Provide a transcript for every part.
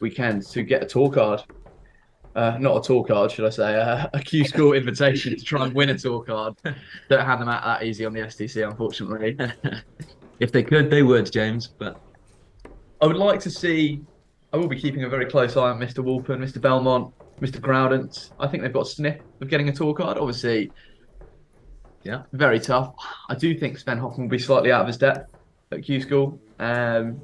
weekend to get a tour card. Not a tour card, should I say? A Q School invitation to try and win a tour card. Don't hand them out that easy on the SDC, unfortunately. If they could, they would, James. But I would like to see. I will be keeping a very close eye on Mr. Walpen, Mr. Belmont, Mr. Groudent. I think they've got a sniff of getting a tour card. Obviously, yeah, very tough. I do think Sven Hoffman will be slightly out of his depth at Q School, and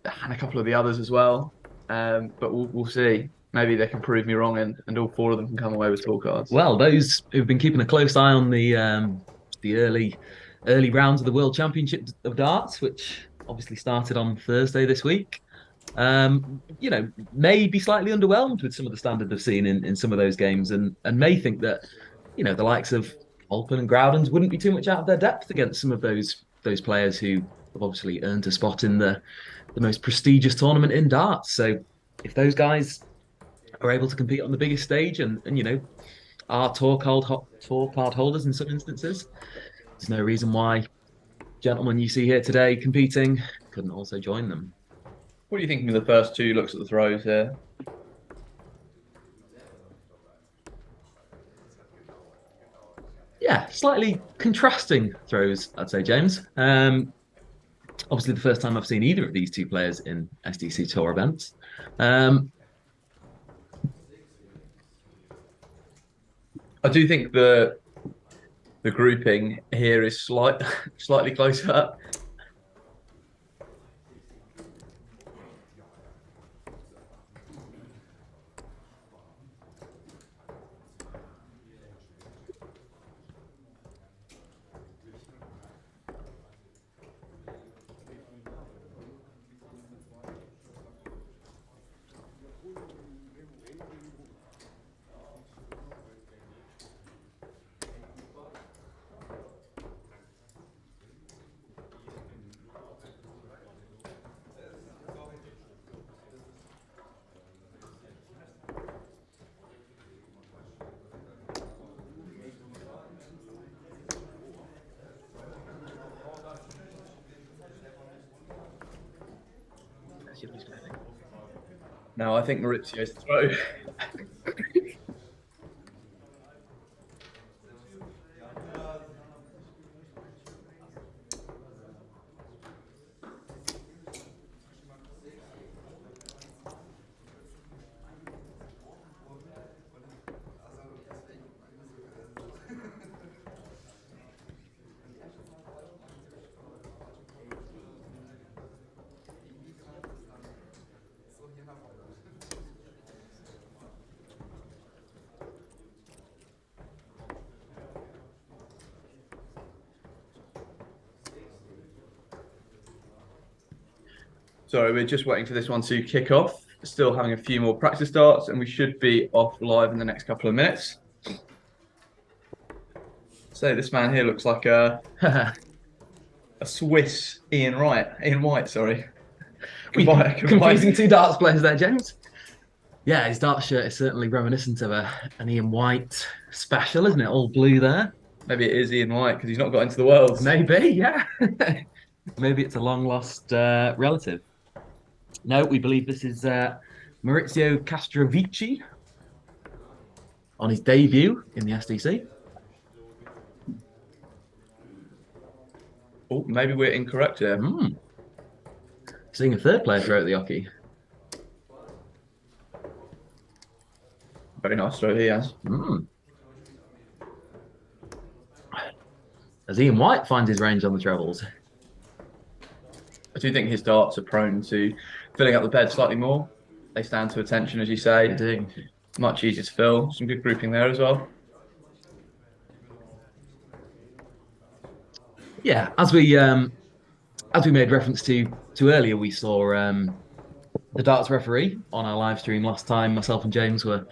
a couple of the others as well. But we'll see. Maybe they can prove me wrong, and all four of them can come away with tour cards. well, those who've been keeping a close eye on the early rounds of the World Championship of Darts, which obviously started on Thursday this week, may be slightly underwhelmed with some of the standard they've seen in some of those games, and may think that the likes of Alpen and Groudens wouldn't be too much out of their depth against some of those players who have obviously earned a spot in the most prestigious tournament in darts. So if those guys are able to compete on the biggest stage and are tour card holders in some instances, there's no reason why gentlemen you see here today competing couldn't also join them. What are you thinking of the first two looks at the throws here? Yeah, slightly contrasting throws, I'd say, James. Obviously, the first time I've seen either of these two players in SDC Tour events. I do think the grouping here is slightly closer. No, I think Maurizio's throw. Sorry, we're just waiting for this one to kick off. Still having a few more practice starts, and we should be off live in the next couple of minutes. So this man here looks like a Swiss Ian White, sorry. Confusing two darts players there, James. Yeah, his dart shirt is certainly reminiscent of an Ian White special, isn't it? All blue there. Maybe it is Ian White because he's not got into the Worlds. Maybe, yeah. Maybe it's a long-lost relative. No, we believe this is Maurizio Castrovici on his debut in the SDC. Oh, maybe we're incorrect here. Seeing a third player throw at the hockey. Very nice throw he has. As Ian White finds his range on the trebles. I do think his darts are prone to filling up the bed slightly more. They stand to attention, as you say. They do. Much easier to fill. Some good grouping there as well. Yeah, as we made reference to earlier, we saw the darts referee on our live stream last time. Myself and James were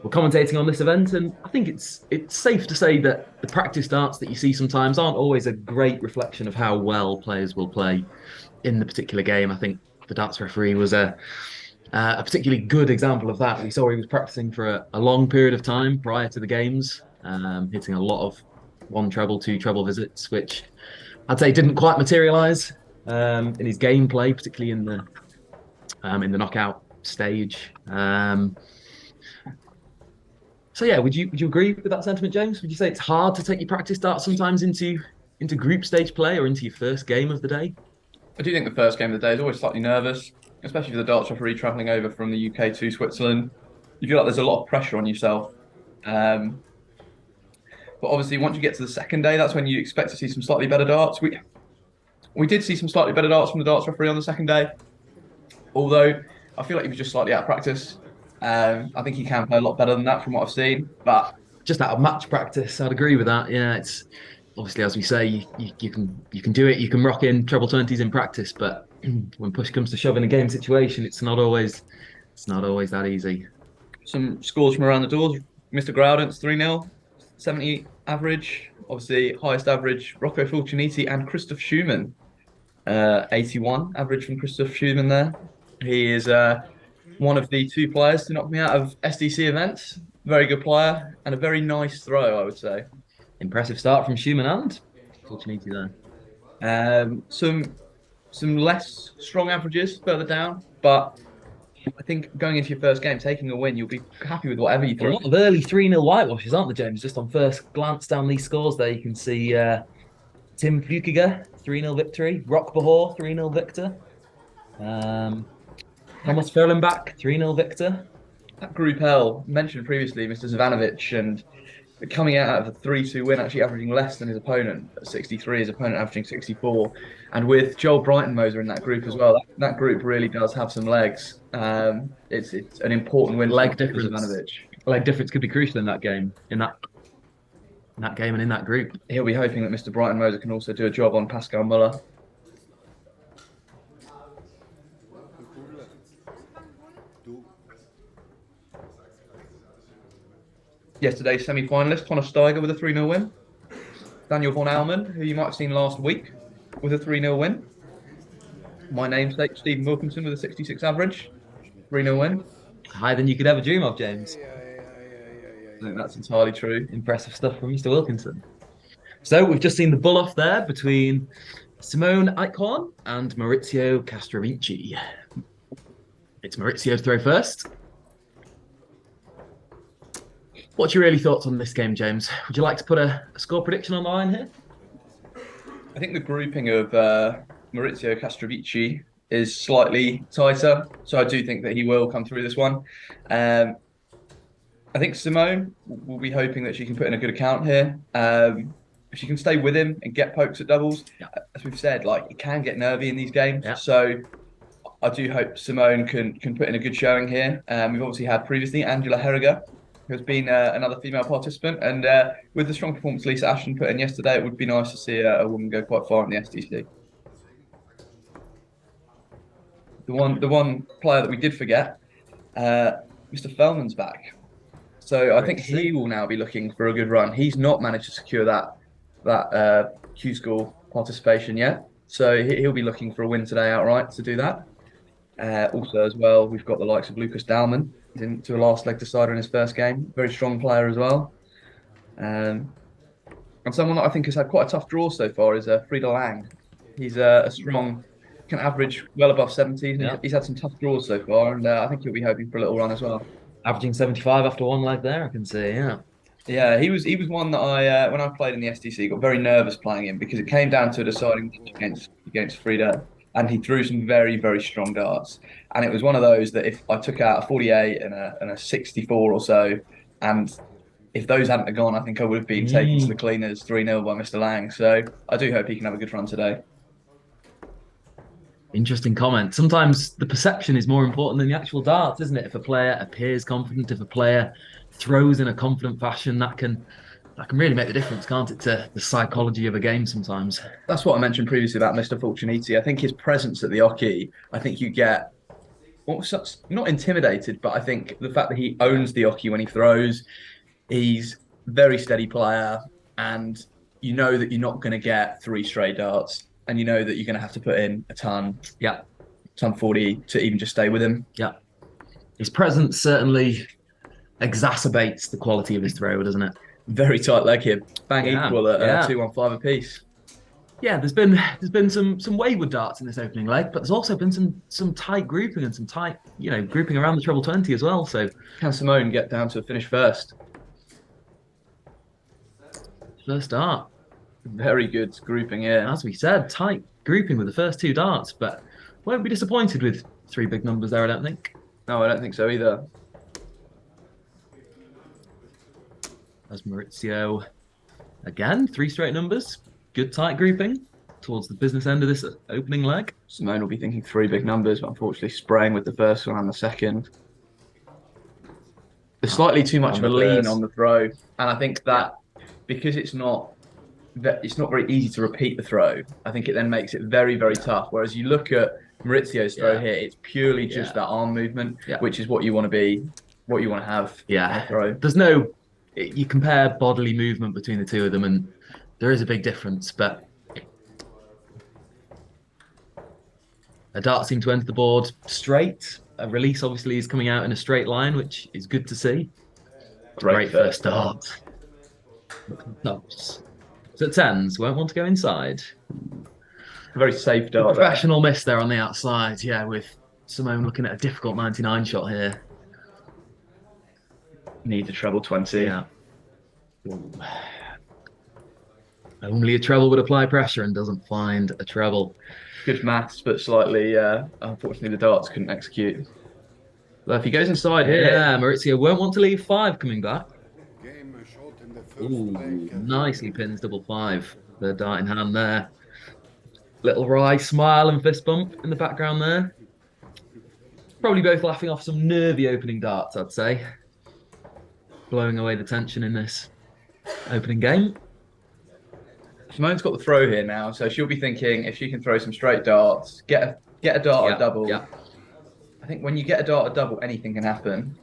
commentating on this event, and I think it's safe to say that the practice darts that you see sometimes aren't always a great reflection of how well players will play in the particular game. I think the darts referee was a particularly good example of that. We saw he was practicing for a long period of time prior to the games, hitting a lot of one treble, two treble visits, which I'd say didn't quite materialise in his gameplay, particularly in the knockout stage. So yeah, would you agree with that sentiment, James? Would you say it's hard to take your practice darts sometimes into group stage play or into your first game of the day? I do think the first game of the day is always slightly nervous, especially for the darts referee travelling over from the UK to Switzerland. You feel like there's a lot of pressure on yourself. But obviously, once you get to the second day, that's when you expect to see some slightly better darts. We did see some slightly better darts from the darts referee on the second day, although I feel like he was just slightly out of practice. I think he can play a lot better than that from what I've seen. But Just out of match practice, I'd agree with that. Yeah, it's obviously, as we say, you can do it. You can rock in treble 20s in practice, but when push comes to shove in a game situation, it's not always that easy. some scores from around the doors. Mr. Groudance 3-0, 70 average. Obviously, highest average, Rocco Fulciniti and Christoph Schumann. 81 average from Christoph Schumann there. He is one of the two players to knock me out of SDC events. Very good player and a very nice throw, I would say. Impressive start from Schumann and Fulciniti there. Some less strong averages further down, but I think going into your first game, taking a win, you'll be happy with whatever you A throw. lot of early 3-0 whitewashes, aren't there, James? Just on first glance down these scores there, you can see Tim Fukiger, 3-0 victory. Rock Bahor, 3-0 victor. Thomas Ferlenbach, 3-0 victor. That Group L, mentioned previously, Mr. Zavanovic, and coming out of a 3-2 win, actually averaging less than his opponent at 63, his opponent averaging 64. And with Joel Brighton-Moser in that group as well, that group really does have some legs. It's an important win Leg for difference. Zavanovic. Leg difference could be crucial in that game, in that game and in that group. He'll be hoping that Mr. Brighton-Moser can also do a job on Pascal Muller. Yesterday's semi-finalist, Connor Steiger with a 3-0 win. Daniel von Almen, who you might have seen last week, with a 3-0 win. My namesake, Stephen Wilkinson, with a 66 average, 3-0 win. Higher than you could ever dream of, James. I think that's entirely true. Impressive stuff from Mr. Wilkinson. So we've just seen the bull off there between Simone Eichhorn and Maurizio Castrovinci. It's Maurizio's throw first. What's your early thoughts on this game, James? Would you like to put a score prediction on the line here? I think the grouping of Maurizio Castrovinci is slightly tighter, so I do think that he will come through this one. I think Simone will be hoping that she can put in a good account here. If she can stay with him and get pokes at doubles, as we've said, like it can get nervy in these games. Yeah. So I do hope Simone can put in a good showing here. We've obviously had previously Angela Herriger, who has been another female participant, and with the strong performance Lisa Ashton put in yesterday, it would be nice to see a woman go quite far in the SDC. The one player that we did forget, Mr. Fellman's back. So I think he will now be looking for a good run. He's not managed to secure that Q School participation yet. So he'll be looking for a win today outright to do that. Also as well, we've got the likes of Lucas Dalman. He's into a last leg decider in his first game. Very strong player as well. And someone that I think has had quite a tough draw so far is Frida Lang. He's a strong, can average well above 70. Yeah. He's had some tough draws so far, and I think he'll be hoping for a little run as well. Averaging 75 after one leg there, I can see, yeah. Yeah, he was one that I when I played in the SDC got very nervous playing him because it came down to a deciding match against Frida, and he threw some very, very strong darts. And it was one of those that if I took out a 48 and a 64 or so, and if those hadn't have gone, I think I would have been taken to the cleaners 3-0 by Mr. Lang. So I do hope he can have a good run today. Interesting comment. Sometimes the perception is more important than the actual darts, isn't it? If a player appears confident, if a player throws in a confident fashion, that can really make the difference, can't it, to the psychology of a game sometimes. That's what I mentioned previously about Mr. Fulciniti. I think his presence at the Oki, I think you get not intimidated, but I think the fact that he owns the Oki when he throws, he's a very steady player, and you know that you're not going to get 3 straight darts, and you know that you're going to have to put in a ton 40 to even just stay with him. Yeah. His presence certainly exacerbates the quality of his throw, doesn't it? Very tight leg here. Bang equal at 2-1-5 apiece. Yeah, there's been some wayward darts in this opening leg, but there's also been some tight grouping and some tight, grouping around the treble 20 as well. So Can Simone get down to a finish first? first dart, Very good grouping here. as we said, tight grouping with the first two darts, but won't be disappointed with three big numbers there, I don't think. No, I don't think so either. As Maurizio, again, three straight numbers, good tight grouping towards the business end of this opening leg. Simone will be thinking three big numbers, but unfortunately spraying with the first one and the second. There's slightly too much of a lean on the throw, and I think that because it's not very easy to repeat the throw. I think it then makes it very, very tough. Whereas you look at Maurizio's throw here, it's purely just that arm movement, which is what you want to have. Yeah, throw. There's no. You compare bodily movement between the two of them, and there is a big difference. But a dart seemed to enter the board straight. A release obviously is coming out in a straight line, which is good to see. Great first dart. Tops. So tens won't want to go inside. A very safe dart. Professional miss there on the outside. Yeah, with Simone looking at a difficult 99 shot here. Need a treble 20. Yeah. Only a treble would apply pressure and doesn't find a treble. Good maths, but slightly, unfortunately, the darts couldn't execute. Well, if he goes inside here. Yeah, Maurizio won't want to leave five coming back. Ooh, nicely pins double five. The dart in hand there. Little wry smile and fist bump in the background there. Probably both laughing off some nervy opening darts, I'd say. Blowing away the tension in this opening game. Simone's got the throw here now, so she'll be thinking if she can throw some straight darts, get a dart at double. Yeah. I think when you get a dart at double, anything can happen.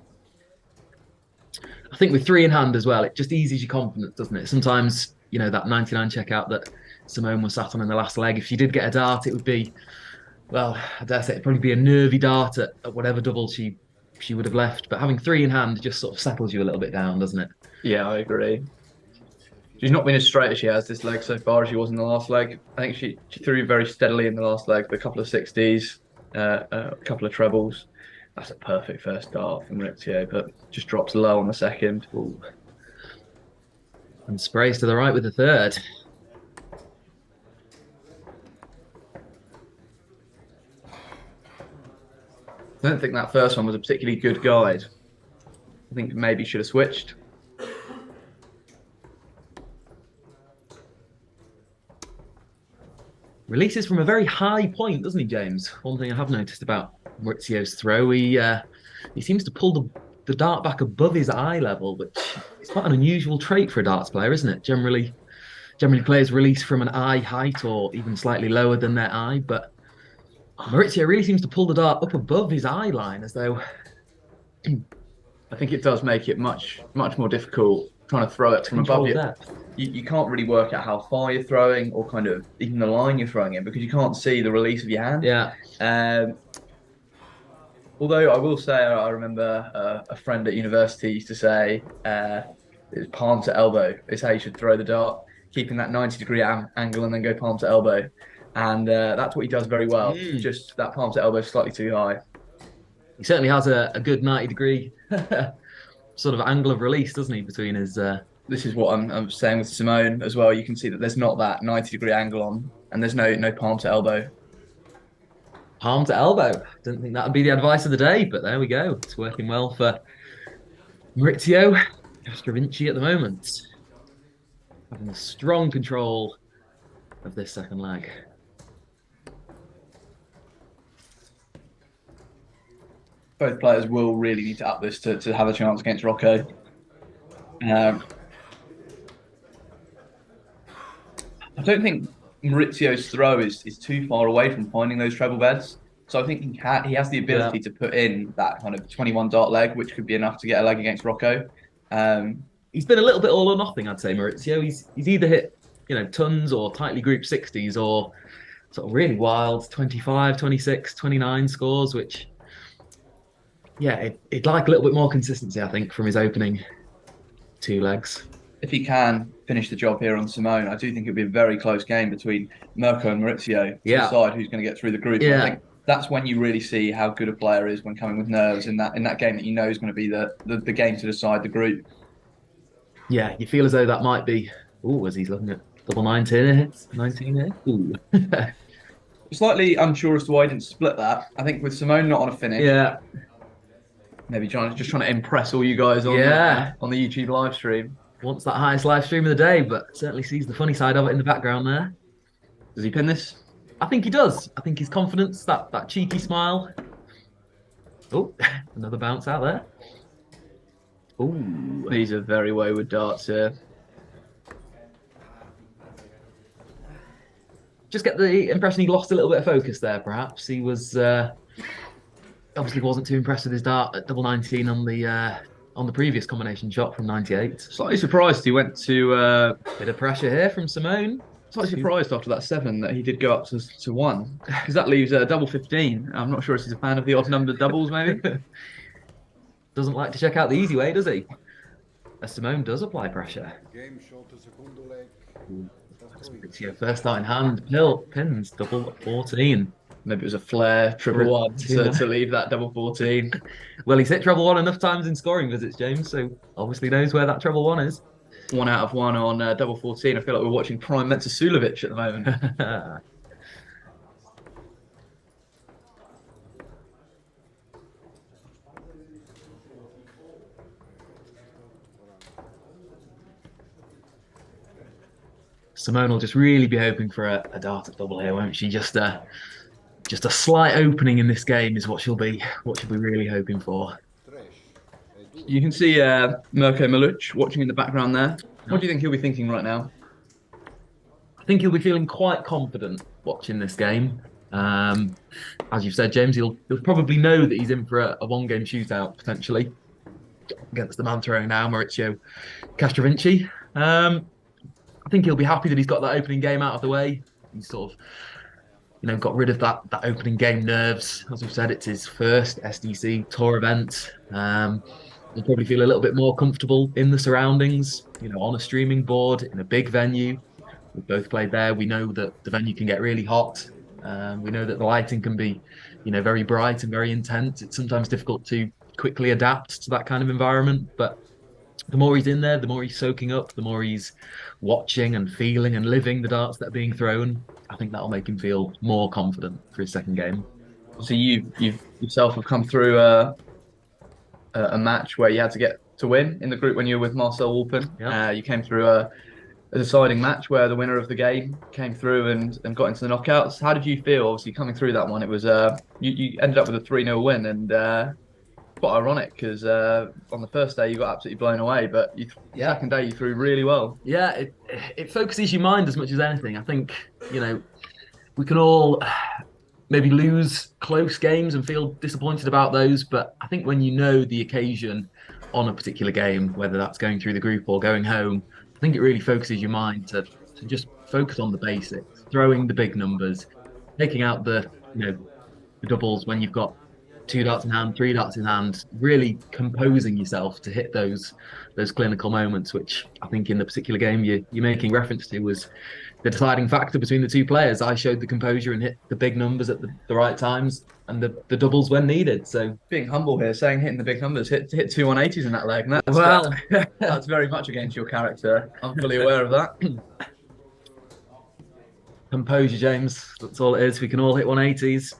I think with three in hand as well, it just eases your confidence, doesn't it? Sometimes, that 99 checkout that Simone was sat on in the last leg, if she did get a dart, it would be, well, I dare say it'd probably be a nervy dart at whatever double she would have left. But having three in hand just sort of settles you a little bit down, doesn't it? Yeah, I agree. She's not been as straight as she has this leg so far as she was in the last leg. I think she threw very steadily in the last leg with a couple of 60s, a couple of trebles. That's a perfect first dart from Maurizio, but just drops low on the second. Ooh. And sprays to the right with the third. I don't think that first one was a particularly good guide. I think maybe should have switched. Releases from a very high point, doesn't he, James? One thing I have noticed about Maurizio's throw, he seems to pull the dart back above his eye level, which is quite an unusual trait for a darts player, isn't it? Generally players release from an eye height or even slightly lower than their eye, but Maurizio really seems to pull the dart up above his eye line, as though. I think it does make it much more difficult trying to throw it from above you. You can't really work out how far you're throwing or kind of even the line you're throwing in because you can't see the release of your hand. Yeah. Although I will say, I remember a friend at university used to say, it's palm to elbow is how you should throw the dart, keeping that 90-degree angle and then go palm to elbow. And that's what he does very well. Just that palm to elbow slightly too high. He certainly has a good 90-degree sort of angle of release, doesn't he, between his... This is what I'm saying with Simone as well. You can see that there's not that 90-degree angle on, and there's no palm to elbow. Palm to elbow. Didn't think that would be the advice of the day, but there we go. It's working well for Maurizio Castrovinci at the moment. Having a strong control of this second leg. Both players will really need to up this to have a chance against Rocco. I don't think Maurizio's throw is too far away from finding those treble beds. So I think he has the ability to put in that kind of 21 dart leg, which could be enough to get a leg against Rocco. He's been a little bit all or nothing, I'd say, Maurizio. He's either hit, tons or tightly grouped 60s or sort of really wild 25, 26, 29 scores, which, he'd like a little bit more consistency, I think, from his opening two legs. if he can finish the job here on Simone, I do think it'll be a very close game between Mirko and Maurizio to Yeah. decide who's going to get through the group. And I Yeah. think that's when you really see how good a player is when coming with nerves in that game that you know is going to be the game to decide the group. Yeah, you feel as though that might be. Oh, as he's looking at double 19 here. 19 here. Ooh. Slightly unsure as to why he didn't split that. I think with Simone not on a finish, Yeah. maybe just trying to impress all you guys on on the YouTube live stream. Wants that highest live stream of the day, but certainly sees the funny side of it in the background there. Does he pin this? I think he does. I think his confidence, that cheeky smile. Oh, another bounce out there. Oh, These are very wayward darts here. Just get the impression he lost a little bit of focus there, perhaps. He was obviously wasn't too impressed with his dart at double 19 on the previous combination shot from 98. Slightly surprised he went to Bit of pressure here from Simone. slightly surprised after that 7 that he did go up to 1 because that leaves a double 15. I'm not sure if he's a fan of the odd numbered doubles, maybe. Doesn't like to check out the easy way, does he? As Simone does apply pressure. First start in hand, pins, double 14. Maybe it was a flare, triple 1 to leave that double 14. Well, he's hit treble 1 enough times in scoring visits, James, so obviously knows where that treble 1 is. 1 out of 1 on double 14. I feel like we're watching prime Metasulovic at the moment. Simone will just really be hoping for a dart at double here, won't she? Just a slight opening in this game is what she'll be really hoping for. You can see Mirko Milic watching in the background there. What do you think he'll be thinking right now? I think he'll be feeling quite confident watching this game. As you've said, James, he'll probably know that he's in for a one-game shootout potentially against the man throwing now, Maurizio Castrovinci. I think he'll be happy that he's got that opening game out of the way. He's sort of, got rid of that opening game nerves. As we've said, it's his first SDC tour event. He'll probably feel a little bit more comfortable in the surroundings, on a streaming board in a big venue. We've both played there. We know that the venue can get really hot. We know that the lighting can be, very bright and very intense. It's sometimes difficult to quickly adapt to that kind of environment, but the more he's in there, the more he's soaking up, the more he's watching and feeling and living the darts that are being thrown. I think that'll make him feel more confident for his second game. So you yourself have come through a match where you had to get to win in the group when you were with Marcel Wolpen. Yeah. You came through a deciding match where the winner of the game came through and got into the knockouts. How did you feel? Obviously, coming through that one, it was you ended up with a 3-0 win, and quite ironic because on the first day you got absolutely blown away, but second day you threw really well. Yeah, it focuses your mind as much as anything. I think we can all maybe lose close games and feel disappointed about those, but I think when you know the occasion on a particular game, whether that's going through the group or going home, I think it really focuses your mind to just focus on the basics, throwing the big numbers, taking out the the doubles when you've got 2 darts in hand, 3 darts in hand, really composing yourself to hit those clinical moments, which I think in the particular game you're making reference to was the deciding factor between the two players. I showed the composure and hit the big numbers at the right times and the doubles when needed. So being humble here, saying hitting the big numbers, hit 2 180s in that leg. And that's very much against your character. I'm fully aware of that. Composure, James. That's all it is. We can all hit 180s.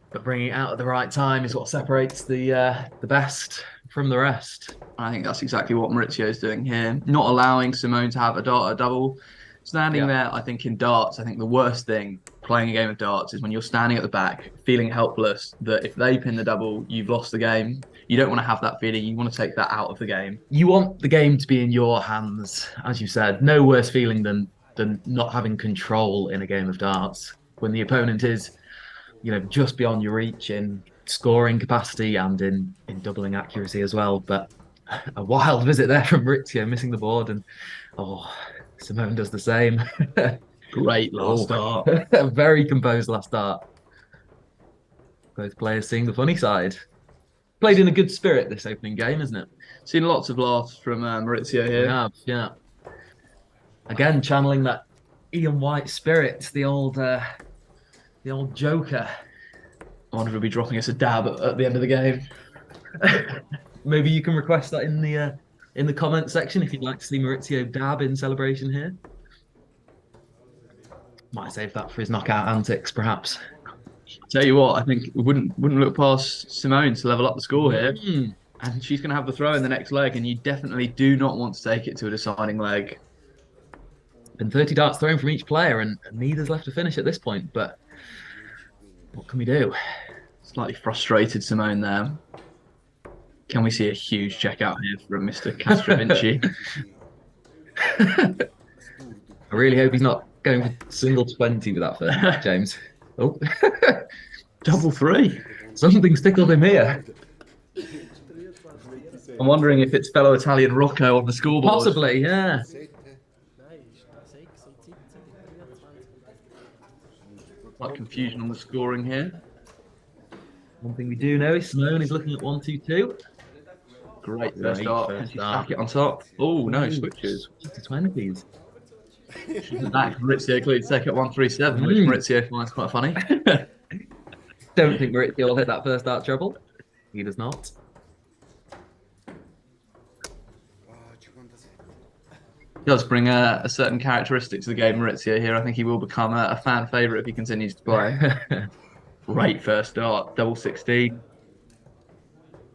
But bringing it out at the right time is what separates the best from the rest. I think that's exactly what Maurizio is doing here. Not allowing Simone to have a dart, a double. Standing there, I think in darts, I think the worst thing playing a game of darts is when you're standing at the back, feeling helpless, that if they pin the double, you've lost the game. You don't want to have that feeling. You want to take that out of the game. You want the game to be in your hands, as you said. No worse feeling than not having control in a game of darts. When the opponent is just beyond your reach in scoring capacity and in doubling accuracy as well. But a wild visit there from Maurizio, missing the board, and Simone does the same. Great last start. A very composed last start. Both players seeing the funny side. Played in a good spirit this opening game, isn't it? Seen lots of laughs from Maurizio We here. have, yeah. Again, channeling that Ian White spirit, the old Joker. I wonder if he'll be dropping us a dab at the end of the game. Maybe you can request that in the comment section if you'd like to see Maurizio dab in celebration here. Might save that for his knockout antics, perhaps. Tell you what, I think we wouldn't look past Simone to level up the score here. Mm. And she's going to have the throw in the next leg, and you definitely do not want to take it to a deciding leg. Been 30 darts thrown from each player, and neither's left to finish at this point. But what can we do? Slightly frustrated Simone there. Can we see a huge check out here from Mr. Castrovinci? I really hope he's not going for single 20 with that first, James. Oh, double 3. Something's tickled him here. I'm wondering if it's fellow Italian Rocco on the scoreboard. Possibly, yeah. Like confusion on the scoring here. One thing we do know is Simone is looking at 1-2-2. Great first start. Can she stack it on top? Oh, no, switches. Just to 20s. That Maurizio cleared second 1-3-7, which Maurizio finds quite funny. Don't think Maurizio will hit that first dart treble. He does not. Does bring a certain characteristic to the game, Maurizio here. I think he will become a fan favourite if he continues to play. Great first start, double 16.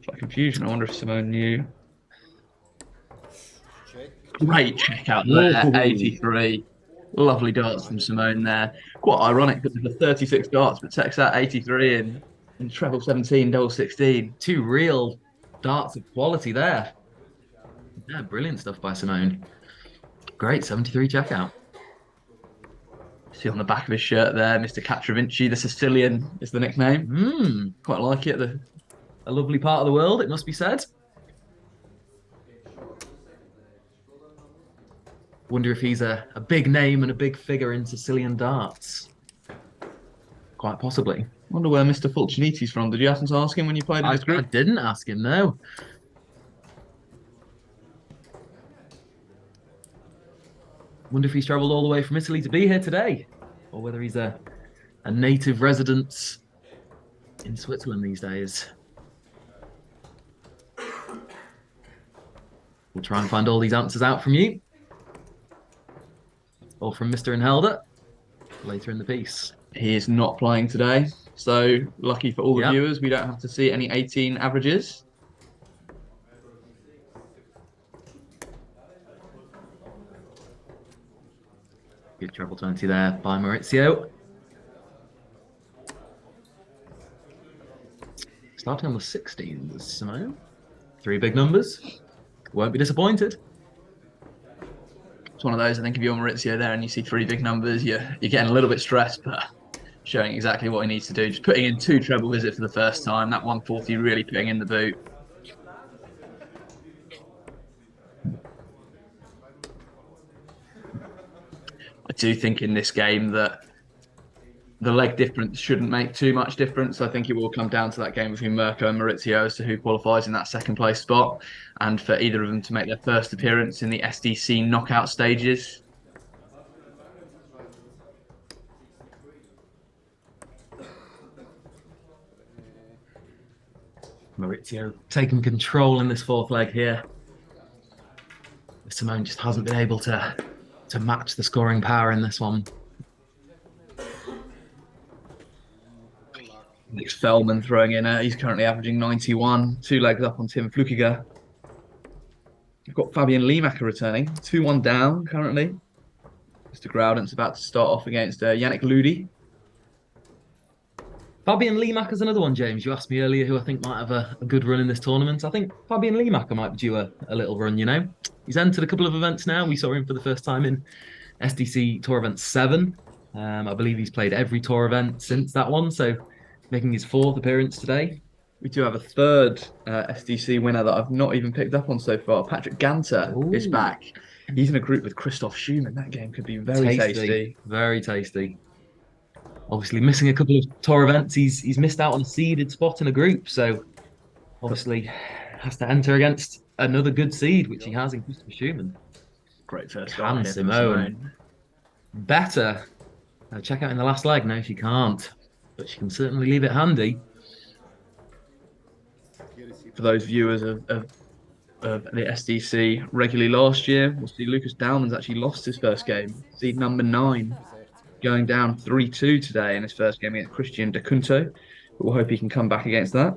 Slight confusion. I wonder if Simone knew. Great check out there, 83. Lovely darts from Simone there. Quite ironic because of the 36 darts, but takes out 83 in treble 17, double 16. 2 real darts of quality there. Yeah, brilliant stuff by Simone. Great 73 checkout. See on the back of his shirt there, Mr. Castrovinci, the Sicilian is the nickname. Quite like it. A lovely part of the world, it must be said. Wonder if he's a big name and a big figure in Sicilian darts. Quite possibly. Wonder where Mr. Fulciniti's from. Did you happen to ask him when you played in his group? I didn't ask him, no. Wonder if he's travelled all the way from Italy to be here today, or whether he's a native resident in Switzerland these days. We'll try and find all these answers out from you, or from Mr. Inhelder later in the piece. He is not playing today, so lucky for all the viewers, we don't have to see any 18 averages. Good treble 20 there by Maurizio. Starting on the 16s, Simone. 3 big numbers. Won't be disappointed. It's one of those, I think if you're Maurizio there and you see 3 big numbers, you're getting a little bit stressed, but showing exactly what he needs to do. Just putting in 2 treble visit for the first time. That 140 really putting in the boot. I do think in this game that the leg difference shouldn't make too much difference. I think it will come down to that game between Mirko and Maurizio as to who qualifies in that second place spot, and for either of them to make their first appearance in the SDC knockout stages. Maurizio taking control in this 4th leg here. Simone just hasn't been able to match the scoring power in this one. Nick Fellman throwing in. He's currently averaging 91, 2 legs up on Tim Flukiger. We've got Fabian Liemacher returning, 2-1 down currently. Mr. Groudent's about to start off against Yannick Ludi. Fabian Liemacher's another one, James. You asked me earlier who I think might have a good run in this tournament. I think Fabian Liemacher might be due a little run, you know. He's entered a couple of events now. We saw him for the first time in SDC Tour Event 7. I believe he's played every tour event since that one, so making his 4th appearance today. We do have a 3rd SDC winner that I've not even picked up on so far. Patrick Ganter is back. He's in a group with Christoph Schumann. That game could be very tasty. Very tasty. Obviously missing a couple of tour events. He's missed out on a seeded spot in a group, so obviously has to enter against another good seed, which he has in Christopher Schumann. Great first Can start here from Simone better check out in the last leg? No, she can't, but she can certainly leave it handy. For those viewers of the SDC regularly last year, we'll see Lucas Dowman's actually lost his first game. Seed number 9, going down 3-2 today in his first game against Christian De Cunto. But we'll hope he can come back against that.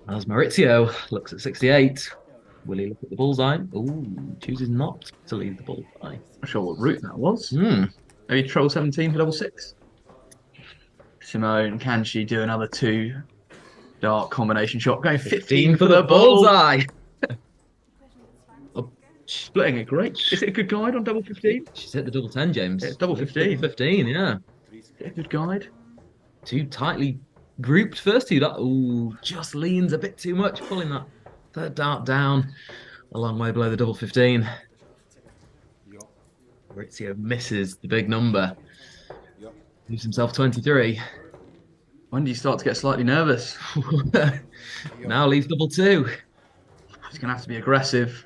As Maurizio looks at 68, will he look at the bullseye? Ooh, chooses not to leave the bullseye. Not sure what route that was. Hmm. Maybe troll 17 for double 6. Simone, can she do another 2-dart combination shot? Going 15 for the bullseye. Splitting it great. Is it a good guide on double 15? She's hit the double 10, James. It's double 15. 15, yeah. Is it a good guide? Too tightly grouped first two. Ooh, just leans a bit too much, pulling that third dart down a long way below the double 15. Maurizio misses the big number. Leaves himself 23. When do you start to get slightly nervous? Now leaves double 2. He's going to have to be aggressive.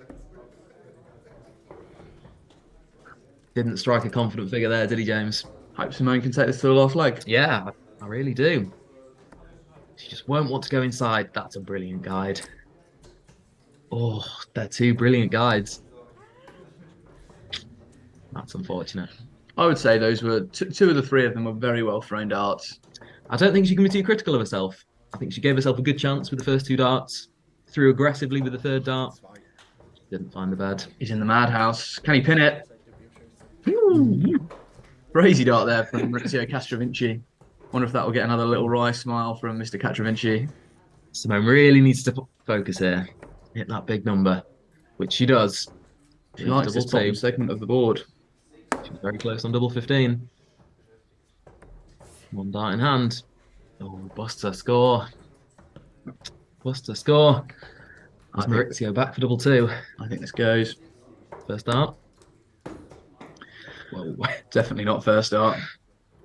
Didn't strike a confident figure there, did he, James? Hope Simone can take this to the last leg. Yeah, I really do. She just won't want to go inside. That's a brilliant guide. Oh, they're 2 brilliant guides. That's unfortunate. I would say those were 2 of the 3 of them were very well thrown darts. I don't think she can be too critical of herself. I think she gave herself a good chance with the first 2 darts. Threw aggressively with the third dart. Didn't find the bed. He's in the madhouse. Can he pin it? Crazy dart there from Maurizio Castrovinci. Wonder if that will get another little wry smile from Mr. Castrovinci. Simone really needs to focus here. Hit that big number, which she does. She likes this bottom segment of the board. She's very close on double 15. 1 dart in hand. Oh, Buster score. Buster score. As Maurizio back for double 2. I think this goes. First dart. Well, definitely not first dart.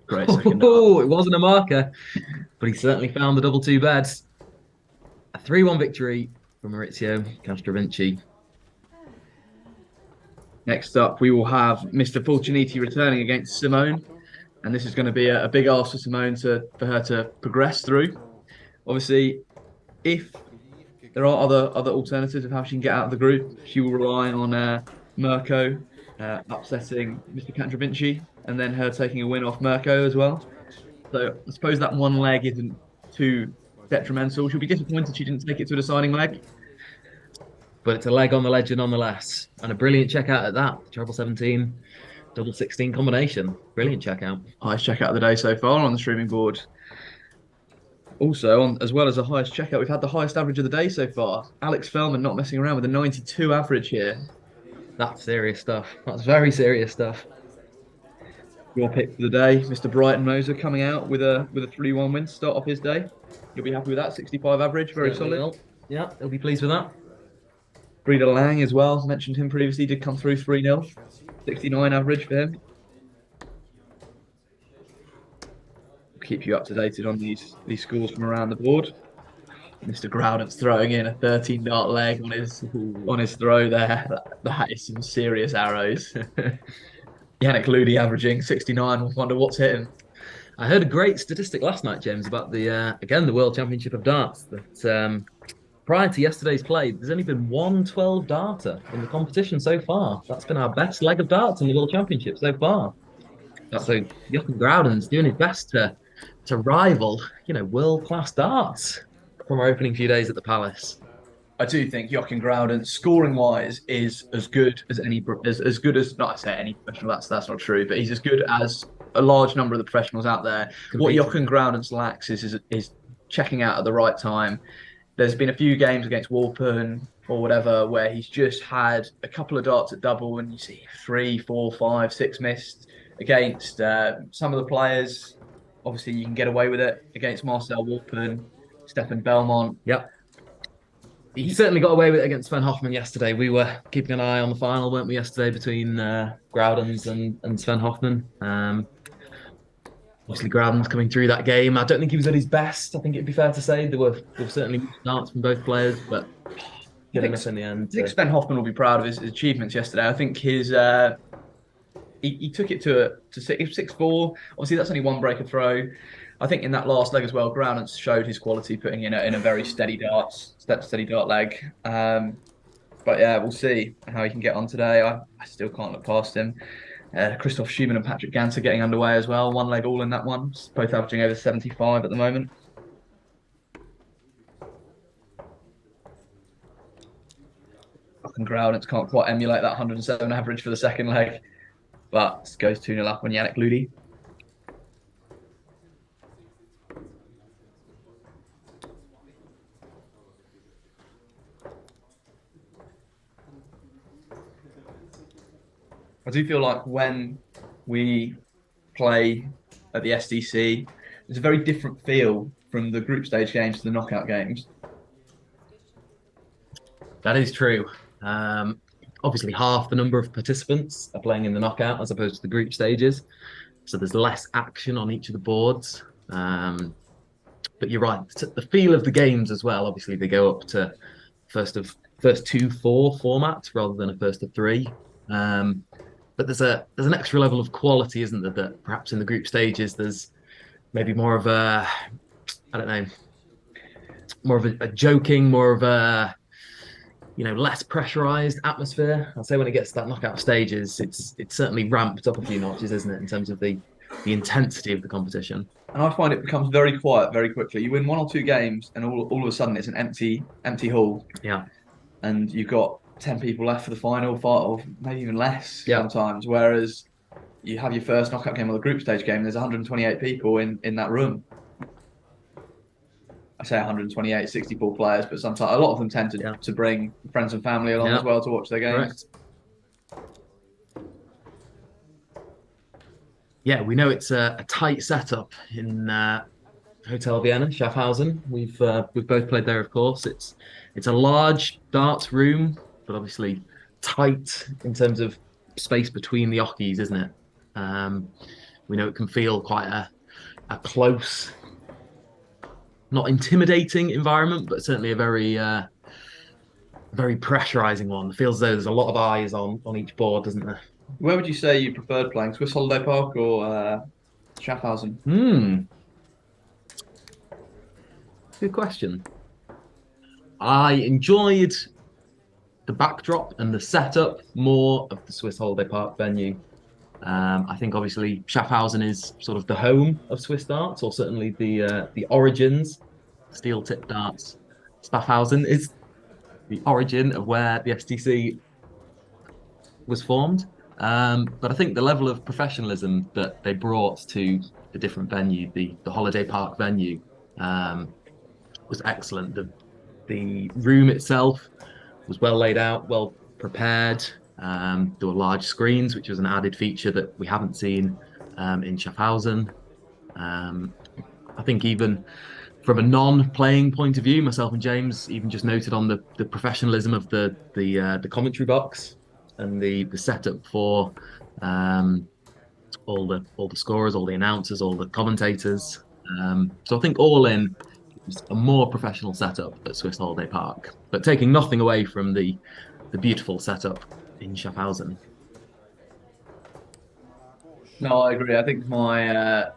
Great second Oh, dart. it wasn't a marker, but he certainly found the double 2 beds. A 3-1 victory for Maurizio Castrovinci. Next up, we will have Mr. Fulciniti returning against Simone. And this is going to be a big ask for Simone for her to progress through. Obviously, if there are other alternatives of how she can get out of the group, she will rely on Mirko upsetting Mr. Castrovinci and then her taking a win off Mirko as well. So I suppose that one leg isn't too detrimental. She'll be disappointed she didn't take it to a deciding leg. But it's a leg on the legend nonetheless. And a brilliant checkout at that. Treble 17, double 16 combination. Brilliant checkout. Highest checkout of the day so far on the streaming board. Also, as well as the highest checkout, we've had the highest average of the day so far. Alex Fellman not messing around with a 92 average here. That's serious stuff. That's very serious stuff. Your pick for the day, Mr. Brighton Moser coming out with a 3-1 win to start off his day. You'll be happy with that, 65 average, very solid. Yeah, he'll be pleased with that. Breeder Lang as well, mentioned him previously, did come through 3-0. 69 average for him. We'll keep you up to date on these scores from around the board. Mr. Groudon's throwing in a 13-dart leg on his throw there. That is some serious arrows. Yannick Ludi averaging 69. Wonder what's hit him. I heard a great statistic last night, James, about the World Championship of Darts. That prior to yesterday's play, there's only been 1 12-darter in the competition so far. That's been our best leg of darts in the World Championship so far. So Jochen Groudon's doing his best to rival, world-class darts from our opening few days at the Palace. I do think Jochen Groudon, scoring-wise, is as good as not I say any professional. That's not true, but he's as good as a large number of the professionals out there. What Jochen Groudon lacks is checking out at the right time. There's been a few games against Walpen or whatever where he's just had a couple of darts at double, and you see 3, 4, 5, 6 missed against some of the players. Obviously, you can get away with it against Marcel Walpen, Stefan Belmont. Yep. He certainly got away with it against Sven Hoffman yesterday. We were keeping an eye on the final, weren't we, yesterday, between Groudon's and Sven Hoffman. Obviously, Groudon's coming through that game. I don't think he was at his best. I think it'd be fair to say there were certainly starts from both players, but good enough in the end. I think Sven Hoffman will be proud of his achievements yesterday. I think his he took it to 6-4. Obviously, that's only one breaker throw. I think in that last leg as well, Groudon showed his quality, putting in a very steady dart leg. But yeah, we'll see how he can get on today. I still can't look past him. Christoph Schumann and Patrick Ganser getting underway as well. One leg all in that one. Both averaging over 75 at the moment. And Groudon can't quite emulate that 107 average for the second leg. But goes 2-0 up on Yannick Ludi. I do feel like when we play at the SDC, there's a very different feel from the group stage games to the knockout games. That is true. Obviously, half the number of participants are playing in the knockout as opposed to the group stages. So there's less action on each of the boards. But you're right. The feel of the games as well. Obviously, they go up to first 2-4 format rather than a first of 3. But there's an extra level of quality, isn't there? That perhaps in the group stages there's maybe more of a, I don't know, more of a joking, more of a, less pressurized atmosphere. I'd say when it gets to that knockout stages, it's certainly ramped up a few notches, isn't it, in terms of the intensity of the competition. And I find it becomes very quiet very quickly. You win 1 or 2 games, and all of a sudden it's an empty hall. Yeah. And you've got 10 people left for the final, 5 or maybe even less sometimes. Whereas you have your first knockout game or the group stage game, and there's 128 people in that room. I say 128, 64 players, but sometimes a lot of them tend to bring friends and family along as well to watch their games. Correct. Yeah, we know it's a tight setup in Hotel Vienna, Schaffhausen. We've both played there, of course. It's a large darts room, but obviously tight in terms of space between the ockeys, isn't it? We know it can feel quite a close, not intimidating environment, but certainly a very pressurizing one. It feels as though there's a lot of eyes on each board, doesn't there? Where would you say you preferred playing, Swiss Holiday Park or Schaffhausen? Good question. I enjoyed the backdrop and the setup more of the Swiss Holiday Park venue. I think obviously Schaffhausen is sort of the home of Swiss darts, or certainly the origins. Steel tip darts. Schaffhausen is the origin of where the SDC was formed. But I think the level of professionalism that they brought to the different venue, the Holiday Park venue, was excellent. The room itself was well laid out, well prepared. There were large screens, which was an added feature that we haven't seen in Schaffhausen. I think even from a non-playing point of view, myself and James even just noted on the professionalism of the commentary box and the setup for all the scorers, all the announcers, all the commentators. So I think all in, it was a more professional setup at Swiss Holiday Park, but taking nothing away from the beautiful setup in Schaffhausen. No, I agree. I think my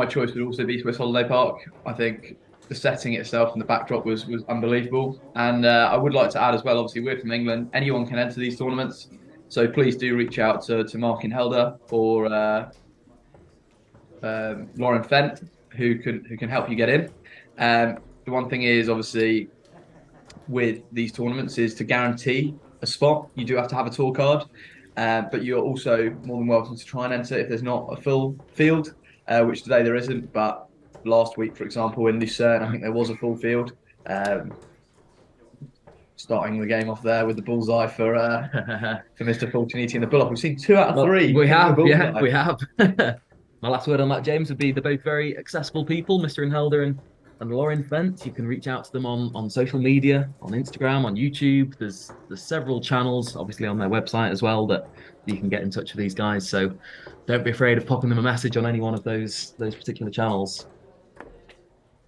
choice would also be Swiss Holiday Park. I think the setting itself and the backdrop was unbelievable. And I would like to add as well, obviously we're from England. Anyone can enter these tournaments. So please do reach out to Mark in Helder or Lauren Fent, who can help you get in. The one thing is, obviously, with these tournaments is to guarantee a spot, you do have to have a tour card. But you're also more than welcome to try and enter if there's not a full field, which today there isn't. But last week, for example, in Lucerne, I think there was a full field. Starting the game off there with the bullseye for Mr. Fortuniti and the pull-up. We've seen 2 out of 3. We have. My last word on that, James, would be they're both very accessible people, Mr. Inhelder and and Lauren Fent. You can reach out to them on social media, on Instagram, on YouTube. There's several channels, obviously on their website as well, that you can get in touch with these guys. So don't be afraid of popping them a message on any one of those particular channels.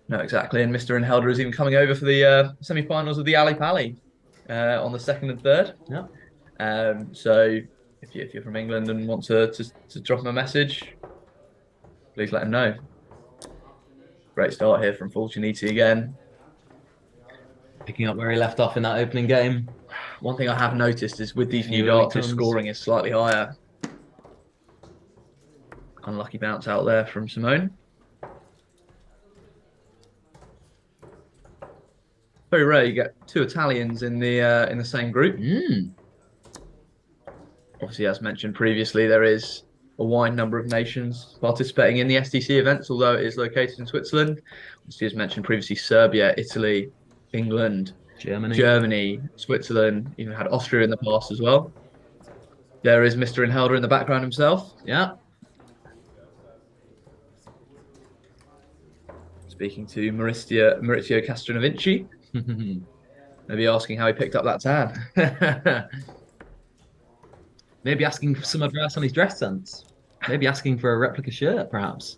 No, exactly. And Mr. Inhelder is even coming over for the semi-finals of the Ali Pali on the 2nd and 3rd. Yeah. So if you're from England and want to drop him a message, please let him know. Great start here from Fulciniti again. Picking up where he left off in that opening game. One thing I have noticed is with these new New early darts, his comes. scoring is slightly higher. Unlucky bounce out there from Simone. Very rare you get two Italians in the same group. Obviously, as mentioned previously, there is a wide number of nations participating in the SDC events, although it is located in Switzerland. Obviously, as mentioned previously, Serbia, Italy, England, Germany, Switzerland, even had Austria in the past as well. There is Mr. Inhelder in the background himself. Yeah. Speaking to Maurizio Castronovinci. Maybe asking how he picked up that tan. Maybe asking for some advice on his dress sense. Maybe asking for a replica shirt, perhaps.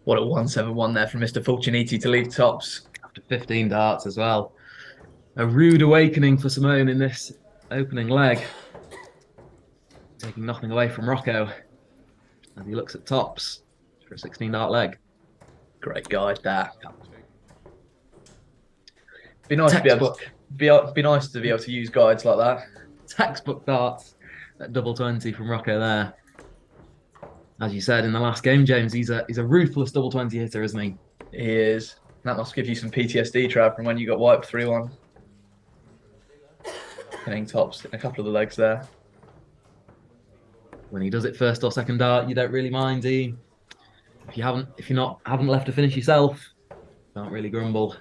What a 171 there from Mr. Fulciniti to lead tops. After 15 darts as well. A rude awakening for Simone in this opening leg. Taking nothing away from Rocco as he looks at tops for a 16-dart leg. Great guide there. Be nice to be nice to be able to use guides like that. Textbook darts at double 20 from Rocco there. As you said in the last game, James, he's a ruthless double 20 hitter, isn't he? He is. That must give you some PTSD, Trav, from when you got wiped 3-1. Hitting tops in a couple of the legs there. When he does it first or second dart, you don't really mind, do you? If you haven't left to finish yourself, don't really grumble.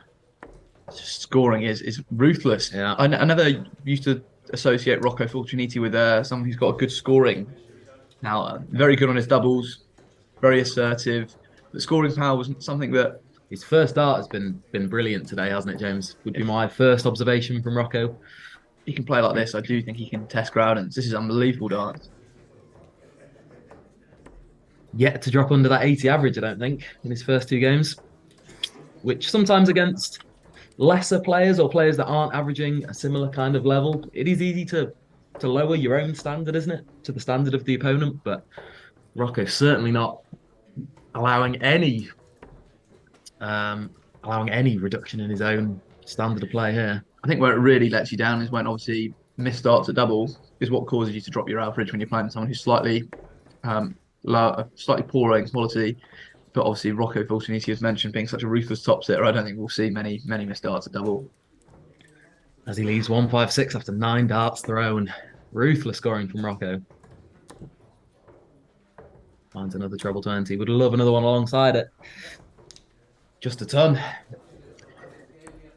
Scoring is ruthless. Yeah. I never used to associate Rocco Fulciniti with someone who's got a good scoring. Now, very good on his doubles, very assertive. The scoring power wasn't something that... His first dart has been brilliant today, hasn't it, James? Would be my first observation from Rocco. He can play like this. I do think he can test Groudons. This is unbelievable dart. Yet to drop under that 80 average, I don't think, in his first two games. Which sometimes against lesser players or players that aren't averaging a similar kind of level, it is easy to lower your own standard, isn't it, to the standard of the opponent? But Rocco's certainly not allowing any reduction in his own standard of play here. I think where it really lets you down is when obviously missed darts at double is what causes you to drop your average when you're playing someone who's slightly slightly poorer in quality. But obviously Rocco Fulciniti, as mentioned, being such a ruthless top sitter, I don't think we'll see many missed darts at double. As he leaves 156 after 9 darts thrown. Ruthless scoring from Rocco. Finds another treble 20. Would love another one alongside it. Just a ton.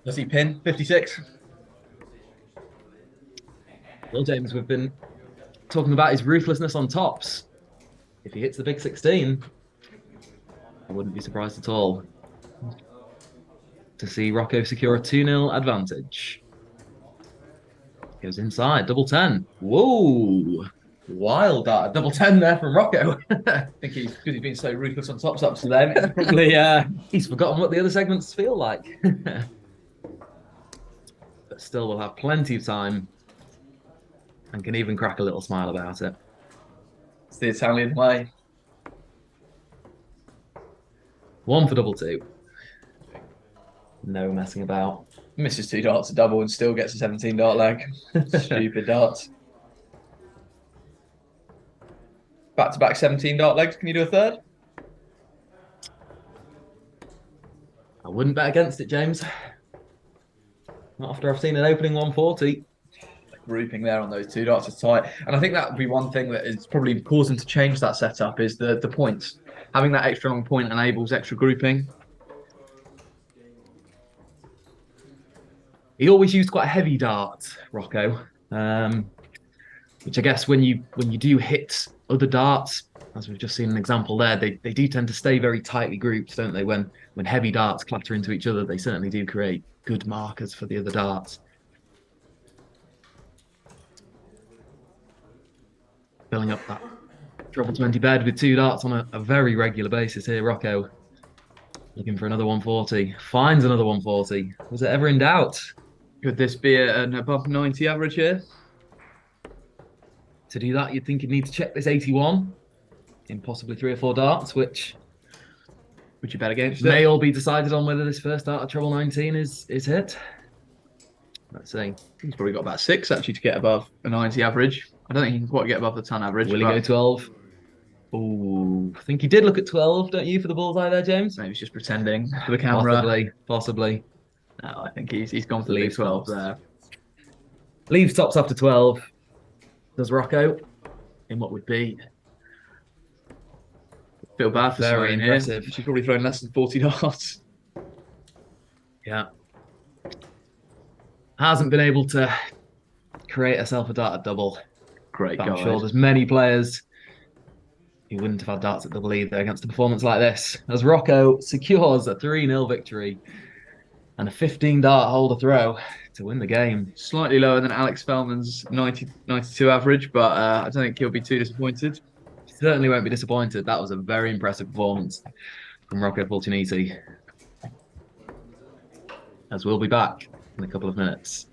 Does he pin 56? Well, James, we've been talking about his ruthlessness on tops. If he hits the big 16, I wouldn't be surprised at all to see Rocco secure a 2-0 advantage. Goes inside, double 10. Whoa! Wild dart, double 10 there from Rocco. I think because he's been so ruthless on tops up to them, it's probably he's forgotten what the other segments feel like. But still, we'll have plenty of time and can even crack a little smile about it. It's the Italian way. 1 for double 2. No messing about. Misses 2 darts at double and still gets a 17-dart leg. Stupid darts. Back-to-back 17-dart legs. Can you do a third? I wouldn't bet against it, James. Not after I've seen an opening 140. Grouping there on those 2 darts is tight. And I think that would be one thing that is probably causing to change that setup is the points. Having that extra long point enables extra grouping. He always used quite a heavy dart, Rocco, which I guess when you do hit other darts, as we've just seen an example there, they do tend to stay very tightly grouped, don't they? When heavy darts clatter into each other, they certainly do create good markers for the other darts. Filling up that treble 20 bed with 2 darts on a very regular basis here. Rocco looking for another 140, finds another 140. Was it ever in doubt? Could this be an above 90 average here? To do that, you'd think you'd need to check this 81 in possibly 3 or 4 darts, which would you bet against may it? all be decided on whether this first dart of treble 19 is hit. Let's see. He's probably got about 6 actually to get above a 90 average. I don't think he can quite get above the 10 average. Will he go 12? Oh, I think he did look at 12, don't you, for the bullseye there, James? Maybe he's just pretending for the camera. Possibly. No, I think he's gone for the 12 there. Leaves tops after 12. Does Rocco in what would be feel bad for very impressive. Here. She's probably thrown less than 40 darts. Yeah. Hasn't been able to create herself a dart at double. Great I'm sure there's many players who wouldn't have had darts at double either against a performance like this. As Rocco secures a 3-0 victory and a 15-dart holder throw to win the game. Slightly lower than Alex Fellman's 92 average, but I don't think he'll be too disappointed. Certainly won't be disappointed. That was a very impressive performance from Rocco Fulciniti. As we'll be back in a couple of minutes.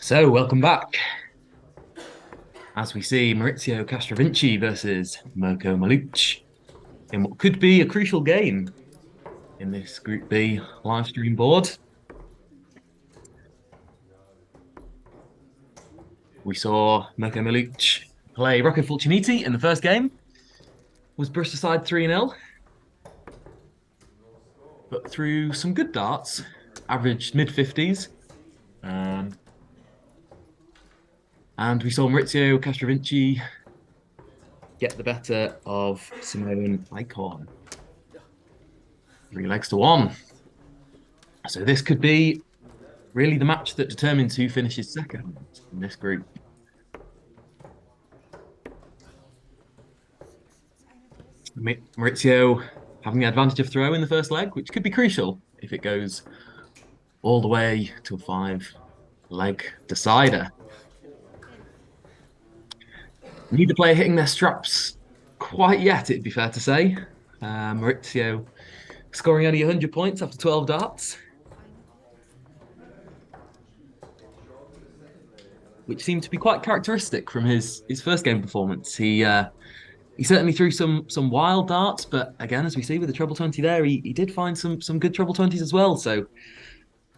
So, welcome back. As we see Maurizio Castrovinci versus Mirko Maluch in what could be a crucial game in this Group B live stream board. We saw Mirko Maluch play Rocco Fulciniti in the first game, was brushed aside 3-0, but through some good darts, averaged mid-50s. And we saw Maurizio Castrovinci get the better of Simone Eichhorn. 3-1. So this could be really the match that determines who finishes second in this group. Maurizio having the advantage of throw in the first leg, which could be crucial if it goes all the way to a 5-leg decider. Neither player hitting their straps quite yet, it'd be fair to say. Maurizio scoring only 100 points after 12 darts, which seemed to be quite characteristic from his first game performance. He certainly threw some wild darts, but again, as we see with the treble 20 there, he did find some good treble 20s as well. So,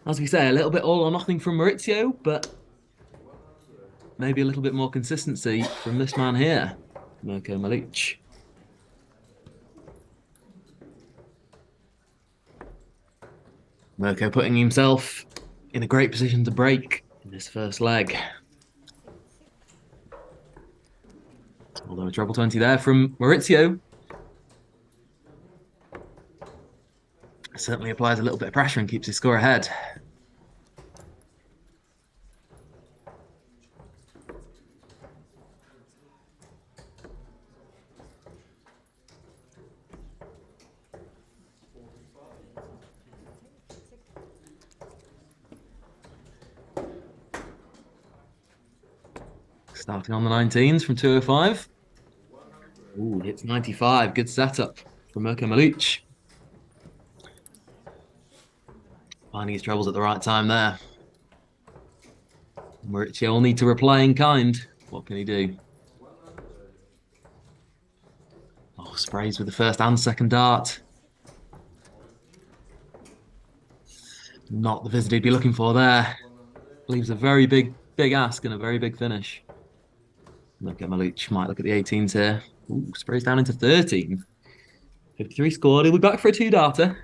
as we say, a little bit all or nothing from Maurizio, but maybe a little bit more consistency from this man here, Mirko Maluch. Mirko putting himself in a great position to break in this first leg. Although a treble 20 there from Maurizio certainly applies a little bit of pressure and keeps his score ahead. Starting on the 19s from 205. Ooh, hits 95. Good setup from Mirko Maluch. Finding his trebles at the right time there. Maurizio will need to reply in kind. What can he do? Oh, sprays with the first and second dart. Not the visit he'd be looking for there. Leaves a very big ask and a very big finish. Mirko Maluch might look at the 18s here. Ooh, sprays down into 13. 53 scored. He'll be back for a 2-darter.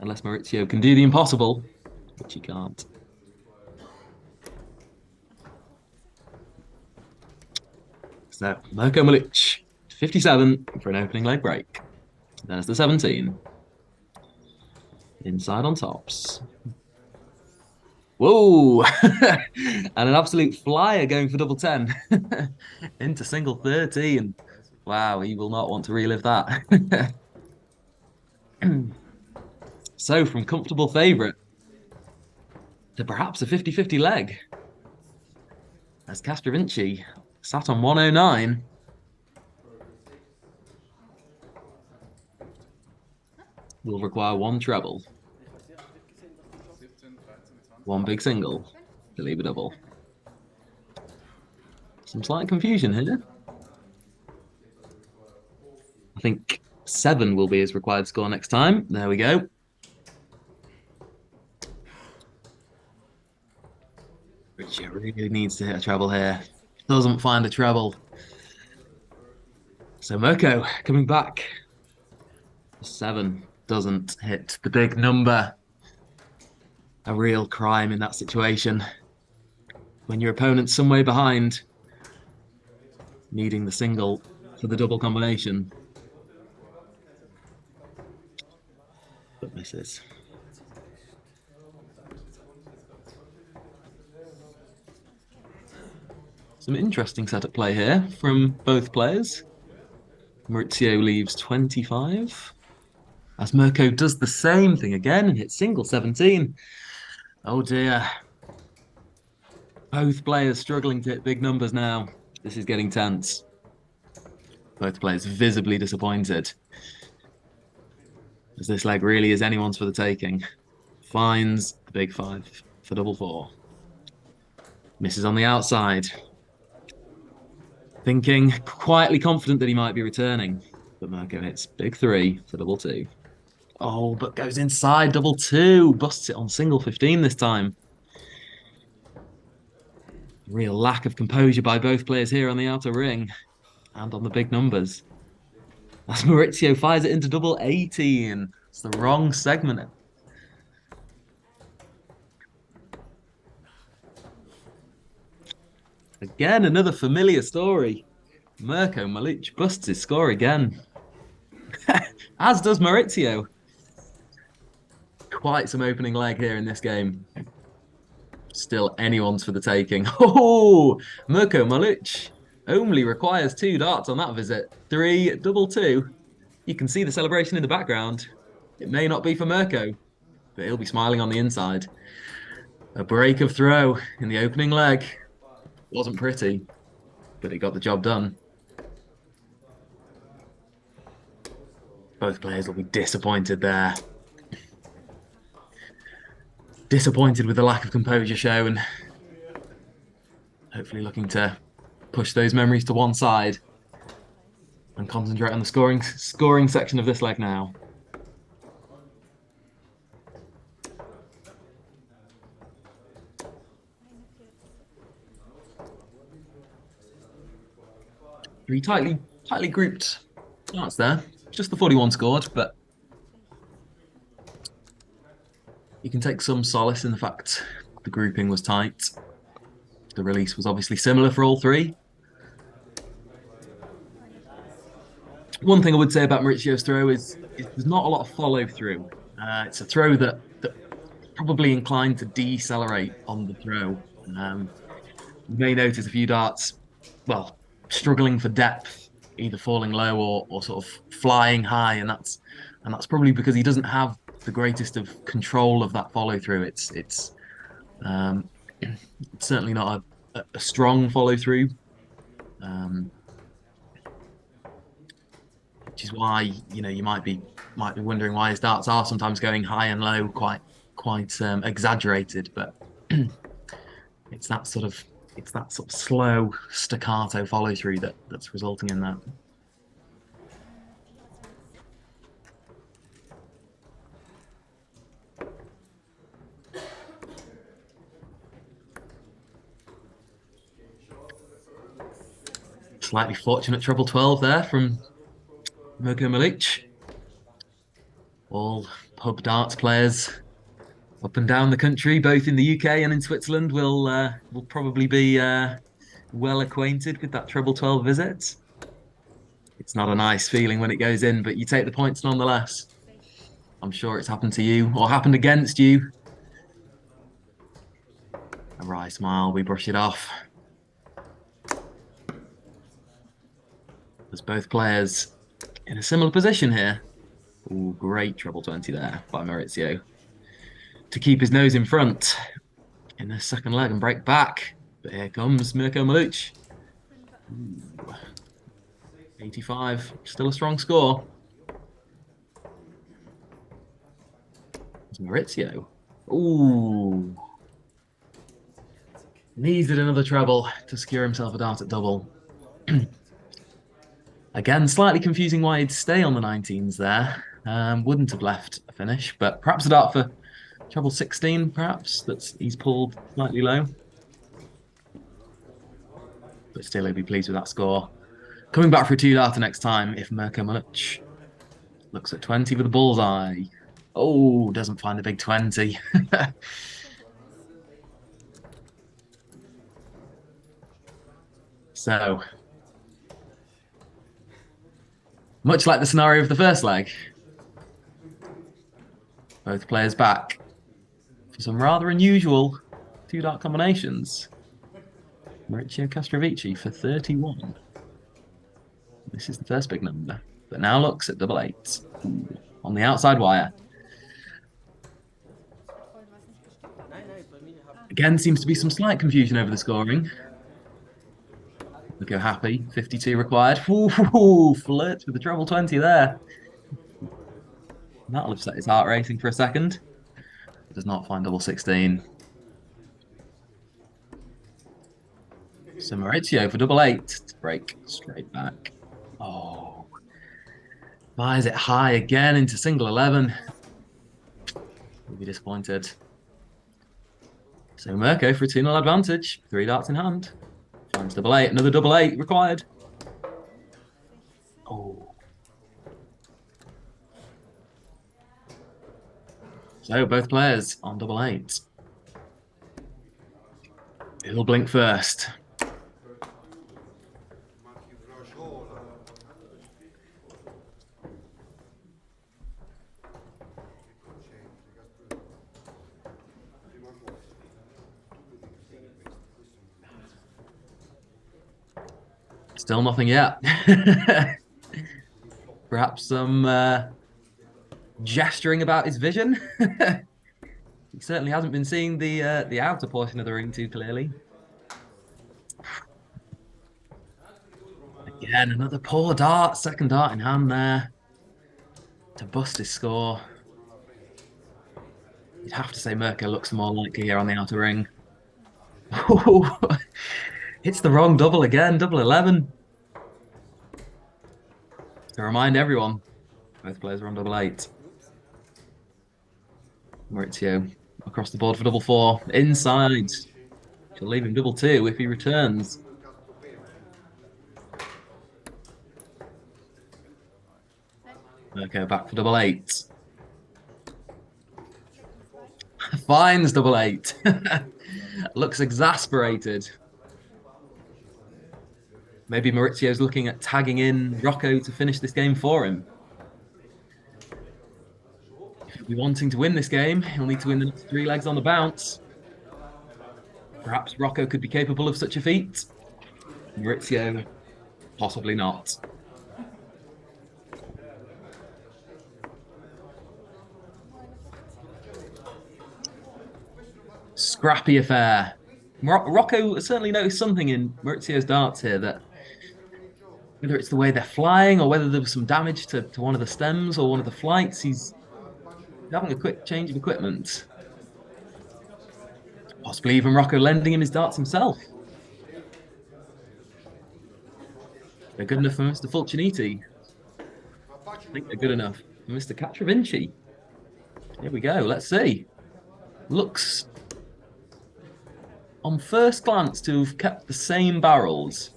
Unless Maurizio can do the impossible, which he can't. So, Mirko Maluch, 57 for an opening leg break. There's the 17. Inside on tops. Whoa! And an absolute flyer going for double 10 into single 13. Wow, he will not want to relive that. So from comfortable favourite to perhaps a 50-50 leg, as Castrovinci sat on 109. Will require one treble. One big single to leave a double. Some slight confusion here. I think 7 will be his required score next time. There we go. Richie really needs to hit a treble here. Doesn't find a treble. So Mirko coming back. 7 doesn't hit the big number. A real crime in that situation. When your opponent's some way behind, needing the single for the double combination. But misses. Some interesting setup play here from both players. Maurizio leaves 25. As Mirko does the same thing again and hits single 17. Oh dear. Both players struggling to hit big numbers now. This is getting tense. Both players visibly disappointed. As this leg really is anyone's for the taking. Finds the big 5 for double 4. Misses on the outside. Thinking, quietly confident that he might be returning. But Mirko hits big 3 for double 2. Oh, but goes inside double 2. Busts it on single 15 this time. Real lack of composure by both players here on the outer ring and on the big numbers. As Maurizio fires it into double 18. It's the wrong segment. Again, another familiar story. Mirko Malic busts his score again. As does Maurizio. Quite some opening leg here in this game. Still anyone's for the taking. Oh, Mirko Malic only requires 2 darts on that visit. 3 double 2. You can see the celebration in the background. It may not be for Mirko, but he'll be smiling on the inside. A break of throw in the opening leg. Wasn't pretty, but it got the job done. Both players will be disappointed there. Disappointed with the lack of composure shown. Hopefully looking to push those memories to one side and concentrate on the scoring section of this leg now. Three tightly grouped darts there. Just the 41 scored, but you can take some solace in the fact the grouping was tight. The release was obviously similar for all 3. One thing I would say about Maurizio's throw is there's not a lot of follow through. It's a throw that probably inclined to decelerate on the throw. You may notice a few darts, well, struggling for depth, either falling low or sort of flying high, and that's probably because he doesn't have the greatest of control of that follow through. It's certainly not a strong follow through, which is why you might be wondering why his darts are sometimes going high and low, quite exaggerated, but it's that sort of slow staccato follow through that's resulting in that. Slightly fortunate treble 12 there from Mirko Malic. All pub darts players up and down the country, both in the UK and in Switzerland, will probably be well acquainted with that treble 12 visit. It's not a nice feeling when it goes in, but you take the points nonetheless. I'm sure it's happened to you or happened against you. A wry smile, we brush it off. There's both players in a similar position here. Ooh, great treble 20 there by Maurizio to keep his nose in front in this second leg and break back. But here comes Mirko Malic. 85, still a strong score. It's Maurizio. Ooh. Needed another treble to secure himself a dart at double. Again, slightly confusing why he'd stay on the 19s there. Wouldn't have left a finish, but perhaps a dart for treble 16, perhaps, he's pulled slightly low. But still, he'll be pleased with that score. Coming back for a 2-darter next time if Mirko Malic looks at 20 with a bullseye. Oh, doesn't find the big 20. So, much like the scenario of the first leg, both players back for some rather unusual 2-dart combinations. Maurizio Castrovici for 31. This is the first big number, but now looks at double 8 on the outside wire. Again, seems to be some slight confusion over the scoring. Look happy, 52 required. Ooh, flirts with the treble 20 there. That'll have set his heart racing for a second. Does not find double 16. So Maurizio for double 8 to break straight back. Oh. Fires it high again into single 11. We'll be disappointed. So Mirko for a 2-0 advantage. 3 darts in hand. Finds double 8. Another double 8 required. Oh. So both players on double 8. He'll blink first. Still nothing yet. Perhaps some gesturing about his vision. He certainly hasn't been seeing the outer portion of the ring too clearly. Again, another poor dart. Second dart in hand there to bust his score. You'd have to say Mirko looks more likely here on the outer ring. Hits the wrong double again, double 11. To remind everyone, both players are on double 8. Maurizio across the board for double 4. Inside. She'll leave him double 2 if he returns. Okay, back for double 8. Finds double 8. Looks exasperated. Maybe Maurizio's looking at tagging in Rocco to finish this game for him. If he'll be wanting to win this game, he'll need to win the next 3 legs on the bounce. Perhaps Rocco could be capable of such a feat. Maurizio, possibly not. Scrappy affair. Rocco certainly noticed something in Maurizio's darts here, that whether it's the way they're flying or whether there was some damage to one of the stems or one of the flights, he's having a quick change of equipment. Possibly even Rocco lending him his darts himself. They're good enough for Mr. Fulciniti. I think they're good enough for Mr. Catravinci. Here we go, let's see. Looks, on first glance, to have kept the same barrels,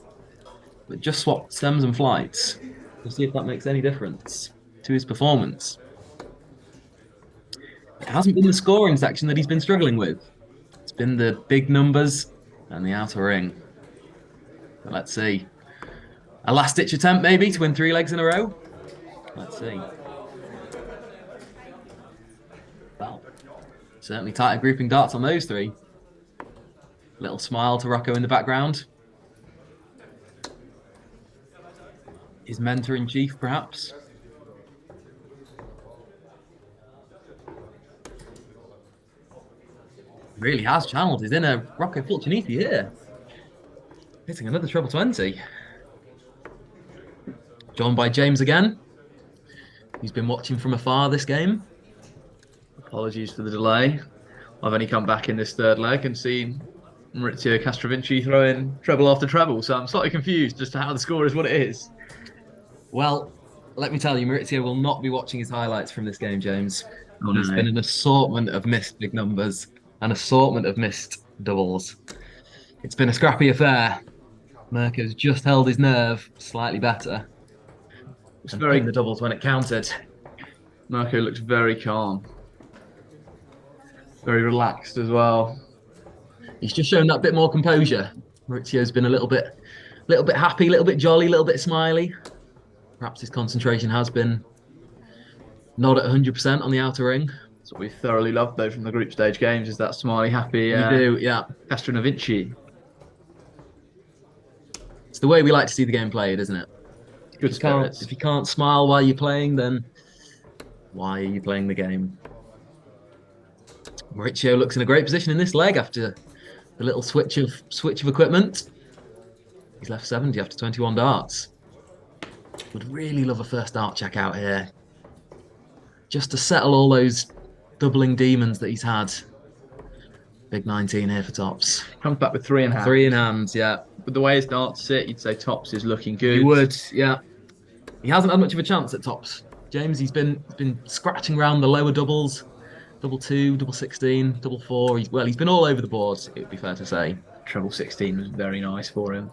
but just swapped stems and flights. We'll see if that makes any difference to his performance. It hasn't been the scoring section that he's been struggling with. It's been the big numbers and the outer ring. But let's see. A last-ditch attempt, maybe, to win 3 legs in a row? Let's see. Well, certainly tighter grouping darts on those 3. Little smile to Rocco in the background. His mentor-in-chief, perhaps. Really has channeled his inner Rocco Fulciniti here. Hitting another treble 20. Joined by James again. He's been watching from afar this game. Apologies for the delay. I've only come back in this 3rd leg and seen Maurizio Castravinci throwing treble after treble, so I'm slightly confused as to how the score is what it is. Well, let me tell you, Maurizio will not be watching his highlights from this game, James. Oh, There's no. been an assortment of missed big numbers, an assortment of missed doubles. It's been a scrappy affair. Mirko's just held his nerve slightly better. It's And very pinned the doubles when it counted. Mirko looks very calm. Very relaxed as well. He's just shown that bit more composure. Maurizio's been a little bit happy, a little bit jolly, a little bit smiley. Perhaps his concentration has been not at 100% on the outer ring. That's what we thoroughly loved though from the group stage games, is that smiley, happy We do, yeah. Castravinci. It's the way we like to see the game played, isn't it? Good spirits. If you can't smile while you're playing, then why are you playing the game? Maurizio looks in a great position in this leg after the little switch of equipment. He's left 70 after 21 darts. Would really love a first dart check out here, just to settle all those doubling demons that he's had. Big 19 here for tops. Comes back with 3 in hand. 3 in hand, yeah. with the way his darts sit, you'd say tops is looking good. You would, yeah. He hasn't had much of a chance at tops, James. He's been scratching around the lower doubles, double 2, double 16, double 4. He's been all over the board, it would be fair to say. Treble 16 was very nice for him.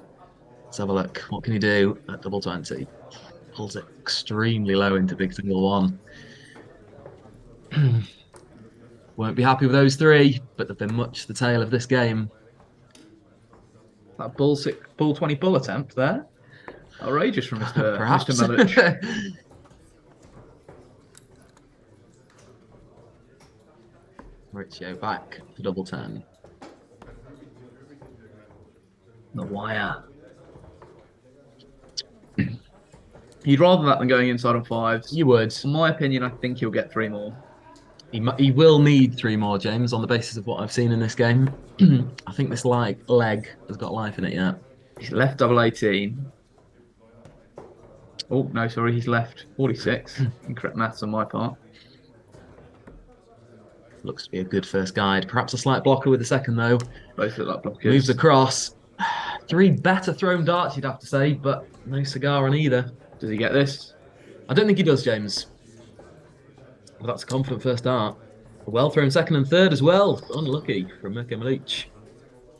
Let's have a look. What can he do at double 20? Pulls it extremely low into big single 1. Won't be happy with those 3, but they've been much the tale of this game. That bull 20 bull attempt there. Outrageous from Mr. Perhaps. Mr. Milic. Mauricio back to double 10. The wire. You'd rather that than going inside on 5s. You would. In my opinion, I think he'll get 3 more. He will need 3 more, James, on the basis of what I've seen in this game. I think this leg has got life in it yet. He's left double 18. Oh, no, sorry, he's left 46. Incorrect maths on my part. Looks to be a good first guide. Perhaps a slight blocker with the second, though. Both look like blockers. Moves across. 3 better thrown darts, you'd have to say, but no cigar on either. Does he get this? I don't think he does, James. Well, that's a confident first dart. A well-thrown second and third as well. Unlucky from Mirko Milic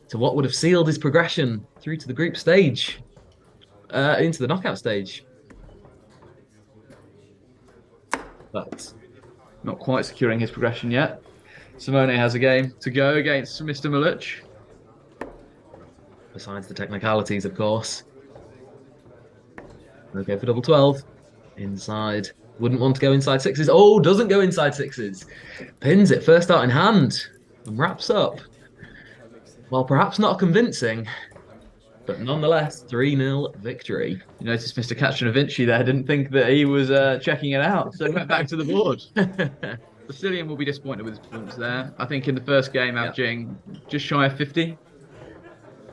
to what would have sealed his progression through to the group stage, into the knockout stage. But not quite securing his progression yet. Simone has a game to go against Mr. Milic. Besides the technicalities, of course. Okay, for double 12. Inside. Wouldn't want to go inside 6s. Oh, doesn't go inside 6s. Pins it first out in hand and wraps up. Well, perhaps not convincing, but nonetheless, 3-0 victory. You noticed Mr. Katrinovici there didn't think that he was checking it out, so he went back to the board. Brazilian will be disappointed with his performance there. I think in the first game, averaging just shy of 50.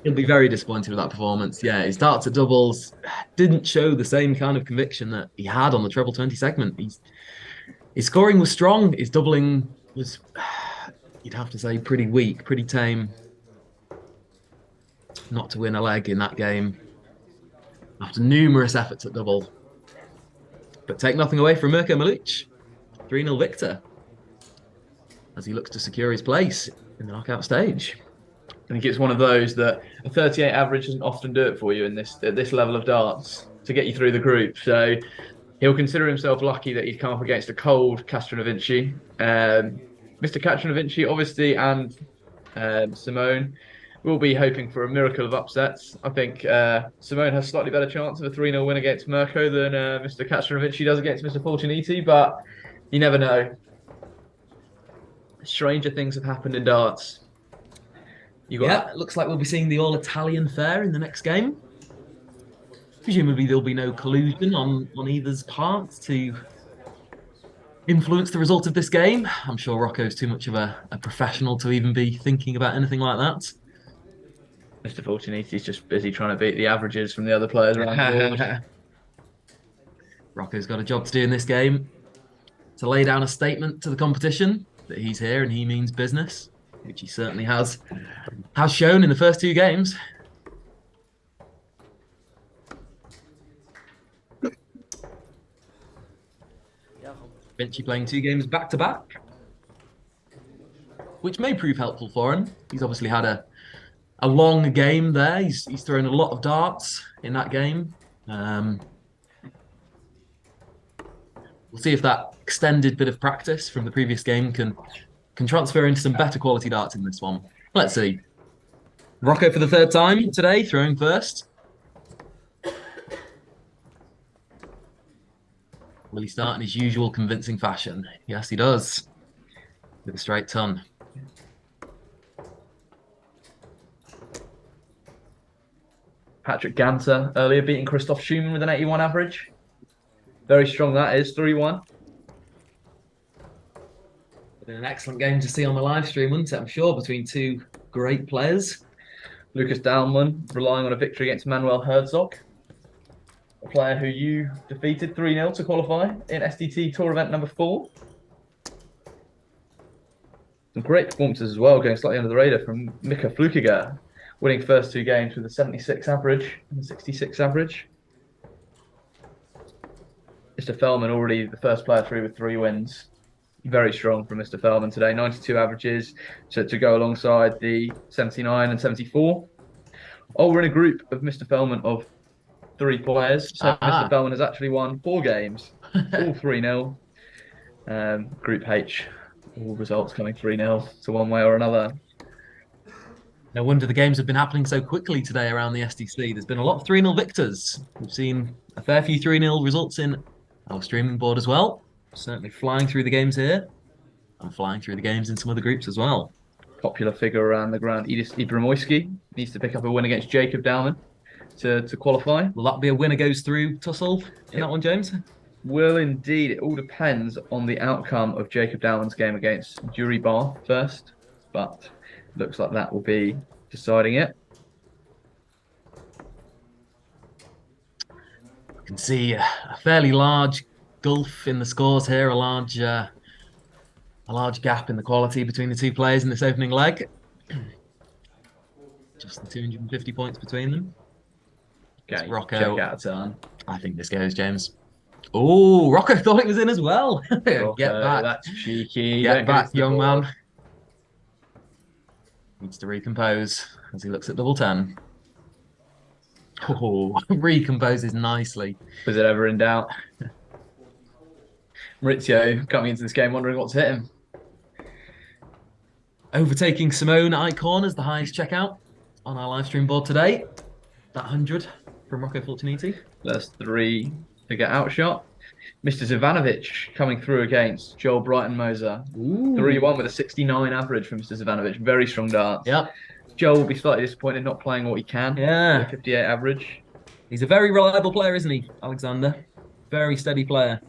He'll be very disappointed with that performance. Yeah, his darts at doubles didn't show the same kind of conviction that he had on the treble 20 segment. His scoring was strong. His doubling was, you'd have to say, pretty weak, pretty tame. Not to win a leg in that game after numerous efforts at double. But take nothing away from Mirko Milic. 3-0 victor as he looks to secure his place in the knockout stage. I think it's one of those that a 38 average doesn't often do it for you at this level of darts to get you through the group. So he'll consider himself lucky that he's come up against a cold Katrinovici. Mr. Katrinovici, obviously, and Simone will be hoping for a miracle of upsets. I think Simone has a slightly better chance of a 3-0 win against Mirko than Mr. Katrinovici does against Mr. Fortuniti, but you never know. Stranger things have happened in darts. It looks like we'll be seeing the all-Italian fare in the next game. Presumably there'll be no collusion on either's part to influence the result of this game. I'm sure Rocco's too much of a professional to even be thinking about anything like that. Mr. Fortuniti's just busy trying to beat the averages from the other players around the board. Rocco's got a job to do in this game, to lay down a statement to the competition that he's here and he means business, which he certainly has shown in the first 2 games. Vinci playing 2 games back-to-back, which may prove helpful for him. He's obviously had a long game there. He's thrown a lot of darts in that game. We'll see if that extended bit of practice from the previous game can transfer into some better quality darts in this one. Let's see. Rocco for the 3rd time today, throwing first. Will he start in his usual convincing fashion? Yes, he does. With a straight ton. Patrick Ganter earlier beating Christoph Schumann with an 81 average. Very strong that is, 3-1. Been an excellent game to see on the live stream, wouldn't it? I'm sure, between 2 great players. Lucas Dahlmann relying on a victory against Manuel Herzog, a player who you defeated 3-0 to qualify in SDT Tour event number 4. Some great performances as well, going slightly under the radar from Mika Flukiger. winning first 2 games with a 76 average and a 66 average. Mr. Fellman already the first player through with 3 wins. Very strong from Mr. Fellman today. 92 averages to go alongside the 79 and 74. Oh, we're in a group of Mr. Fellman of 3 players. So Mr. Fellman has actually won 4 games, all 3-0. Group H, all results coming 3-0 to one way or another. No wonder the games have been happening so quickly today around the SDC. There's been a lot of 3-0 victors. We've seen a fair few 3-0 results in our streaming board as well. Certainly flying through the games here and flying through the games in some other groups as well. Popular figure around the ground, Edis Ibrahimoyski needs to pick up a win against Jacob Dowman to qualify. Will that be a winner goes through tussle in that one, James? Will indeed. It all depends on the outcome of Jacob Dowman's game against Jury Bar first, but looks like that will be deciding it. You can see a fairly large gulf in the scores here, a large gap in the quality between the 2 players in this opening leg. Just the 250 points between them. Okay, Rocco. check out a turn. I think this goes, James. Oh, Rocco thought it was in as well. Rocco, Get back. That's cheeky. Get back, young man. Needs to recompose as he looks at double 10. Oh, recomposes nicely. Was it ever in doubt? Maurizio coming into this game wondering what's hit him. Overtaking Simone Icon as the highest checkout on our live stream board today. That 100 from Rocco Fulciniti. That's 3 to get outshot. Mr. Zivanovic coming through against Joel Brighton-Moser. 3-1 with a 69 average from Mr. Zivanovic. Very strong darts. Yep. Joel will be slightly disappointed not playing what he can. Yeah. With a 58 average. He's a very reliable player, isn't he, Alexander? Very steady player.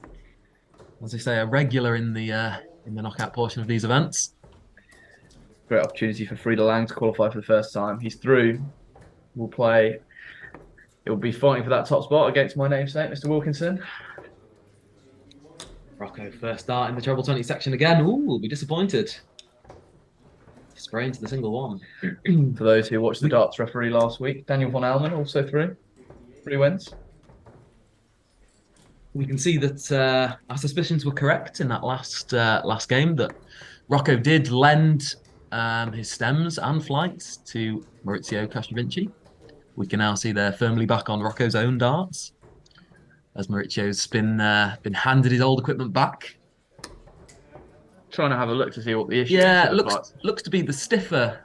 As I say, a regular in the knockout portion of these events. Great opportunity for Frida Lang to qualify for the first time. He's through. Will play. He'll be fighting for that top spot against my namesake, Mr. Wilkinson. Rocco first start in the treble 20 section again. Ooh, will be disappointed. Spray into the single 1. For those who watched the darts referee last week, Daniel von Almen also through. 3 wins. We can see that our suspicions were correct in that last game, that Rocco did lend his stems and flights to Maurizio Castrovinci. We can now see they're firmly back on Rocco's own darts, as Maurizio's been handed his old equipment back. Trying to have a look to see what the issue is. Yeah, it looks to be the stiffer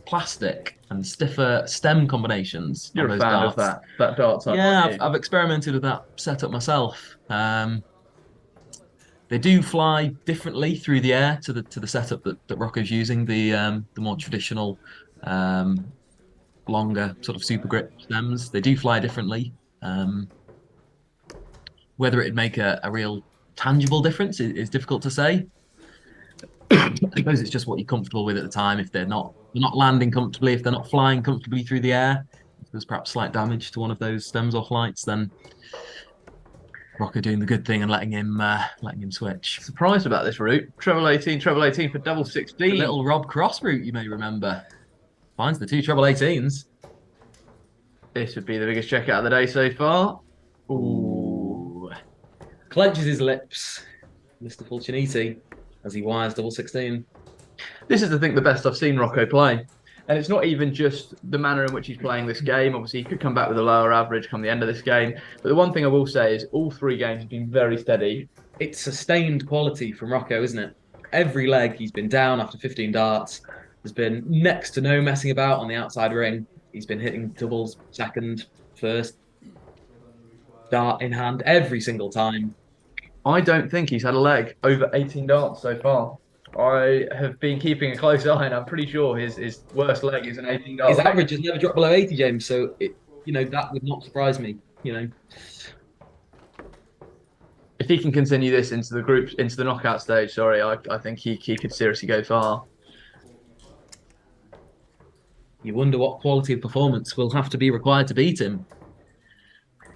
plastic and stiffer stem combinations. You're a fan of that dart type. Yeah, I've experimented with that setup myself. They do fly differently through the air to the setup that Rocco's using, the more traditional, longer sort of super grip stems. They do fly differently. Whether it'd make a real tangible difference is difficult to say. I suppose it's just what you're comfortable with at the time. If they're not landing comfortably, if they're not flying comfortably through the air, if there's perhaps slight damage to one of those stems or flights, then Rocco doing the good thing and letting him switch. Surprised about this route. Treble 18 for double 16. The little Rob Cross route, you may remember. Finds the 2 treble 18s. This would be the biggest checkout of the day so far. Ooh. Clenches his lips, Mr. Fulciniti, as he wires double 16. This is the best I've seen Rocco play. And it's not even just the manner in which he's playing this game. Obviously, he could come back with a lower average come the end of this game. But the one thing I will say is all 3 games have been very steady. It's sustained quality from Rocco, isn't it? Every leg he's been down after 15 darts. There's been next to no messing about on the outside ring. He's been hitting doubles, second, first, dart in hand every single time. I don't think he's had a leg over 18 darts so far. I have been keeping a close eye, and I'm pretty sure his worst leg is an 18 dart. His average has never dropped below 80, James. So that would not surprise me. If he can continue this into the knockout stage, I think he could seriously go far. You wonder what quality of performance will have to be required to beat him.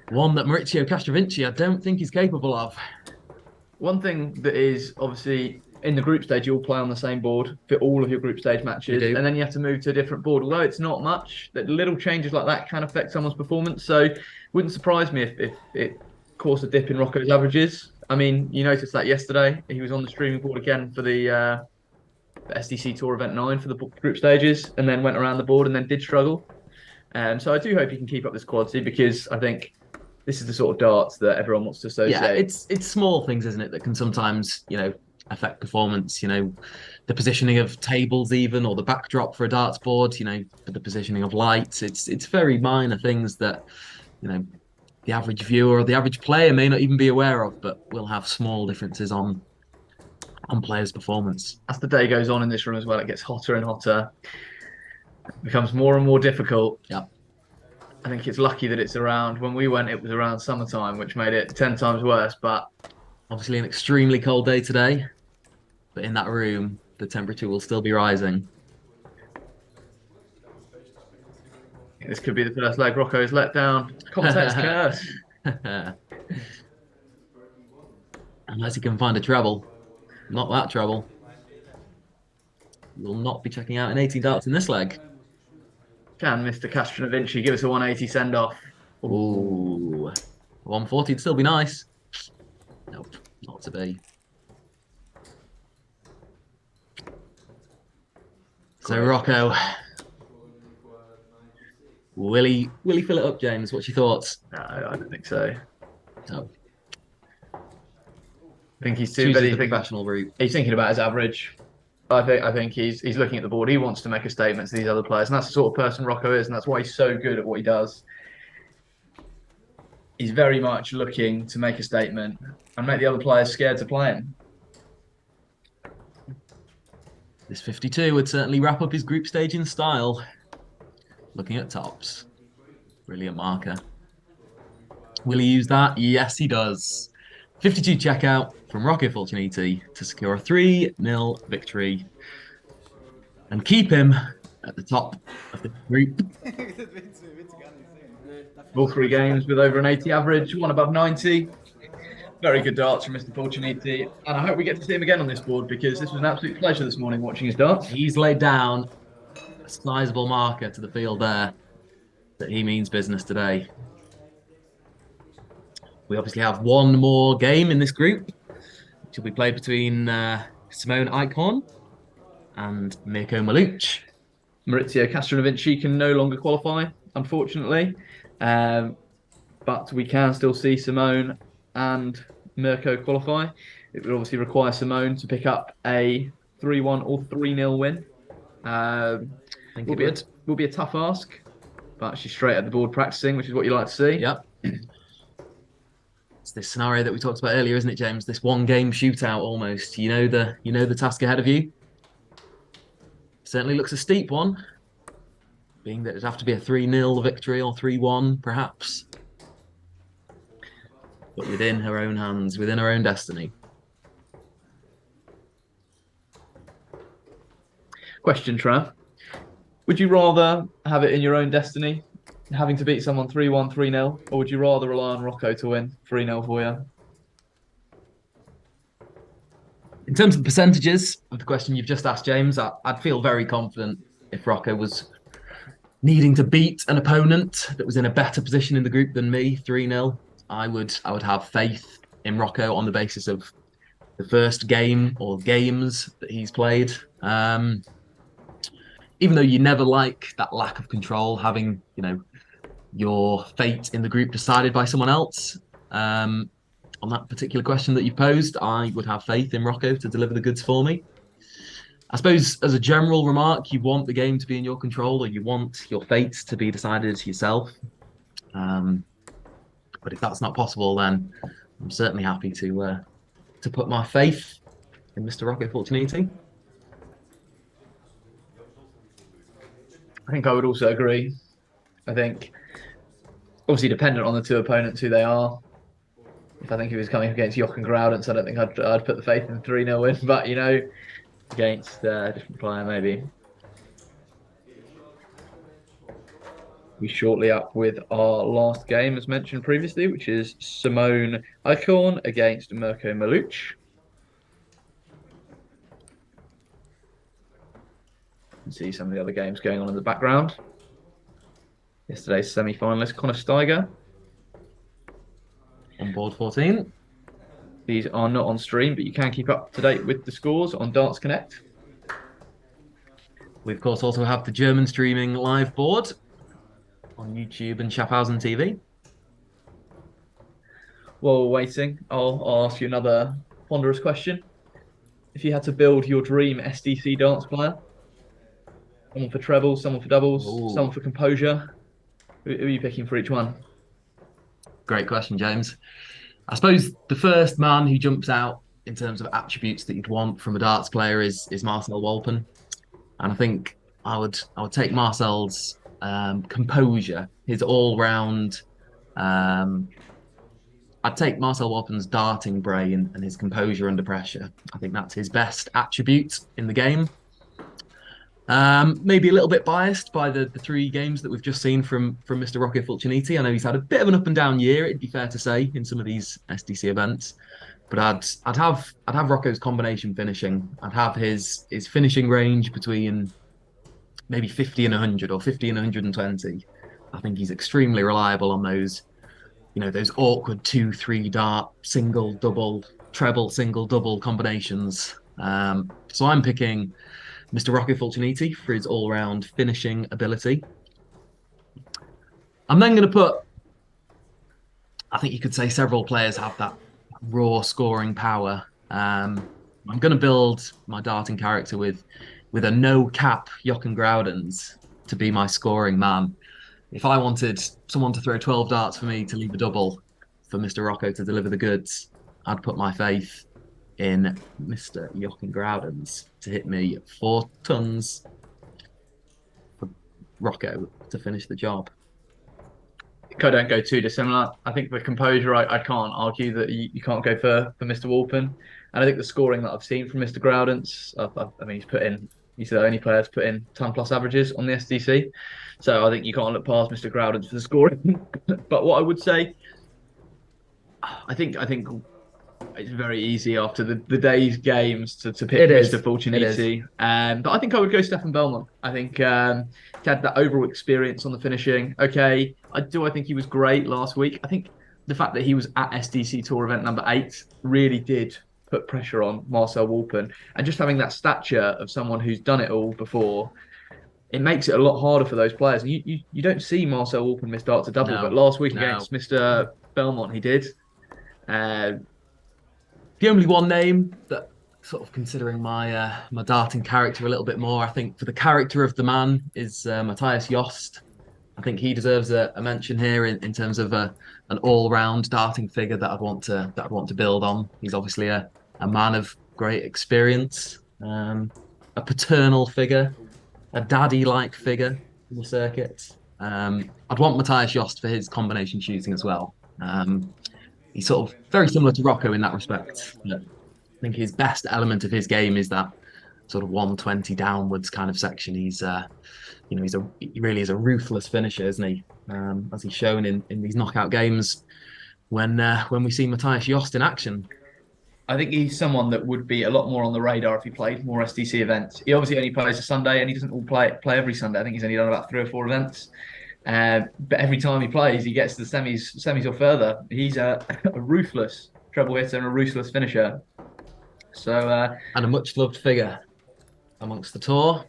One that Maurizio Castrovinci, I don't think he's capable of. One thing that is obviously in the group stage, you all play on the same board for all of your group stage matches, and then you have to move to a different board. Although it's not much, that little changes like that can affect someone's performance. So, it wouldn't surprise me if it caused a dip in Rocco's averages. I mean, you noticed that yesterday he was on the streaming board again for the SDC Tour Event 9 for the group stages, and then went around the board and then did struggle. So I do hope he can keep up this quality, because I think this is the sort of darts that everyone wants to associate. Yeah, it's small things, isn't it, that can sometimes, affect performance. The positioning of tables, even, or the backdrop for a darts board. The positioning of lights. It's very minor things that, the average viewer or the average player may not even be aware of, but will have small differences on players' performance. As the day goes on in this room as well, it gets hotter and hotter. It becomes more and more difficult. Yeah. I think it's lucky that it's around, when we went, it was around summertime, which made it 10 times worse. But obviously an extremely cold day today, but in that room, the temperature will still be rising. This could be the first leg Rocco is let down. Context curse. Unless he can find a treble. Not that treble. We'll not be checking out an 18 darts in this leg. Can Mr. Castronovinci give us a 180 send-off? Ooh. 140 would still be nice. Nope, not to be. So Rocco, will he fill it up, James? What's your thoughts? No, I don't think so. No. I think he's too busy. Professional route. He's thinking about his average. I think he's looking at the board. He wants to make a statement to these other players, and that's the sort of person Rocco is, and that's why he's so good at what he does. He's very much looking to make a statement and make the other players scared to play him. This 52 would certainly wrap up his group stage in style. Looking at tops. Brilliant marker. Will he use that? Yes, he does. 52 checkout from Rocco Fulciniti to secure a 3-0 victory and keep him at the top of the group. All 3 games with over an 80 average, one above 90. Very good darts from Mr. Fulciniti, and I hope we get to see him again on this board, because this was an absolute pleasure this morning watching his darts. He's laid down a sizable marker to the field there that he means business today. We obviously have one more game in this group, which will be played between Simone Eichhorn and Mirko Maluch. Maurizio Castronovinci can no longer qualify, unfortunately, but we can still see Simone and Mirko qualify. It would obviously require Simone to pick up a 3-1 or 3-0 win. Will be a tough ask, but she's straight at the board practicing, which is what you like to see. Yep. It's this scenario that we talked about earlier, isn't it, James? This one-game shootout almost. You know the task ahead of you. Certainly looks a steep one, being that it'd have to be a 3-0 victory or 3-1, perhaps. But within her own hands, within her own destiny. Question, Trav. Would you rather have it in your own destiny, having to beat someone 3-1, 3-0, or would you rather rely on Rocco to win 3-0 for you? In terms of percentages of the question you've just asked, James, I'd feel very confident if Rocco was needing to beat an opponent that was in a better position in the group than me, 3-0. I would have faith in Rocco on the basis of the first game or games that he's played. Even though you never like that lack of control, having your fate in the group decided by someone else. On that particular question that you posed, I would have faith in Rocco to deliver the goods for me. I suppose as a general remark, you want the game to be in your control, or you want your fate to be decided yourself. But if that's not possible, then I'm certainly happy to put my faith in Mr. Rocco Fulciniti. I think I would also agree. I think, obviously, dependent on the two opponents who they are. If I think he was coming against Jochen Graudens, I don't think I'd put the faith in 3-0 win. But, against a different player, maybe. We're shortly up with our last game, as mentioned previously, which is Simone Eichhorn against Mirko Maluch. can see some of the other games going on in the background. Yesterday's semi-finalist Connor Steiger. On board 14. These are not on stream, but you can keep up to date with the scores on Darts Connect. We, of course, also have the German streaming live board on YouTube and Schaffhausen TV. While we're waiting, I'll ask you another ponderous question. If you had to build your dream SDC darts player, someone for trebles, someone for doubles, someone for composure, who are you picking for each one? Great question, James. I suppose the first man who jumps out in terms of attributes that you'd want from a darts player is Marcel Walpen. And I think I would take Marcel's composure, his all-round. I'd take Marcel Walpen's darting brain and his composure under pressure. I think that's his best attribute in the game. Maybe a little bit biased by the 3 games that we've just seen from Mr. Rocco Fulciniti. I know he's had a bit of an up and down year, it'd be fair to say, in some of these SDC events. But I'd have Rocco's combination finishing. I'd have his finishing range between maybe 50 and 100 or 50 and 120. I think he's extremely reliable on those, those awkward 2-3 dart, single, double, treble, single, double combinations. So I'm picking Mr. Rocco Fulciniti for his all-round finishing ability. I'm then going to put, I think you could say several players have that raw scoring power. I'm going to build my darting character with a no-cap Jochen Groudens to be my scoring man. If I wanted someone to throw 12 darts for me to leave a double for Mr. Rocco to deliver the goods, I'd put my faith in Mr. Jochen Groudens to hit me 4 tons for Rocco to finish the job. I don't go too dissimilar. I think for composure, I can't argue that you can't go for Mr. Walpen. And I think the scoring that I've seen from Mr. Groudens, I mean, he's the only player to put in 10+ averages on the SDC. So I think you can't look past Mr. Groudens for the scoring. But what I would say, I think it's very easy after the day's games to pick Mr. Fulciniti. But I think I would go Stefan Belmont. I think he had that overall experience on the finishing. Okay, I think he was great last week. I think the fact that he was at SDC Tour event number 8 really did put pressure on Marcel Walpen. And just having that stature of someone who's done it all before, it makes it a lot harder for those players. And you don't see Marcel Walpen miss darts a double, but last week against Mr. Belmont, he did. The only one name that, sort of considering my my darting character a little bit more, I think for the character of the man is Matthias Jost. I think he deserves a mention here in terms of an all-round darting figure that I'd want to build on. He's obviously a man of great experience, a paternal figure, a daddy-like figure in the circuit. I'd want Matthias Jost for his combination shooting as well. He's sort of very similar to Rocco in that respect. I think his best element of his game is that sort of 120 downwards kind of section. He really is a ruthless finisher, isn't he? As he's shown in these knockout games when we see Matthias Jost in action. I think he's someone that would be a lot more on the radar if he played more SDC events. He obviously only plays a Sunday, and he doesn't all play every Sunday. I think he's only done about 3 or 4 events. But every time he plays, he gets to the semis or further. He's a ruthless treble hitter and a ruthless finisher. So and a much loved figure amongst the tour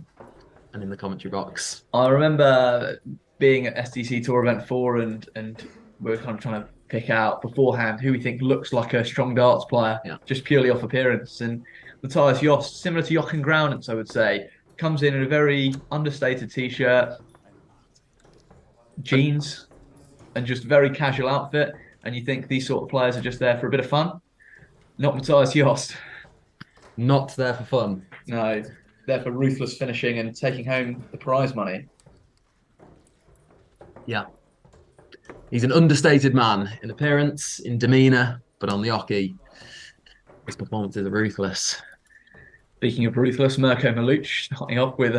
and in the commentary box. I remember being at SDC Tour Event 4 and we were kind of trying to pick out beforehand who we think looks like a strong darts player, just purely off appearance. And Matthias Jost, similar to Jochen Groudens, I would say, comes in a very understated t-shirt, jeans, and just very casual outfit. And you think these sort of players are just there for a bit of fun. Not Matthias Jost. Not there for fun. No, there for ruthless finishing and taking home the prize money. Yeah. He's an understated man in appearance, in demeanour, but on the hockey, his performances are ruthless. Speaking of ruthless, Mirko Maluch starting off with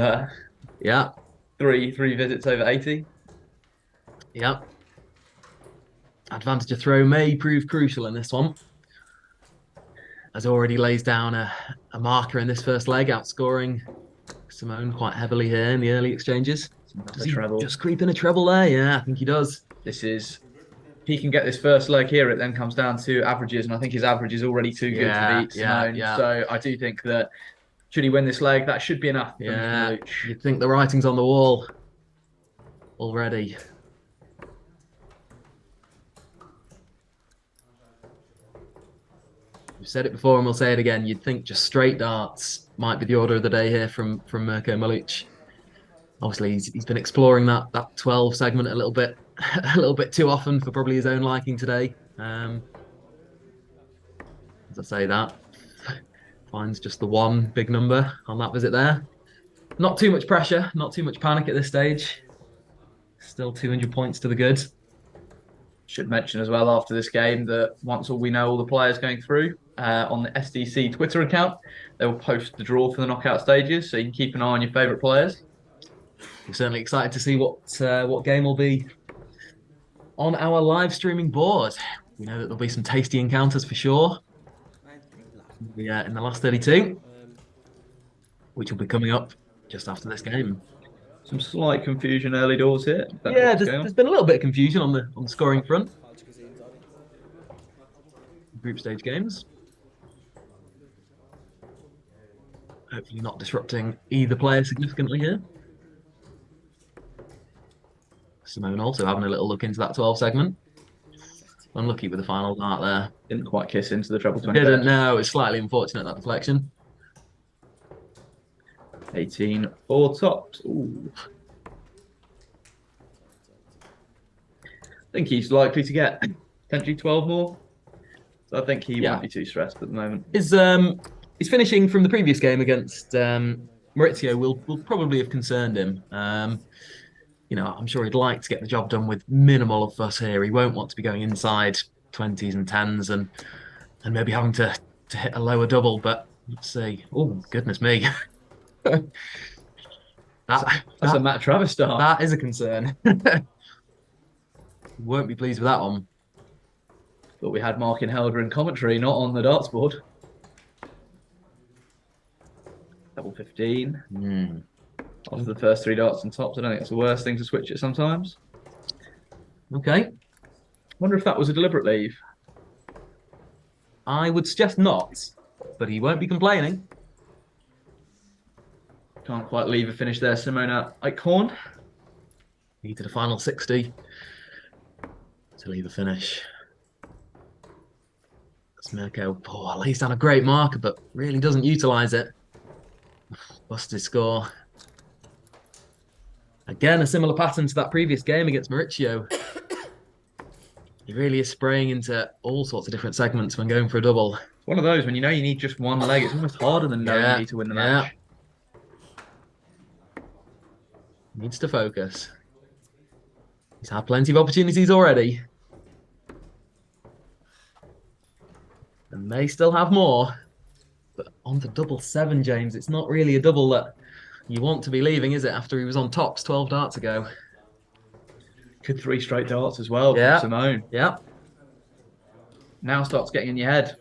three visits over 80. Yeah. Advantage of throw may prove crucial in this one, as already lays down a marker in this first leg, outscoring Simone quite heavily here in the early exchanges. Does he treble. just creep in a treble there? Yeah, I think he does. This is, if he can get this first leg here, it then comes down to averages, and I think his average is already too good to beat Simone. So I do think that should he win this leg, that should be enough for Mr. Maluch. You'd think the writing's on the wall already. We've said it before and we'll say it again. You'd think just straight darts might be the order of the day here from Mirko Maluch. Obviously, he's been exploring that 12 segment a little bit too often for probably his own liking today. As I say that, finds just the one big number on that visit there. Not too much pressure, not too much panic at this stage. Still 200 points to the good. Should mention as well after this game that once we know all the players going through on the SDC Twitter account, they will post the draw for the knockout stages, so you can keep an eye on your favourite players. We're certainly excited to see what game will be on our live streaming board. We know that there'll be some tasty encounters for sure. Yeah, in the last 32, which will be coming up just after this game. Some slight confusion early doors here. Yeah, there's been a little bit of confusion on the scoring front. Group stage games. Hopefully not disrupting either player significantly here. Simone also having a little look into that 12 segment. Unlucky with the final dart there. Didn't quite kiss into the treble 20. Didn't, no. It's slightly unfortunate, that deflection. 18 for tops. Ooh. I think he's likely to get potentially 12 more. So I think he won't be too stressed at the moment. His finishing from the previous game against Maurizio will probably have concerned him. You know, I'm sure he'd like to get the job done with minimal of fuss here. He won't want to be going inside 20s and 10s and maybe having to hit a lower double. But let's see. Oh, goodness me. That's a Matt Travis start. That is a concern. Won't be pleased with that one. But we had Mark in Helder in commentary, not on the darts board. Double 15. After the first 3 darts and tops, I don't think it's the worst thing to switch it sometimes. Okay. Wonder if that was a deliberate leave. I would suggest not, but he won't be complaining. Can't quite leave a finish there, Simona Eichhorn. Needed a final 60 to leave a finish. That's Mirko. Oh, lays down a great marker, but really doesn't utilise it. Busted score. Again, a similar pattern to that previous game against Maurizio. He really is spraying into all sorts of different segments when going for a double. It's one of those when you know you need just one leg. It's almost harder than knowing you need to win the match. Needs to focus. He's had plenty of opportunities already. And may still have more. But on to double 7, James. It's not really a double that you want to be leaving, is it, after he was on tops 12 darts ago? Could 3 straight darts as well from Simone. Yeah. Now starts getting in your head.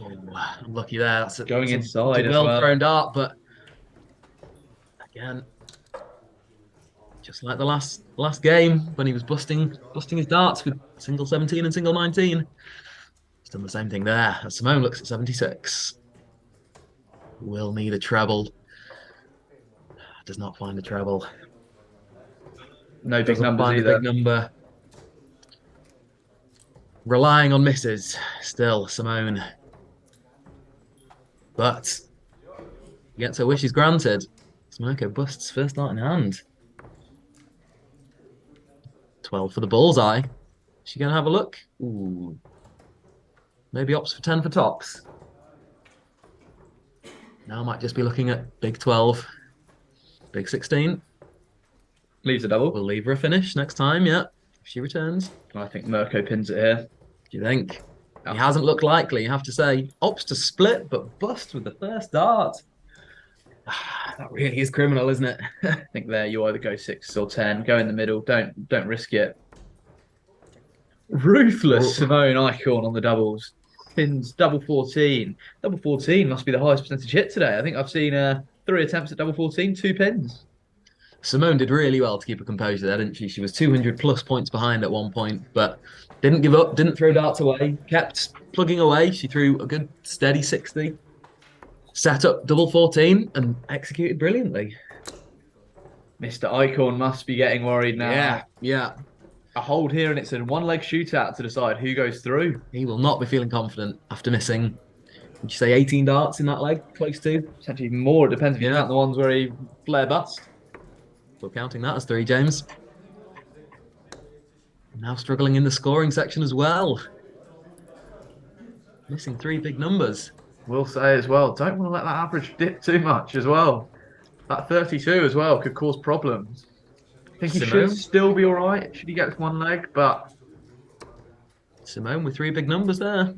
Oh, I'm lucky there. That's going inside as well. Well thrown dart, but again, just like the last game when he was busting his darts with single 17 and single 19. He's done the same thing there. As Simone looks at 76. Will need a treble. Does not find a treble. No big numbers either. Big number. Relying on misses still, Simone. But gets her wishes granted. Mirko busts first dart in hand. 12 for the bullseye. Is she going to have a look? Ooh. Maybe opts for 10 for tops. Now might just be looking at big 12. Big 16. Leaves a double. We'll leave her a finish next time, yeah. If she returns. I think Mirko pins it here. Do you think? He hasn't looked likely, you have to say. Opts to split, but bust with the first dart. That really is criminal, isn't it? I think there you either go 6 or 10. Go in the middle. Don't risk it. Ruthless Simone Eichhorn on the doubles. Pins double 14. Double 14 must be the highest percentage hit today. I think I've seen 3 attempts at double 14, 2 pins. Simone did really well to keep her composure there, didn't she? She was 200 plus points behind at one point, but didn't give up, didn't throw darts away, kept plugging away. She threw a good steady 60, set up double 14 and executed brilliantly. Mr. Icon must be getting worried now. Yeah. A hold here and it's a one-leg shootout to decide who goes through. He will not be feeling confident after missing, would you say 18 darts in that leg? Close to? Potentially more. It depends if you count the ones where he flare bust. We're counting that as 3, James. Now struggling in the scoring section as well. Missing 3 big numbers. Will say as well, don't want to let that average dip too much as well. That 32 as well could cause problems. I think he should still be all right should he get 1 leg, but... Simone with 3 big numbers there.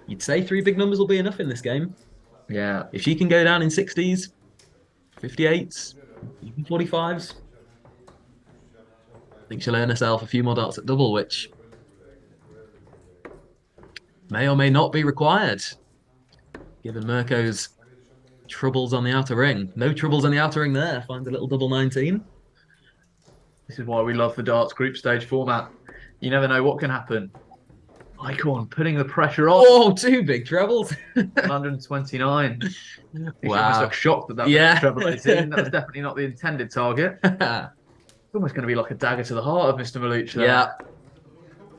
You'd say 3 big numbers will be enough in this game. Yeah. If she can go down in 60s, 58s, even 45s, I think she'll earn herself a few more darts at double, which may or may not be required, given Mirko's troubles on the outer ring. No troubles on the outer ring there. Finds a little double 19. This is why we love the darts group stage format. You never know what can happen. Icon putting the pressure on. Oh, 2 big trebles. 129. Wow. I was shocked that was treble 18. That was definitely not the intended target. It's almost going to be like a dagger to the heart of Mr. Maluch there. Yeah.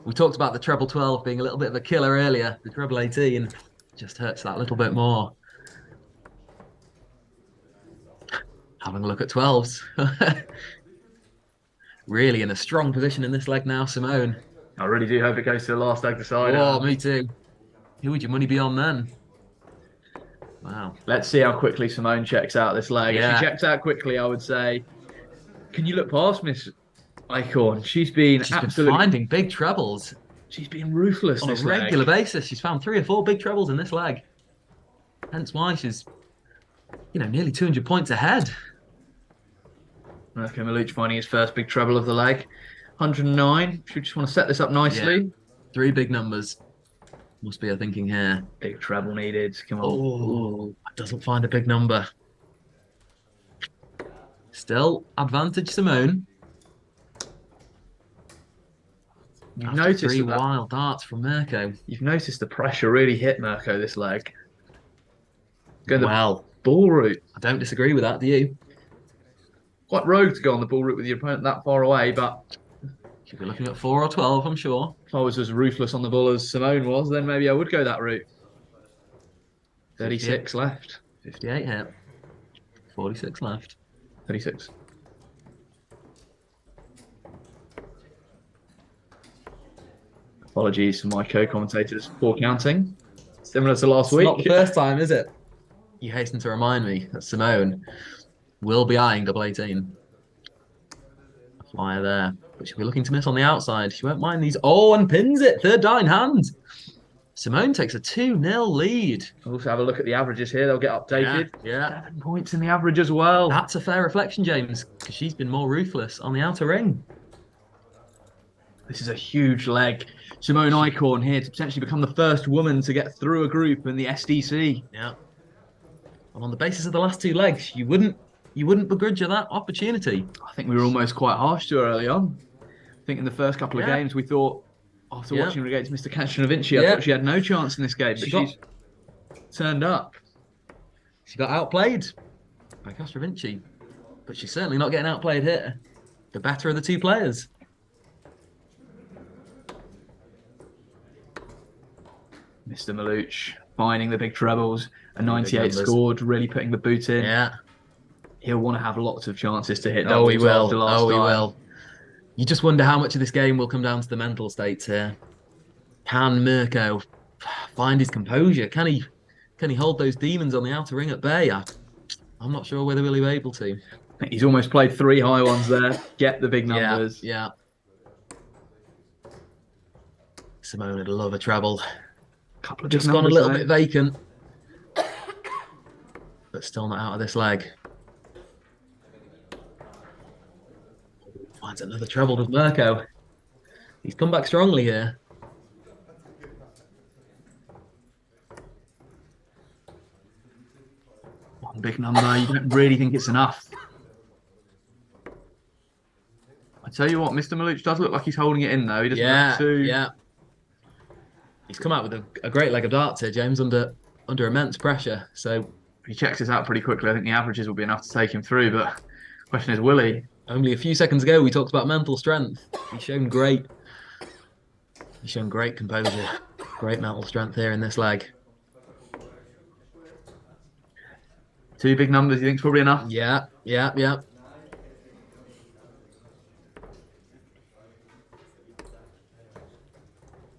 We talked about the treble 12 being a little bit of a killer earlier. The treble 18 just hurts that little bit more. Having a look at 12s. Really in a strong position in this leg now, Simone. I really do hope it goes to the last leg decider. Oh, me too. Who would your money be on then? Wow. Let's see how quickly Simone checks out this leg. Yeah. If she checks out quickly, I would say, can you look past Miss Icon? She's been finding big trebles. She's been ruthless on a regular basis. She's found 3 or 4 big trebles in this leg. Hence why she's, nearly 200 points ahead. Mirko Maluch finding his first big treble of the leg. 109. Should we just want to set this up nicely? Yeah. 3 big numbers. Must be a thinking here. Big treble needed. Come on. Oh, doesn't find a big number. Still, advantage Simone. You've noticed 3 wild darts from Mirko. You've noticed the pressure really hit Mirko this leg. Going the ball route. I don't disagree with that, do you? Quite rogue to go on the ball route with your opponent that far away, but should be looking at 4 or 12, I'm sure. If I was as ruthless on the ball as Simone was, then maybe I would go that route. 36 left. 58 hit. 46 left. 36. Apologies to my co-commentators for counting. Similar to last week. Not the first time, is it? You hasten to remind me that Simone will be eyeing double 18. Flyer there. But she'll be looking to miss on the outside. She won't mind these. Oh, and pins it. 3rd die in hand. Simone takes a 2-0 lead. Also have a look at the averages here. They'll get updated. Yeah. 7 points in the average as well. That's a fair reflection, James, because she's been more ruthless on the outer ring. This is a huge leg. Simone Icon here to potentially become the first woman to get through a group in the SDC. Yeah. And on the basis of the last 2 legs, you wouldn't begrudge her that opportunity. I think we were almost quite harsh to her early on. I think in the first couple of games we thought, after watching her against Mr. Castrovinci, I thought she had no chance in this game, but she's turned up. She got outplayed by Castrovinci, but she's certainly not getting outplayed here. The better of the 2 players. Mr. Maluch finding the big trebles. A 98 scored, really putting the boot in. Yeah. He'll want to have lots of chances to hit. Oh, he will. Oh, he will. You just wonder how much of this game will come down to the mental states here. Can Mirko find his composure? Can he hold those demons on the outer ring at bay? I'm not sure whether he'll be able to. He's almost played 3 high ones there. Get the big numbers. Yeah. Simone would love a treble. Couple of just gone a little bit vacant, but still not out of this leg. Finds another treble with Mirko. He's come back strongly here. Big number. You don't really think it's enough. I tell you what, Mr. Maluch does look like he's holding it in, though. He doesn't look too... Yeah. He's come out with a great leg of darts here, James, under immense pressure. So if he checks this out pretty quickly, I think the averages will be enough to take him through. But the question is, will he? Only a few seconds ago, we talked about mental strength. He's shown great composure, great mental strength here in this leg. 2 big numbers, you think, is probably enough? Yeah.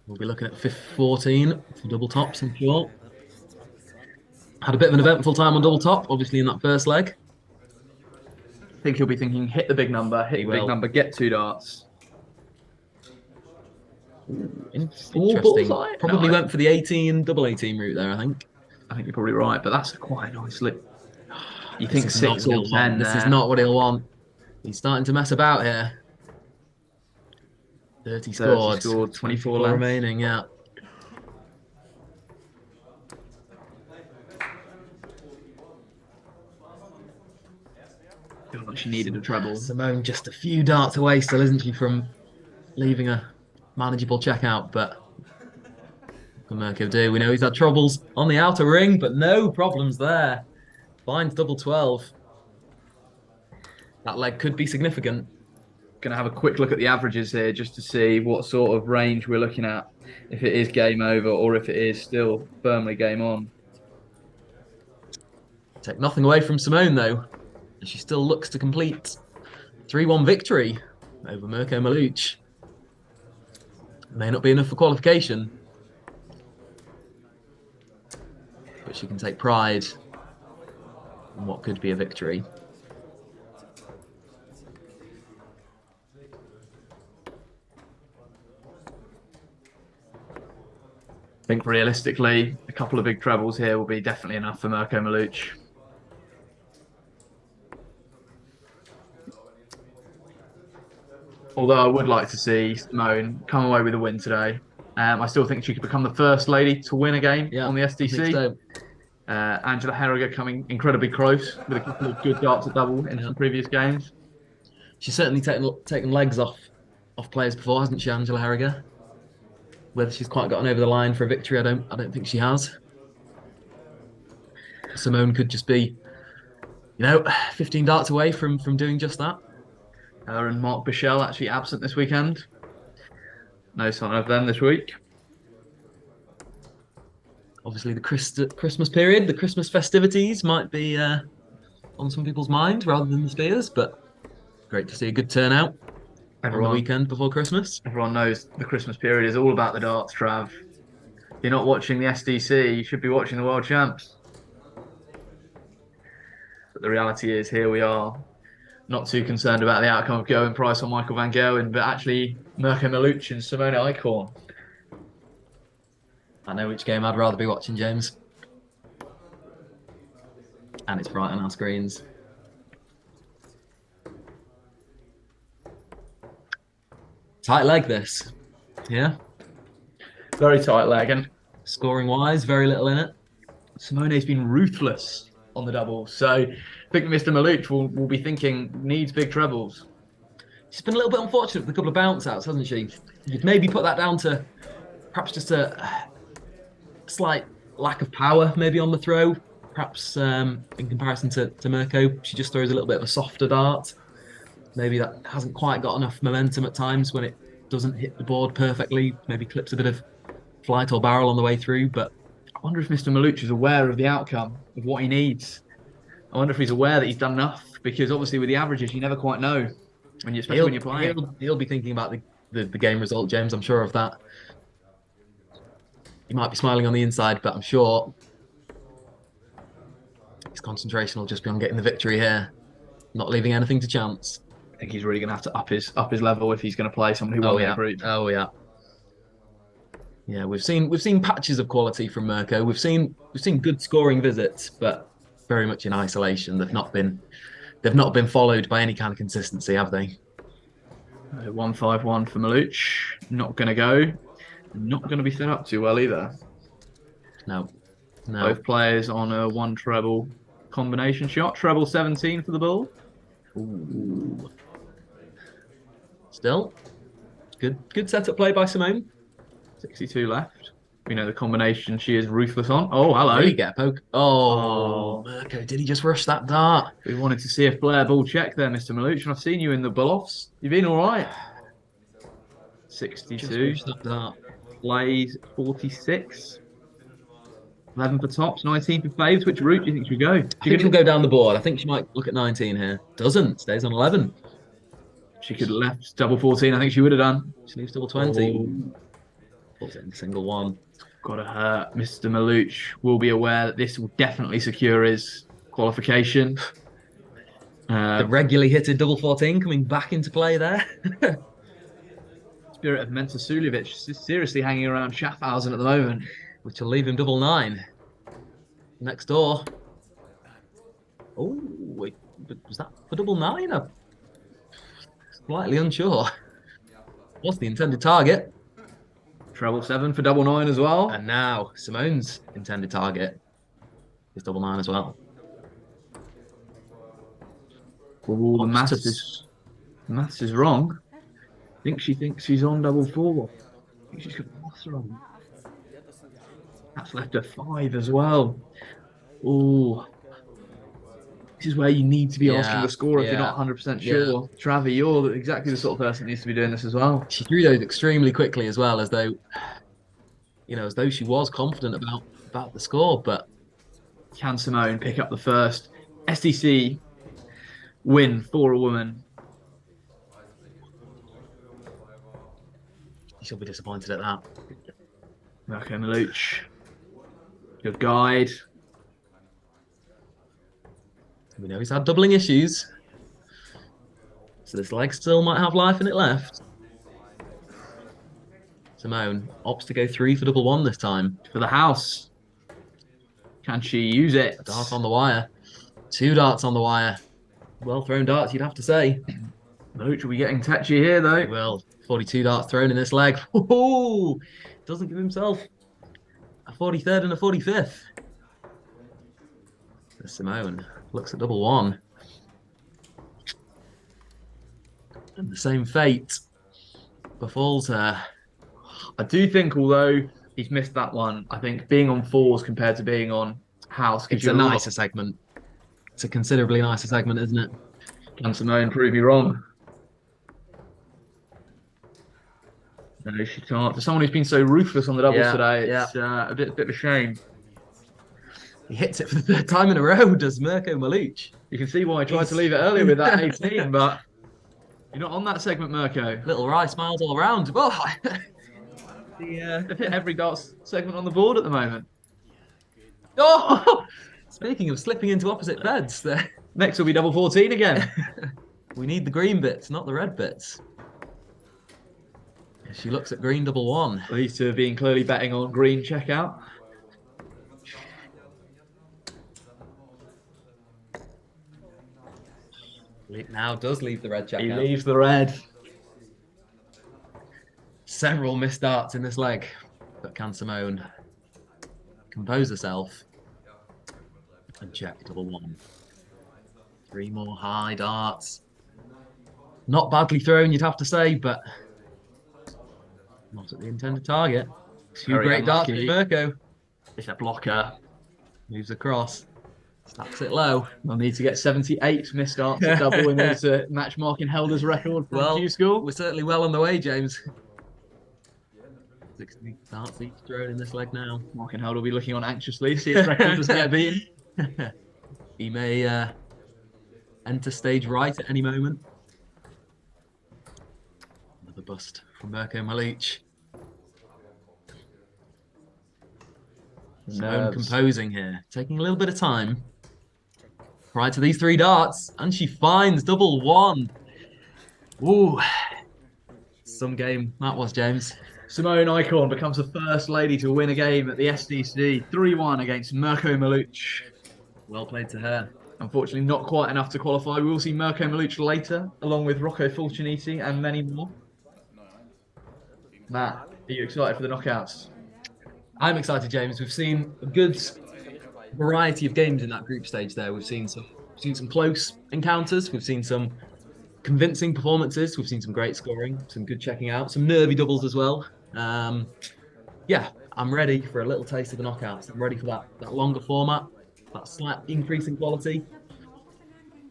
We'll be looking at 14 for double tops, I'm sure. Had a bit of an eventful time on double top, obviously, in that first leg. I think he'll be thinking, hit the big number, big number, get 2 darts. Interesting. Probably went for the 18, double 18 route there, I think. I think you're probably right, but that's quite nicely. You think 6 or 10? This is not what he'll want. He's starting to mess about here. 30 scored, 24 remaining, yeah. Feel like she needed a treble. Simone just a few darts away still, isn't she, from leaving a manageable checkout, but what can Mirko do? We know he's had troubles on the outer ring, but no problems there. Finds double 12. That leg could be significant. Going to have a quick look at the averages here just to see what sort of range we're looking at, if it is game over or if it is still firmly game on. Take nothing away from Simone, though, and she still looks to complete 3-1 victory over Mirko Maluch. May not be enough for qualification, but she can take pride in what could be a victory. I think realistically, a couple of big trebles here will be definitely enough for Mirko Maluch. Although I would like to see Simone come away with a win today. I still think she could become the first lady to win a game on the SDC. So. Angela Herriger coming incredibly close with a couple of good darts at double in some previous games. She's certainly taken legs off players before, hasn't she, Angela Herriger? Whether she's quite gotten over the line for a victory, I don't think she has. Simone could just be, 15 darts away from doing just that. Her and Mark Bichelle actually absent this weekend. No sign of them this week. Obviously, the Christmas period, the Christmas festivities might be on some people's mind rather than the Spears, but great to see a good turnout on the weekend before Christmas. Everyone knows the Christmas period is all about the darts, Trav. If you're not watching the SDC, you should be watching the World Champs. But the reality is, here we are, not too concerned about the outcome of Gerwyn Price or Michael van Gerwen, but actually Mirko Maluch and Simone Eichhorn. I know which game I'd rather be watching, James. And it's right on our screens. Tight leg, this. Yeah. Very tight leg. And scoring-wise, very little in it. Simone's been ruthless on the double. So I think Mr. Maluch will be thinking, needs big trebles. She's been a little bit unfortunate with a couple of bounce-outs, hasn't she? You'd maybe put that down to perhaps just a slight lack of power maybe on the throw. Perhaps in comparison to Mirko, she just throws a little bit of a softer dart. Maybe that hasn't quite got enough momentum at times when it doesn't hit the board perfectly. Maybe clips a bit of flight or barrel on the way through. But I wonder if Mr. Maluch is aware of the outcome, of what he needs. I wonder if he's aware that he's done enough, because obviously with the averages, you never quite know, especially when you're playing. He'll be thinking about the game result, James. I'm sure of that. He might be smiling on the inside, but I'm sure his concentration will just be on getting the victory here, not leaving anything to chance. I think he's really going to have to up his level if he's going to play someone who won the group. Oh yeah. Yeah, we've seen patches of quality from Mirko. We've seen good scoring visits, but very much in isolation. They've not been followed by any kind of consistency, have they? 1-5-1 for Maluch. Not going to go. Not going to be set up too well either. No. Both players on a one treble combination shot. Treble 17 for the ball. Ooh. Still, good setup play by Simone. 62 left. We know the combination she is ruthless on. Oh, hello. There you get a poke. Oh, Mirko, did he just rush that dart? We wanted to see a flare ball check there, Mr. Maluch, and I've seen you in the bull-offs. You've been all right. 62. Just rushed that dart. Plays 46. 11 for tops, 19 for faves. Which route do you think she'll go? I think she'll go down the board. I think she might look at 19 here. Doesn't. Stays on 11. She could have left double 14. I think she would have done. She leaves double 20. Oh. Pulls it in single one. Gotta hurt. Mr. Maluch will be aware that this will definitely secure his qualification. The regularly hitted double 14 coming back into play there. Spirit of Mensa Suljovic is seriously hanging around Schaffhausen at the moment. Which will leave him double 9. Next door. Oh, wait, was that for double 9? I'm slightly unsure. What's the intended target? Treble 7 for double 9 as well. And now Simone's intended target is double 9 as well. Ooh, the maths is wrong. I think she thinks she's on double 4. I think she's got the maths wrong. That's left her 5 as well. Ooh. This is where you need to be asking the score if you're not 100% sure. Travi, you're exactly the sort of person that needs to be doing this as well. She threw those extremely quickly as well, as though she was confident about the score. But can Simone pick up the first SDC win for a woman? She'll be disappointed at that. Mirko Maluch, good guide. We know he's had doubling issues, so this leg still might have life in it left. Simone opts to go 3 for double 1 this time. For the house. Can she use it? A dart on the wire. 2 darts on the wire. Well thrown darts, you'd have to say. Maluch will be getting touchy here, though. He will. 42 darts thrown in this leg. Ooh, doesn't give himself a 43rd and a 45th. Simone looks at double 1. And the same fate befalls her. I do think, although he's missed that one, I think being on 4s compared to being on house gives It's you a nicer segment. It's a considerably nicer segment, isn't it? Can Simone prove you wrong? No, she can't. For someone who's been so ruthless on the doubles today, it's a bit of a shame. He hits it for the 3rd time in a row, does Mirko Maluch. You can see why I tried to leave it earlier with that 18, but you're not on that segment, Mirko. Little wry smiles all around. Oh, They've hit every darts segment on the board at the moment. Oh! Speaking of slipping into opposite beds, there. Next will be double 14 again. We need the green bits, not the red bits. She looks at green double 1. These two have been clearly betting on green checkout. Now does leave the red checkout. He leaves the red. Several missed darts in this leg, but can Simone compose herself and check double 1? 3 more high darts. Not badly thrown, you'd have to say, but not at the intended target. 2 Very great darts unlucky. from Mirko. It's a blocker. Moves across. Stacks it low. They'll need to get 78 missed darts at double in order to match Markin Helder's record from Q School. We're certainly well on the way, James. 60 darts each thrown in this leg now. Markin Helder will be looking on anxiously, see his record doesn't get beaten. He may enter stage right at any moment. Another bust from Mirko Maluch. Simone composing here, taking a little bit of time. Prior to these 3 darts, and she finds double 1. Ooh, some game that was, James. Simone Icon becomes the first lady to win a game at the SDC 3-1 against Mirko Maluch. Well played to her. Unfortunately, not quite enough to qualify. We will see Mirko Maluch later, along with Rocco Fulciniti and many more. Matt, are you excited for the knockouts? I'm excited, James. We've seen a good variety of games in that group stage there. We've seen some close encounters. We've seen some convincing performances. We've seen some great scoring, some good checking out, some nervy doubles as well. Yeah, I'm ready for a little taste of the knockouts. I'm ready for that longer format, that slight increase in quality.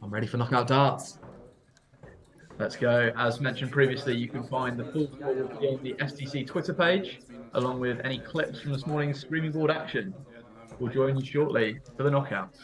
I'm ready for knockout darts. Let's go. As mentioned previously, you can find the full score on the SDC Twitter page, along with any clips from this morning's Screaming Board action. We'll join you shortly for the knockouts.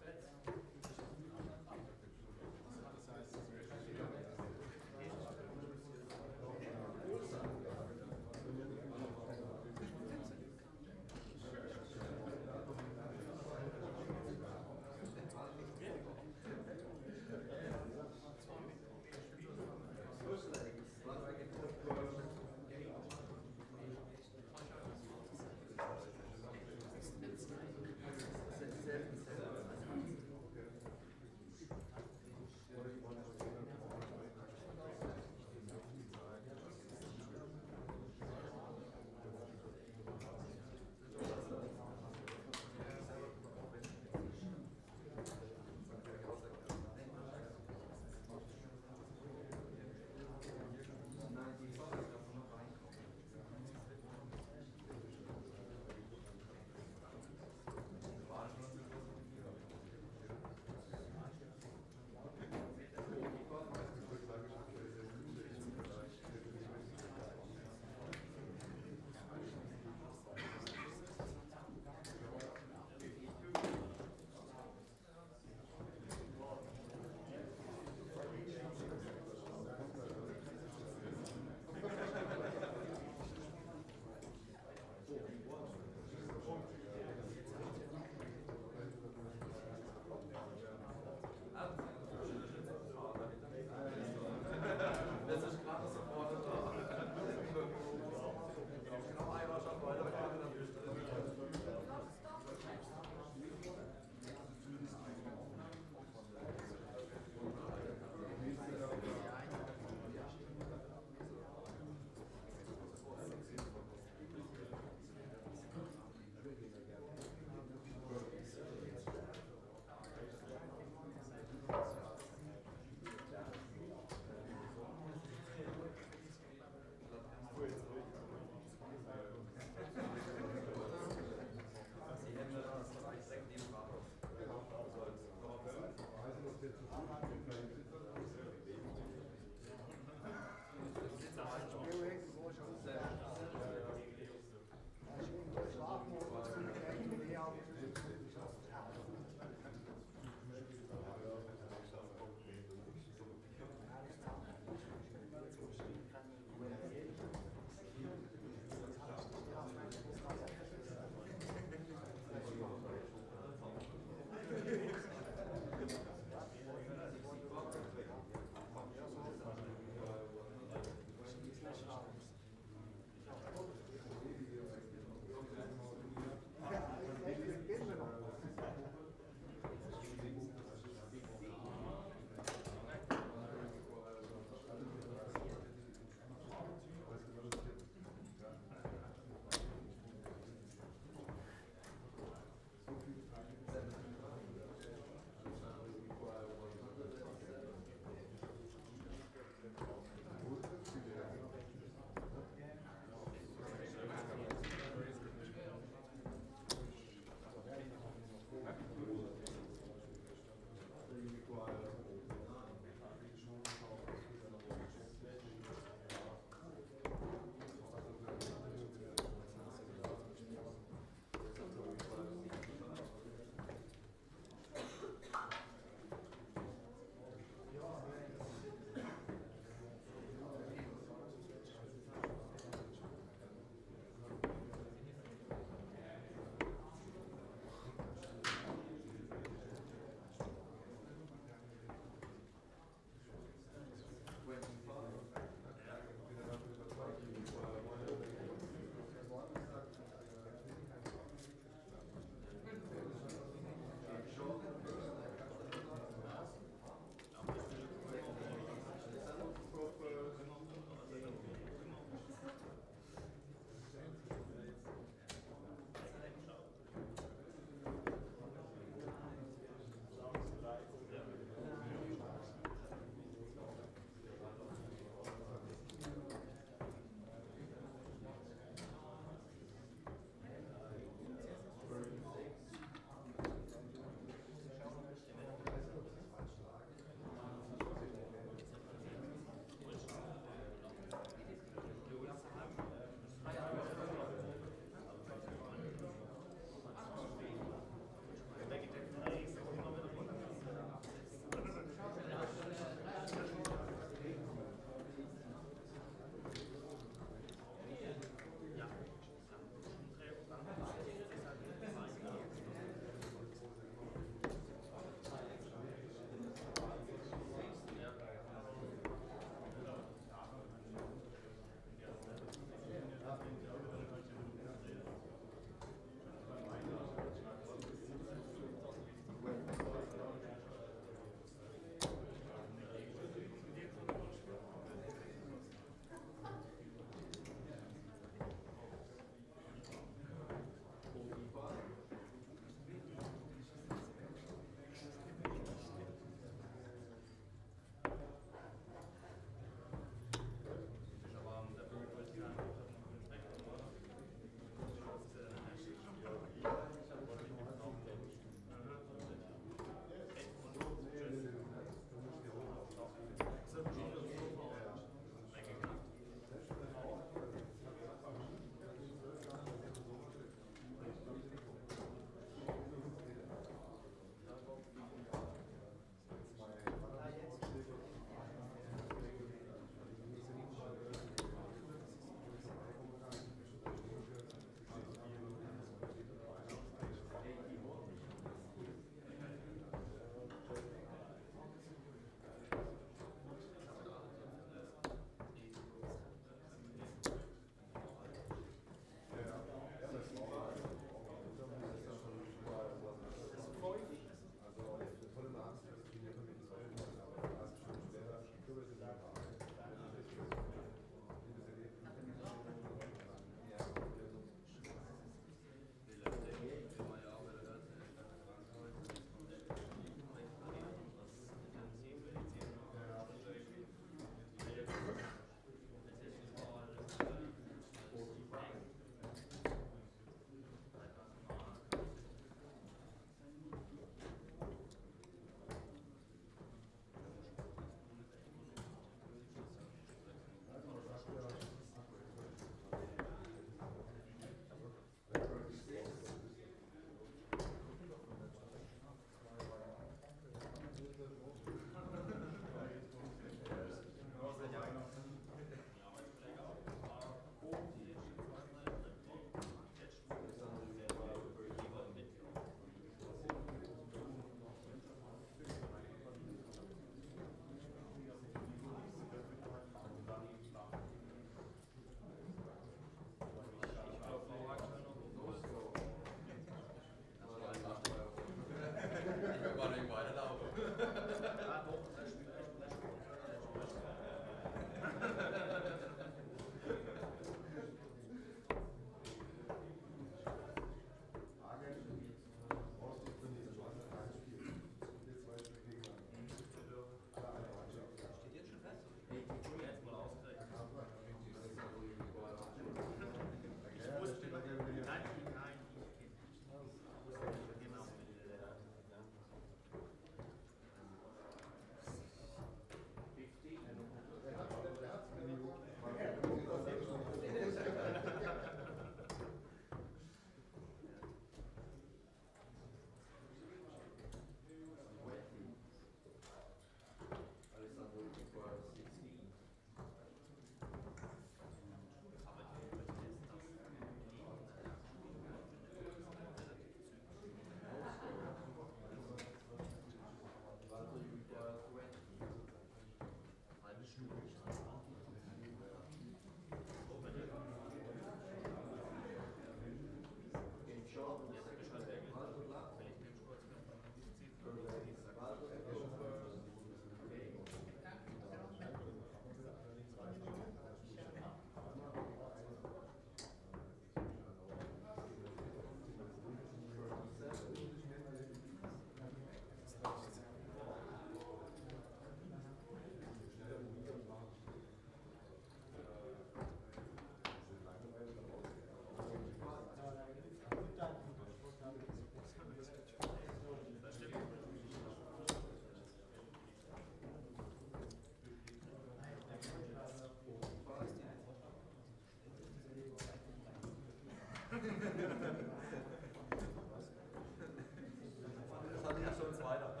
hatte ja schon zweiter.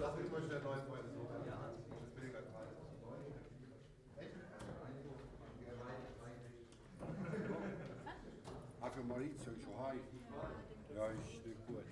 Lass mich mal schnell neu Freunde suchen. Das bin ich gerade frei. Ach, für Maurizio, schon hi. Ja, ist nicht gut.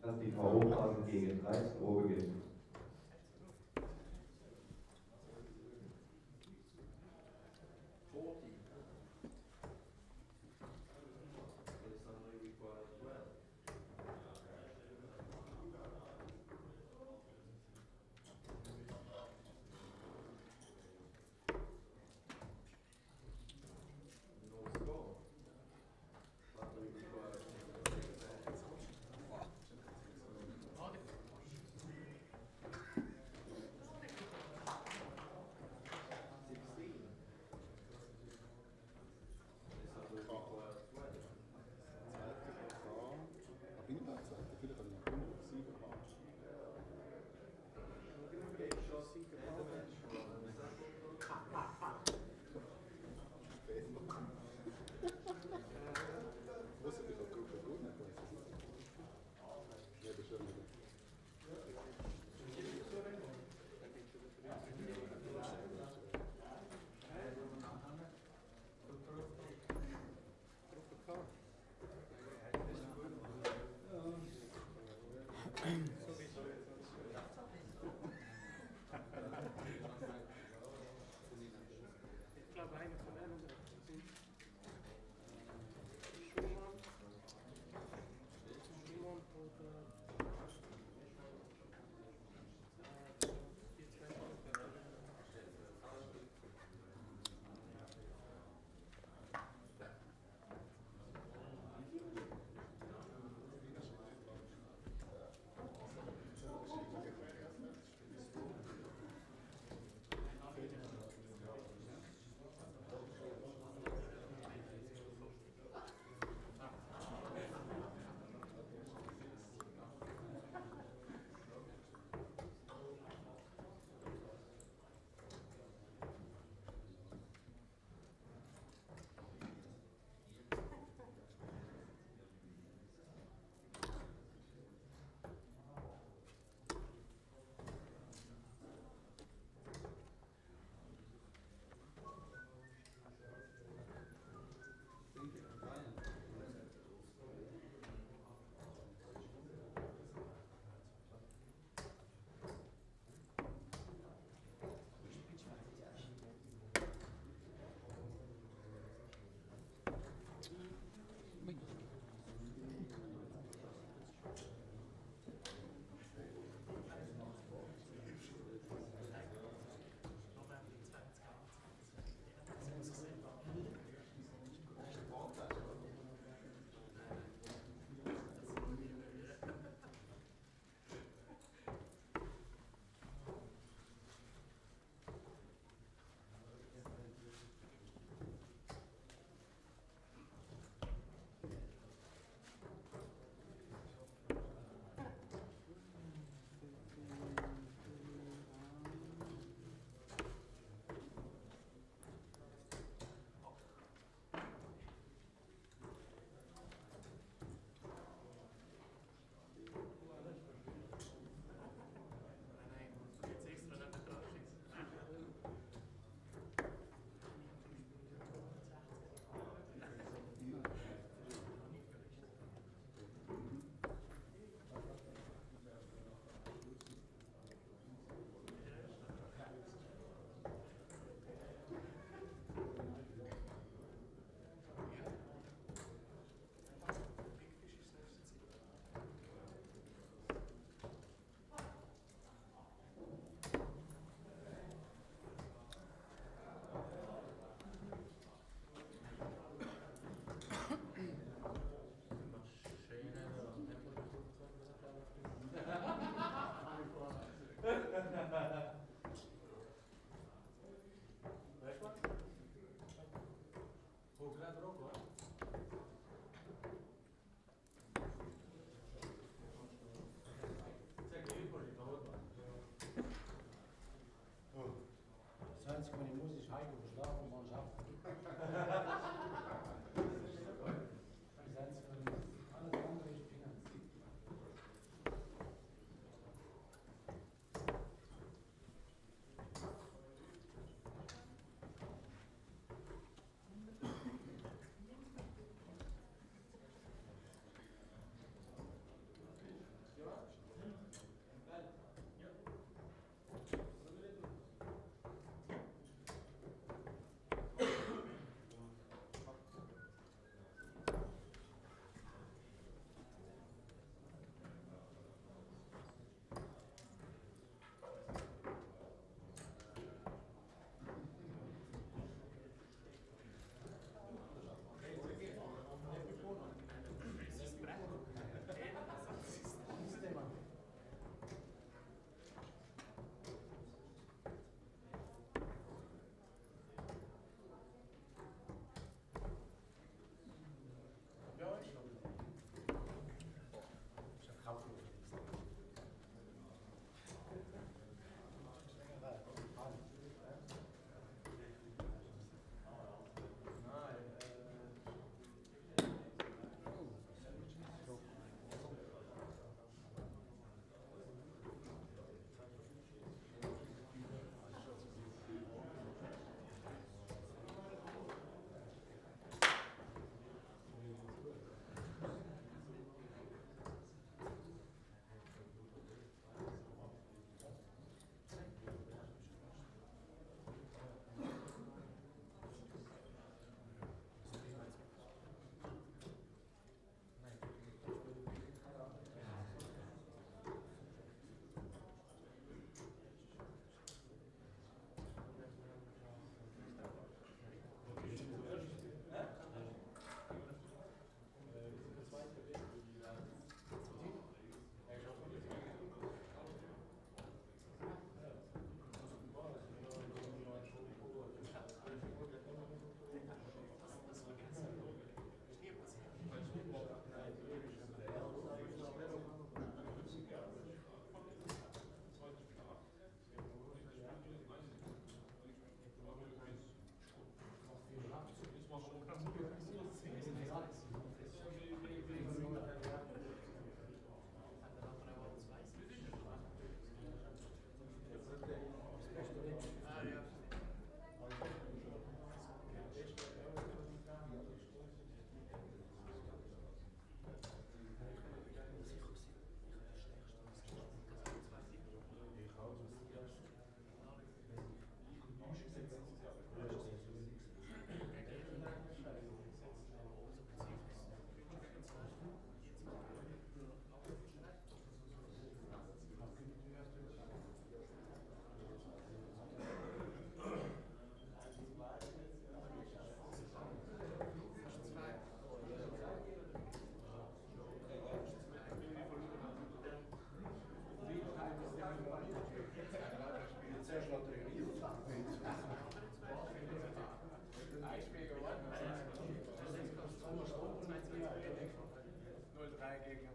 Dass die Hochphase gegen 13 Uhr beginnt.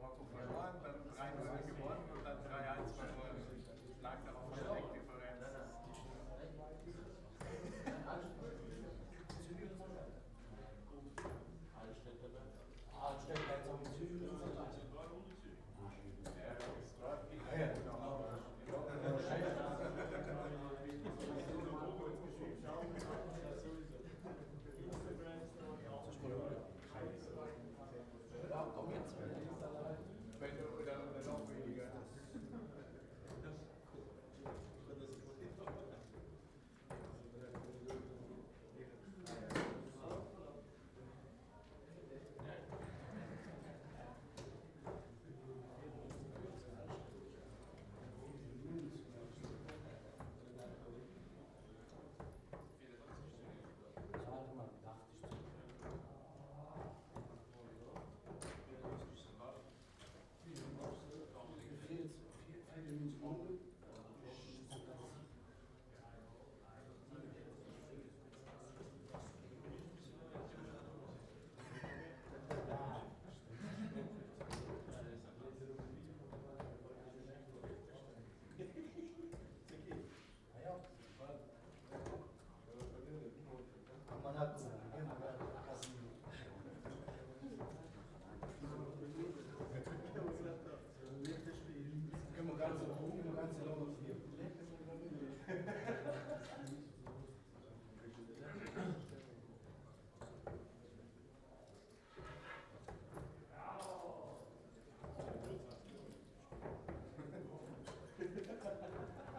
Marco verloren, dann 3-0 gewonnen und dann 3-1 verloren. Lag darauf Differenz. Oder noch weniger.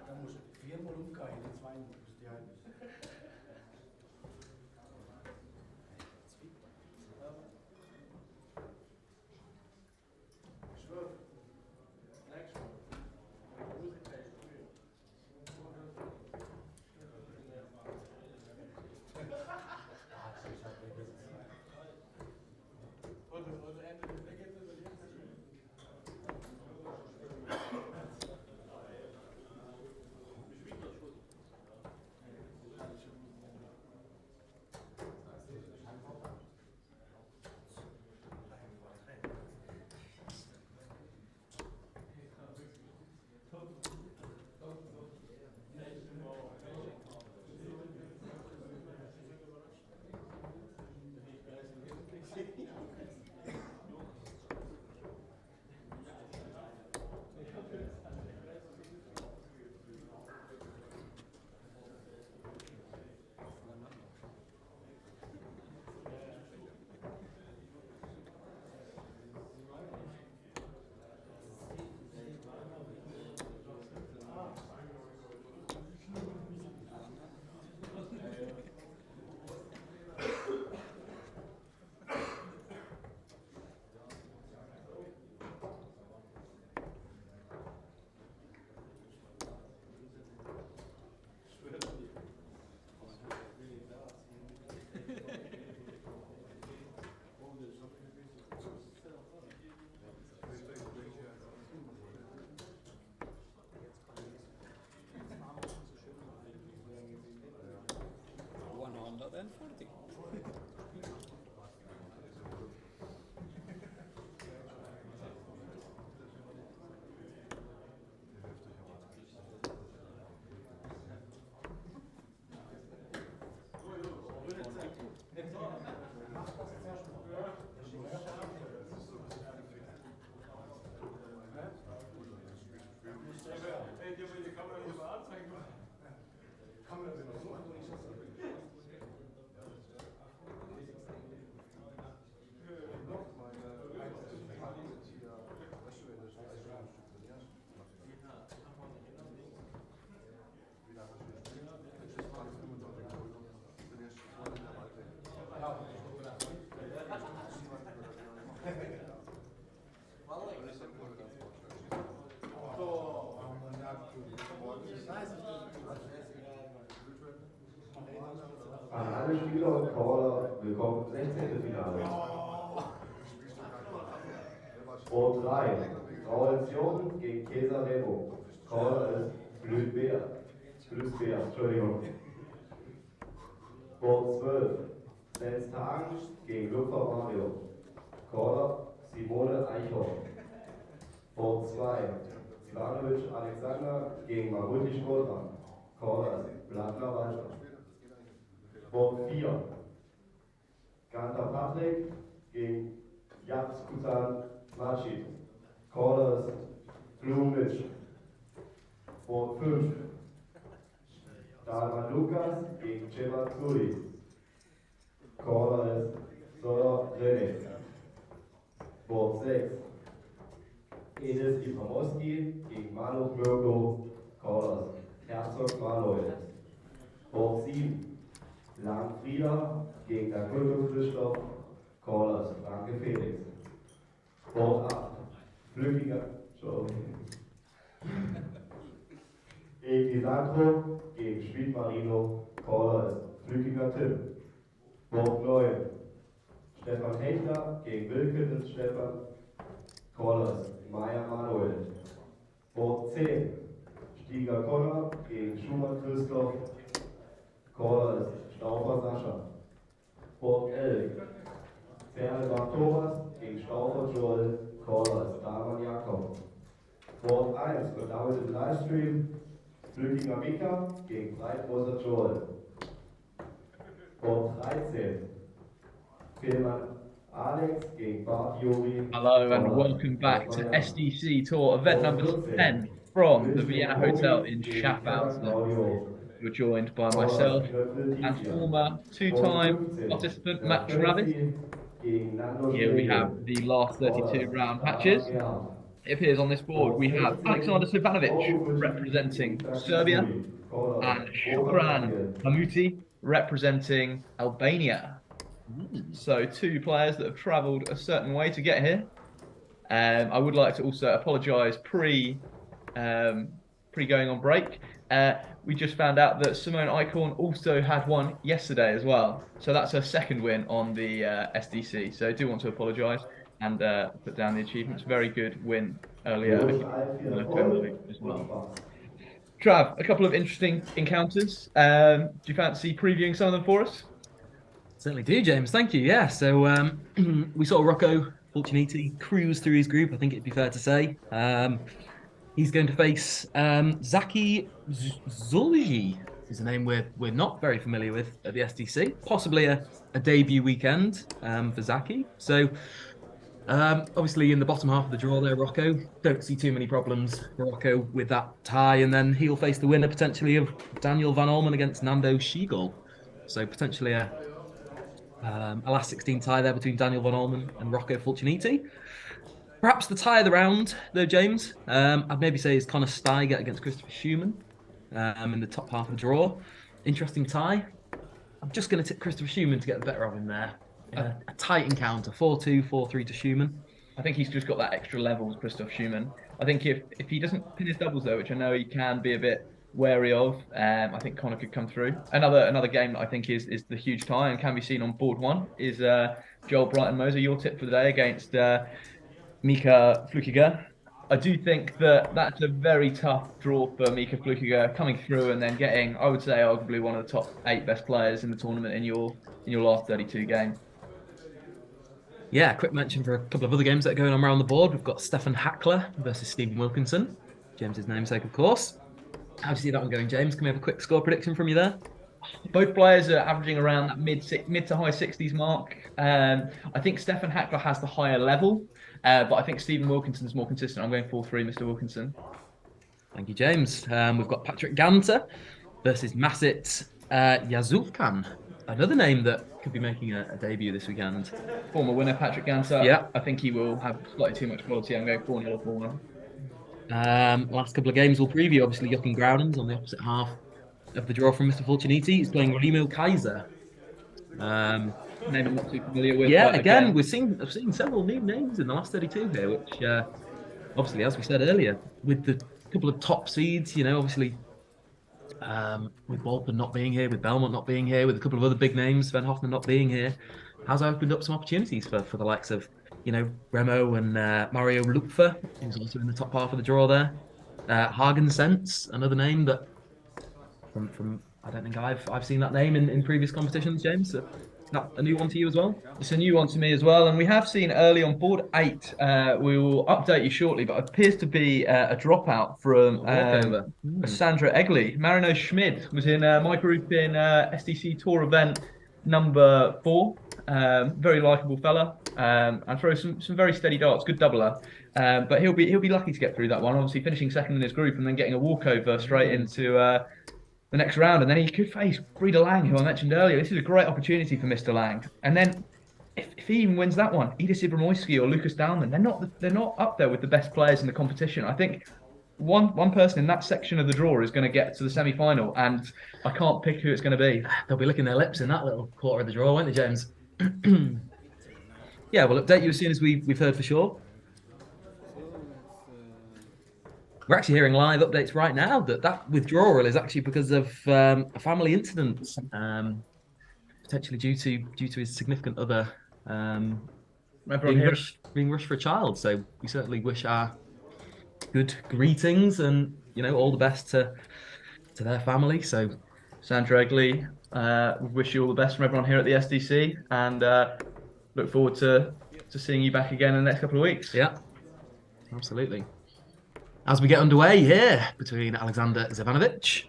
Da muss ich viermal umgehen, nicht zweimal, bis die heim ist. Than 40. Hey, die Kamera hier mal anzeigen. Kamera sind noch so. An alle Spieler und Caller, willkommen im 16. Finale. Sport 3, Traulension gegen Kesa Remo. Caller ist Blütbär, Entschuldigung. Sport 12, Sens Tagen gegen Lupfer Mario. Caller Simone Eichhorn. Board 2, Ivanovic Alexander gegen Maruti Schroeder. Corners, Blattner Walter. Board 4, Ganter Patrick gegen Japs Kusan Machid. Corners, Blumic. Board 5, Dalman Lukas gegen Cevat Zuri. Corners, Sodor René. Board 6, Enes Ibrahimoski gegen Manu Mirko. Corners, Herzog Manuel. Board 7, Lang Frieda gegen Dakoto Christoph. Corners, Franke Felix. Board 8, Flückiger. Eki Sandro gegen Schmid Marino. Corners, Flückiger Tim. Board 9, Stefan Hechler gegen Wilkens Stefan. Corners, Meier Manuel. Board 10, Stieger Conor gegen Schumann Christoph. Corners, Stauffer Sascha. Board 11, Fernebach Thomas gegen Stauffer Joel. Corners, Daman Jakob. Board 1 wird damit im Livestream Flückiger Mika gegen Breitmoser Joel. Board 13, Fehlmann Alex gegen Bart Juri. Hello and welcome back to SDC Tour event number 10 from the Vienna Hotel in Schaffhausen. You're joined by myself and former two-time participant Matt Travis. Here we have the last 32 round matches. It appears on this board we have Alexander Stefanovic representing Serbia and Shukran Hamuti representing Albania. So two players that have travelled a certain way to get here. I would like to also apologise pre going on break. We just found out that Simone Eichhorn also had one yesterday as well. So that's her second win on the SDC. So I do want to apologise and put down the achievements. Very good win earlier as well. Trav, a couple of interesting encounters. Do you fancy previewing some of them for us? Certainly do, James. Thank you. Yeah. So we saw Rocco Fulciniti cruise through his group, I think it'd be fair to say. He's going to face Zaki Zulji, is a name we're not very familiar with at the SDC. Possibly a debut weekend for Zaki. So obviously in the bottom half of the draw there, Rocco. Don't see too many problems for Rocco with that tie. And then he'll face the winner potentially of Daniel Van Olmen against Nando Schiegel. So potentially a last 16 tie there between Daniel Van Olmen and Rocco Fulciniti. Perhaps the tie of the round, though, James, I'd maybe say is Connor Steiger against Christopher Schumann in the top half of the draw. Interesting tie. I'm just going to tip Christopher Schumann to get the better of him there. A tight encounter, 4-2, 4-3 to Schumann. I think he's just got that extra level, Christoph Schumann. I think if he doesn't pin his doubles, though, which I know he can be a bit wary of, I think Connor could come through. Another game that I think is the huge tie and can be seen on board one is Joel Brighton Moser, your tip for the day against Mika Flukiger. I do think that's a very tough draw for Mika Flukiger coming through and then getting, I would say, arguably one of the top 8 best players in the tournament in your last 32 game. Yeah, quick mention for a couple of other games that are going on around the board. We've got Stefan Hackler versus Stephen Wilkinson, James's namesake, of course. How do you see that one going, James? Can we have a quick score prediction from you there? Both players are averaging around that mid to high 60s mark. I think Stefan Hackler has the higher level, but I think Stephen Wilkinson's more consistent. I'm going 4-3, Mr. Wilkinson. Thank you, James. We've got Patrick Ganter versus Masit Yazulkan. Another name that could be making a debut this weekend. Former winner, Patrick Ganter. Yeah. I think he will have slightly too much quality. I'm going 4-0 for Last couple of games we'll preview, obviously Jochen Groudens on the opposite half of the draw from Mr. Fulciniti. He's playing Remo Kaiser. Name I'm not too familiar with. Yeah, again, I've seen several new names in the last 32 here, which obviously, as we said earlier, with the couple of top seeds, obviously with Walpen not being here, with Belmont not being here, with a couple of other big names, Sven Hoffman not being here, has opened up some opportunities for the likes of Remo and Mario Lupfer, who's also in the top half of the draw there. Hagen Sense, another name that from I don't think I've seen that name in previous competitions, James. So That a new one to you as well? It's a new one to me as well, and we have seen early on board 8. We will update you shortly, but it appears to be a dropout from Walkover. Sandra Eggley. Marino Schmid was in my group in SDC Tour event number 4. Very likable fella, and throws some very steady darts. Good doubler, but he'll be lucky to get through that one. Obviously, finishing second in his group and then getting a walkover straight into the next round, and then he could face Breeder Lang, who I mentioned earlier. This is a great opportunity for Mr. Lang. And then if he even wins that one, Edis Ibrahimoski or Lucas Dowman, they're not up there with the best players in the competition. I think one person in that section of the draw is going to get to the semi-final, and I can't pick who it's going to be. They'll be licking their lips in that little quarter of the draw, won't they, James? Yeah, we'll update you as soon as we've heard for sure. We're actually hearing live updates right now that withdrawal is actually because of a family incident, potentially due to his significant other being rushed for a child. So we certainly wish our good greetings and all the best to their family. So Sandra Eggley, we wish you all the best from everyone here at the SDC, and look forward to seeing you back again in the next couple of weeks. Yeah, absolutely. As we get underway here between Alexander Zivanovic.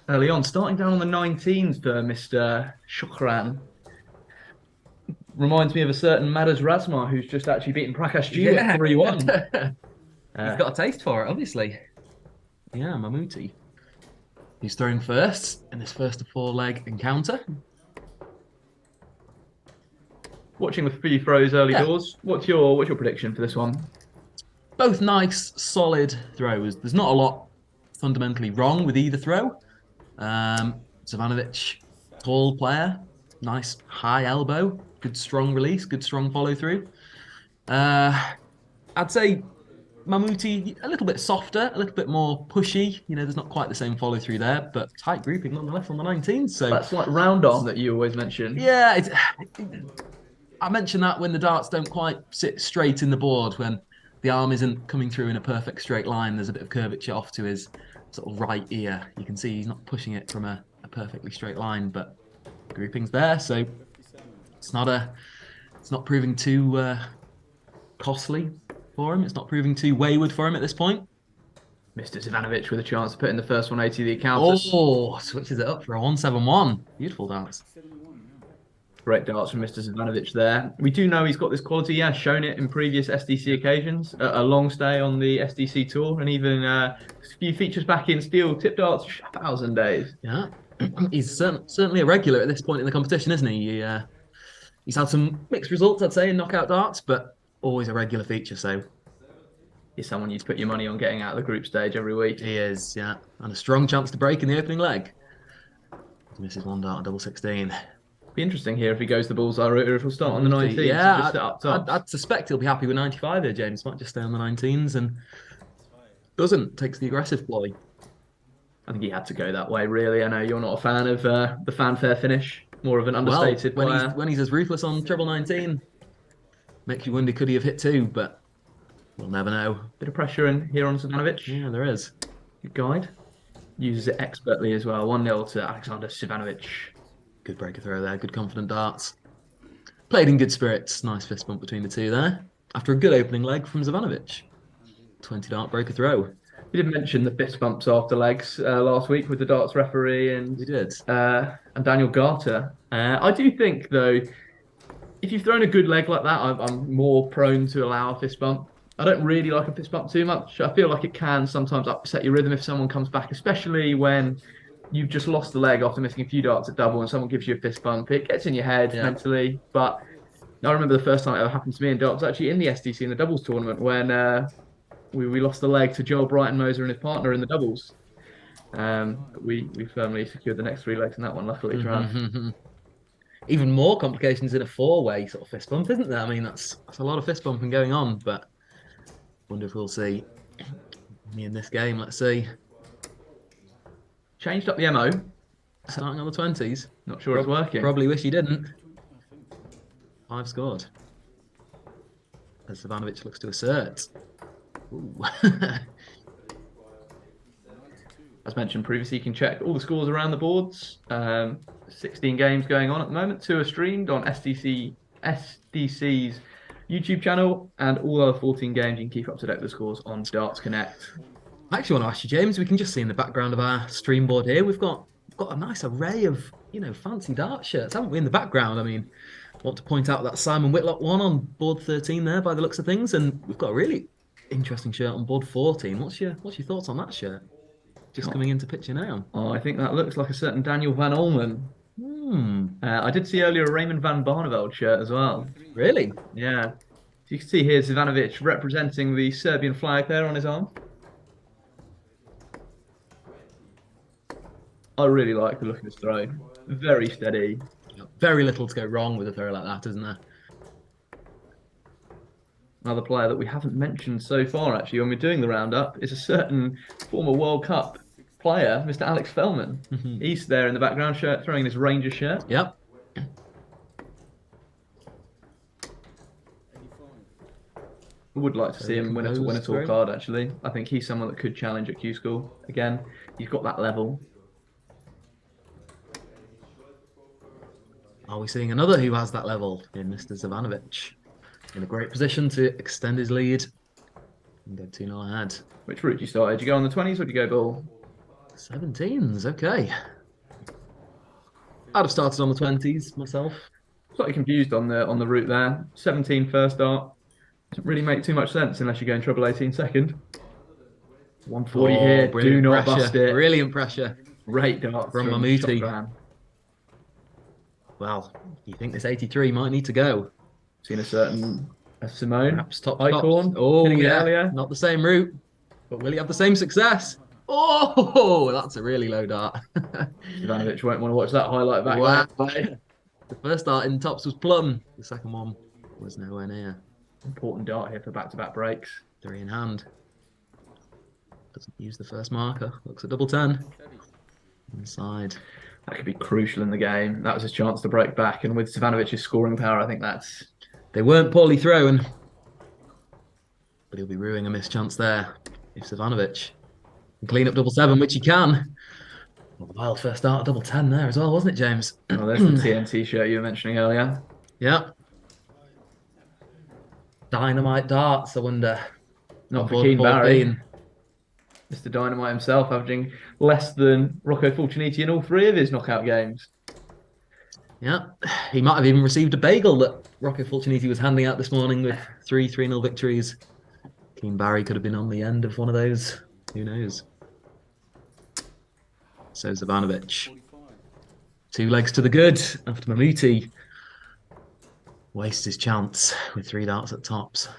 Early on, starting down on the 19s for Mr. Shukran. Reminds me of a certain Madaz Razma who's just actually beaten Prakash G at 3-1. He's got a taste for it, obviously. Yeah, Mamouti. He's throwing first in this first of 4 leg encounter. Watching the few throws early doors, what's your prediction for this one? Both nice, solid throws. There's not a lot fundamentally wrong with either throw. Zivanovic, tall player, nice high elbow, good strong release, good strong follow through. I'd say Mamouti a little bit softer, a little bit more pushy. There's not quite the same follow through there, but tight grouping nonetheless on the 19. So that's like round arm that you always mention. Yeah, I mentioned that when the darts don't quite sit straight in the board, when the arm isn't coming through in a perfect straight line, there's a bit of curvature off to his sort of right ear. You can see he's not pushing it from a perfectly straight line, but the grouping's there, so it's not proving too costly for him. It's not proving too wayward for him at this point. Mr. Zivanovic with a chance to put in the first 180 of the account. Oh, switches it up for a 171. Beautiful dance. Great darts from Mr. Zivanovic there. We do know he's got this quality. He has shown it in previous SDC occasions. A long stay on the SDC tour, and even a few features back in Steel Tip Darts 1,000 days. Yeah, he's certainly a regular at this point in the competition, isn't he? He's had some mixed results, I'd say, in knockout darts, but always a regular feature. So he's someone you'd put your money on getting out of the group stage every week. He is, yeah, and a strong chance to break in the opening leg. Misses one dart on double 16. Be interesting here if he goes the bullseye route or if he'll start on the 19s. Yeah, I'd suspect he'll be happy with 95 here, James. Might just stay on the 19s and takes the aggressive ploy. I think he had to go that way, really. I know you're not a fan of the fanfare finish, more of an understated player. When he's as ruthless on treble 19, makes you wonder could he have hit 2, but we'll never know. Bit of pressure in here on Zivanovic. Yeah, there is. Good guide. Uses it expertly as well. 1-0 to Alexander Zivanovic. Good breaker throw there, good confident darts. Played in good spirits. Nice fist bump between the two there. After a good opening leg from Zivanovic. 20 dart breaker throw. We did mention the fist bumps after legs last week with the darts referee and we did. And Daniel Garter. I do think though, if you've thrown a good leg like that, I'm more prone to allow a fist bump. I don't really like a fist bump too much. I feel like it can sometimes upset your rhythm if someone comes back, especially when you've just lost the leg after missing a few darts at double and someone gives you a fist bump. It gets in your head mentally. But I remember the first time it ever happened to me in darts was actually in the SDC in the doubles tournament when we lost the leg to Joel Brighton-Moser and his partner in the doubles. We firmly secured the next 3 legs in that one, luckily for us. Even more complications in a 4-way sort of fist bump, isn't there? I mean, that's a lot of fist bumping going on, but I wonder if we'll see me in this game. Let's see. Changed up the MO. Starting on the 20s. Not sure it's working. Probably wish he didn't. 5 scored. As Zivanovic looks to assert. Ooh. as mentioned previously, you can check all the scores around the boards. 16 games going on at the moment. 2 are streamed on SDC's YouTube channel, and all other 14 games you can keep up to date with the scores on Darts Connect. I actually want to ask you, James, we can just see in the background of our stream board here, we've got a nice array of, fancy dart shirts, haven't we, in the background? I mean, I want to point out that Simon Whitlock one on board 13 there by the looks of things, and we've got a really interesting shirt on board 14. What's your thoughts on that shirt? Just coming into picture now. Oh, I think that looks like a certain Daniel van Olmen. I did see earlier a Raymond van Barneveld shirt as well. Really? Yeah. You can see here Zivanovic representing the Serbian flag there on his arm. I really like the look of his throw. Very steady. Very little to go wrong with a throw like that, isn't there? Another player that we haven't mentioned so far, actually, when we're doing the roundup, is a certain former World Cup player, Mr. Alex Fellman. He's there in the background, throwing his Rangers shirt. Yep. I would like to see him win a tour card, actually. I think he's someone that could challenge at Q School. Again, he's got that level. Are we seeing another who has that level in Mr. Zivanovic? In a great position to extend his lead and go 2-0 ahead. Which route do you start? Did you go on the 20s or did you go ball? 17s, okay. I'd have started on the 20s myself. Slightly confused on the route there. 17 first dart. Doesn't really make too much sense unless you go in treble 18 second. 140 here. Do not bust it. Brilliant pressure. Great dart from Mamouti. Well, you think this 83 might need to go? Seen a certain Simone. Perhaps top Icon. Oh, yeah. Earlier. Not the same route. But will he have the same success? Oh, that's a really low dart. Ivanovic won't want to watch that highlight back. Wow. The first dart in tops was plum. The second one was nowhere near. Important dart here for back-to-back breaks. 3 in hand. Doesn't use the first marker. Looks at double 10. Inside. That could be crucial in the game. That was his chance to break back. And with Zvivanovic's scoring power, I think that's... They weren't poorly thrown. But he'll be ruining a missed chance there. If Zivanovic can clean up double 7, which he can. Wild first start, double 10 there as well, wasn't it, James? Oh, there's the TNT shirt you were mentioning earlier. Yeah. Dynamite darts, I wonder. Not for Keen Barry. Mr. Dynamite himself, averaging less than Rocco Fulciniti in all 3 of his knockout games. Yeah, he might have even received a bagel that Rocco Fulciniti was handing out this morning with 3-0 victories. Keen Barry could have been on the end of one of those. Who knows? So Zivanovic. 2 legs to the good after Mamouti wastes his chance with 3 darts at tops.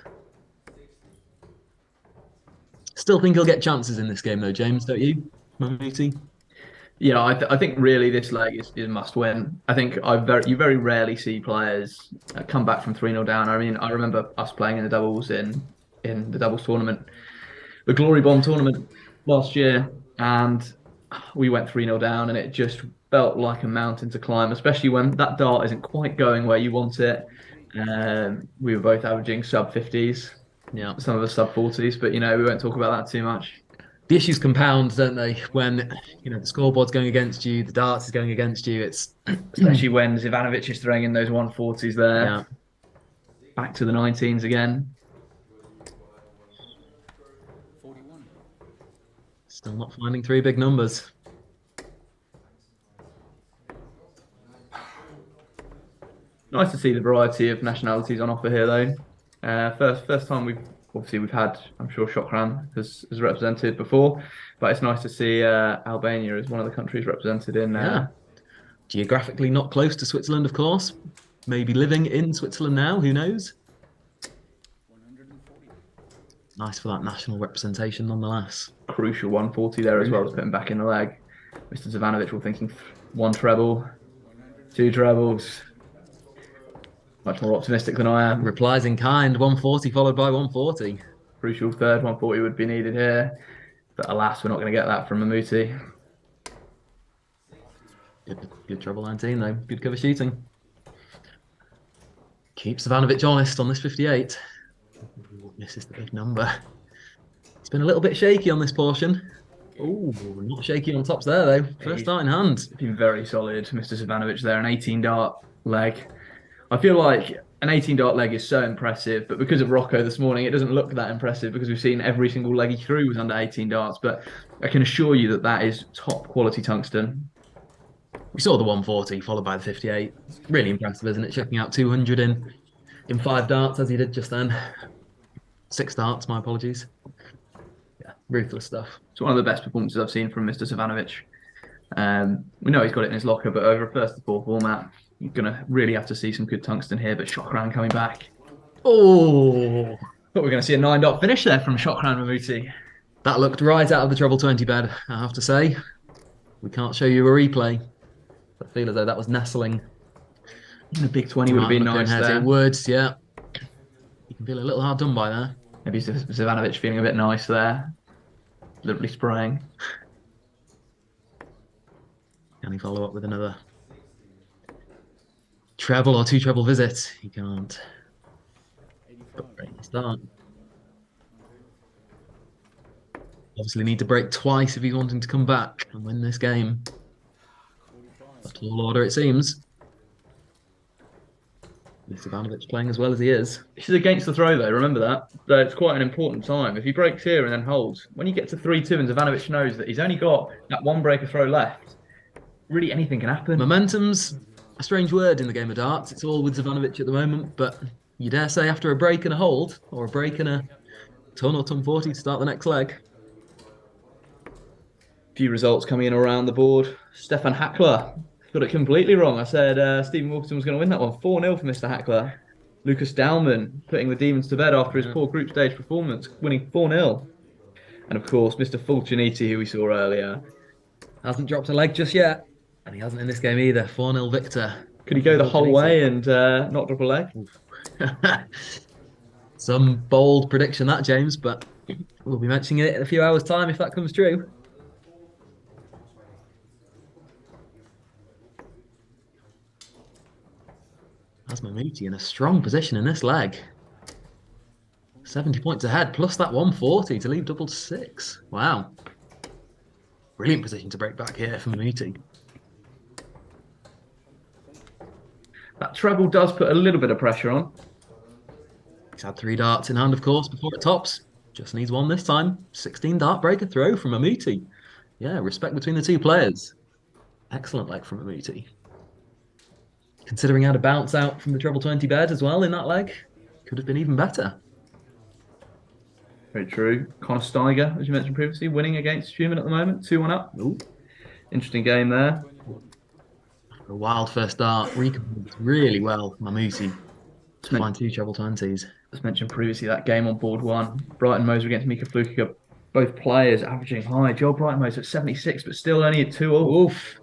Still think he'll get chances in this game though, James, don't you? Mamouti? Yeah, I think really this leg is a must win. I think you very rarely see players come back from 3-0 down. I mean, I remember us playing in the doubles in the doubles tournament, the Glory Bomb tournament last year, and we went 3-0 down, and it just felt like a mountain to climb, especially when that dart isn't quite going where you want it. We were both averaging sub 50s. Yeah, some of us sub 40s, but we won't talk about that too much. The issues compound, don't they? When the scoreboard's going against you, the darts is going against you. It's especially when Zivanovic is throwing in those 140s there. Yeah. Back to the 19s again. 41. Still not finding 3 big numbers. Nice to see the variety of nationalities on offer here, though. First time we've had, I'm sure Shokran has represented before, but it's nice to see Albania as one of the countries represented in. Geographically not close to Switzerland, of course. Maybe living in Switzerland now, who knows? 140. Nice for that national representation nonetheless. Crucial 140 there as well to put him back in the leg. Mr. Zivanovic will thinking 1 treble, 2 trebles. Much more optimistic than I am. Replies in kind, 140 followed by 140. Crucial third 140 would be needed here. But alas, we're not going to get that from Mamouti. Good treble 19 though. Good cover shooting. Keeps Zivanovic honest on this 58. This is the big number. It's been a little bit shaky on this portion. Oh, not shaky on tops there though. First He's- dart in hand. Been very solid, Mr. Savanovic there, an 18 dart leg. I feel like an 18 dart leg is so impressive, but because of Rocco this morning, it doesn't look that impressive because we've seen every single leg he threw was under 18 darts. But I can assure you that that is top quality tungsten. We saw the 140 followed by the 58. Really impressive, isn't it? Checking out 200 in 5 darts as he did just then. 6 darts, my apologies. Yeah, ruthless stuff. It's one of the best performances I've seen from Mr. Savanovic. We know he's got it in his locker, but over a first to fourth format, you're going to really have to see some good tungsten here. But Shokran coming back. Oh, But we're going to see a 9 dot finish there from Shokran Mamouti. that looked right out of the treble 20 bed, I have to say. We can't show you a replay. I feel as though that was nestling. Even a big 20 would have been nice there. It would, yeah. You can feel a little hard done by there. Maybe Savanovic feeling a bit nice there. Literally spraying. Can he follow up with another treble or 2 treble visit? He can't. But great start. Obviously need to break twice if he's wanting to come back and win this game. A tall order it seems. Mr. Ivanovic playing as well as he is. This is against the throw though, remember that. So it's quite an important time. If he breaks here and then holds, when you get to 3-2 and Ivanovic knows that he's only got that one breaker throw left, really anything can happen. Momentum's a strange word in the game of darts. It's all with Ivanovic at the moment, but you dare say after a break and a hold, or a break and a ton or ton 40 to start the next leg. Few results coming in around the board. Stefan Hackler got it completely wrong. I said Stephen Wilkinson was going to win that one. 4-0 for Mr. Hackler. Lucas Dowman putting the Demons to bed after his poor group stage performance, winning 4-0. And of course, Mr. Fulciniti, who we saw earlier. Hasn't dropped a leg just yet, and he hasn't in this game either. 4-0 victor. Could he go the whole way and not drop a leg? Some bold prediction that, James, but we'll be mentioning it in a few hours' time if that comes true. That's Mamouti in a strong position in this leg. 70 points ahead, plus that 140 to leave double 6. Wow. Brilliant position to break back here for Mamouti. That treble does put a little bit of pressure on. He's had 3 darts in hand, of course, before it tops. Just needs one this time. 16 dart breaker throw from Mamouti. Yeah, respect between the two players. Excellent leg from Mamouti. Considering how to bounce out from the treble 20 bed as well in that leg, could have been even better. Very true. Connor Steiger, as you mentioned previously, winning against Schumann at the moment, 2-1 up. Ooh. Interesting game there. A wild first dart, recomposed really well, Mamouti. To find 2 treble 20s. As mentioned previously, that game on board 1, Brighton Moser against Mika Flukiger, both players averaging high. Joel Brighton Moser at 76, but still only at 2-all. Oof.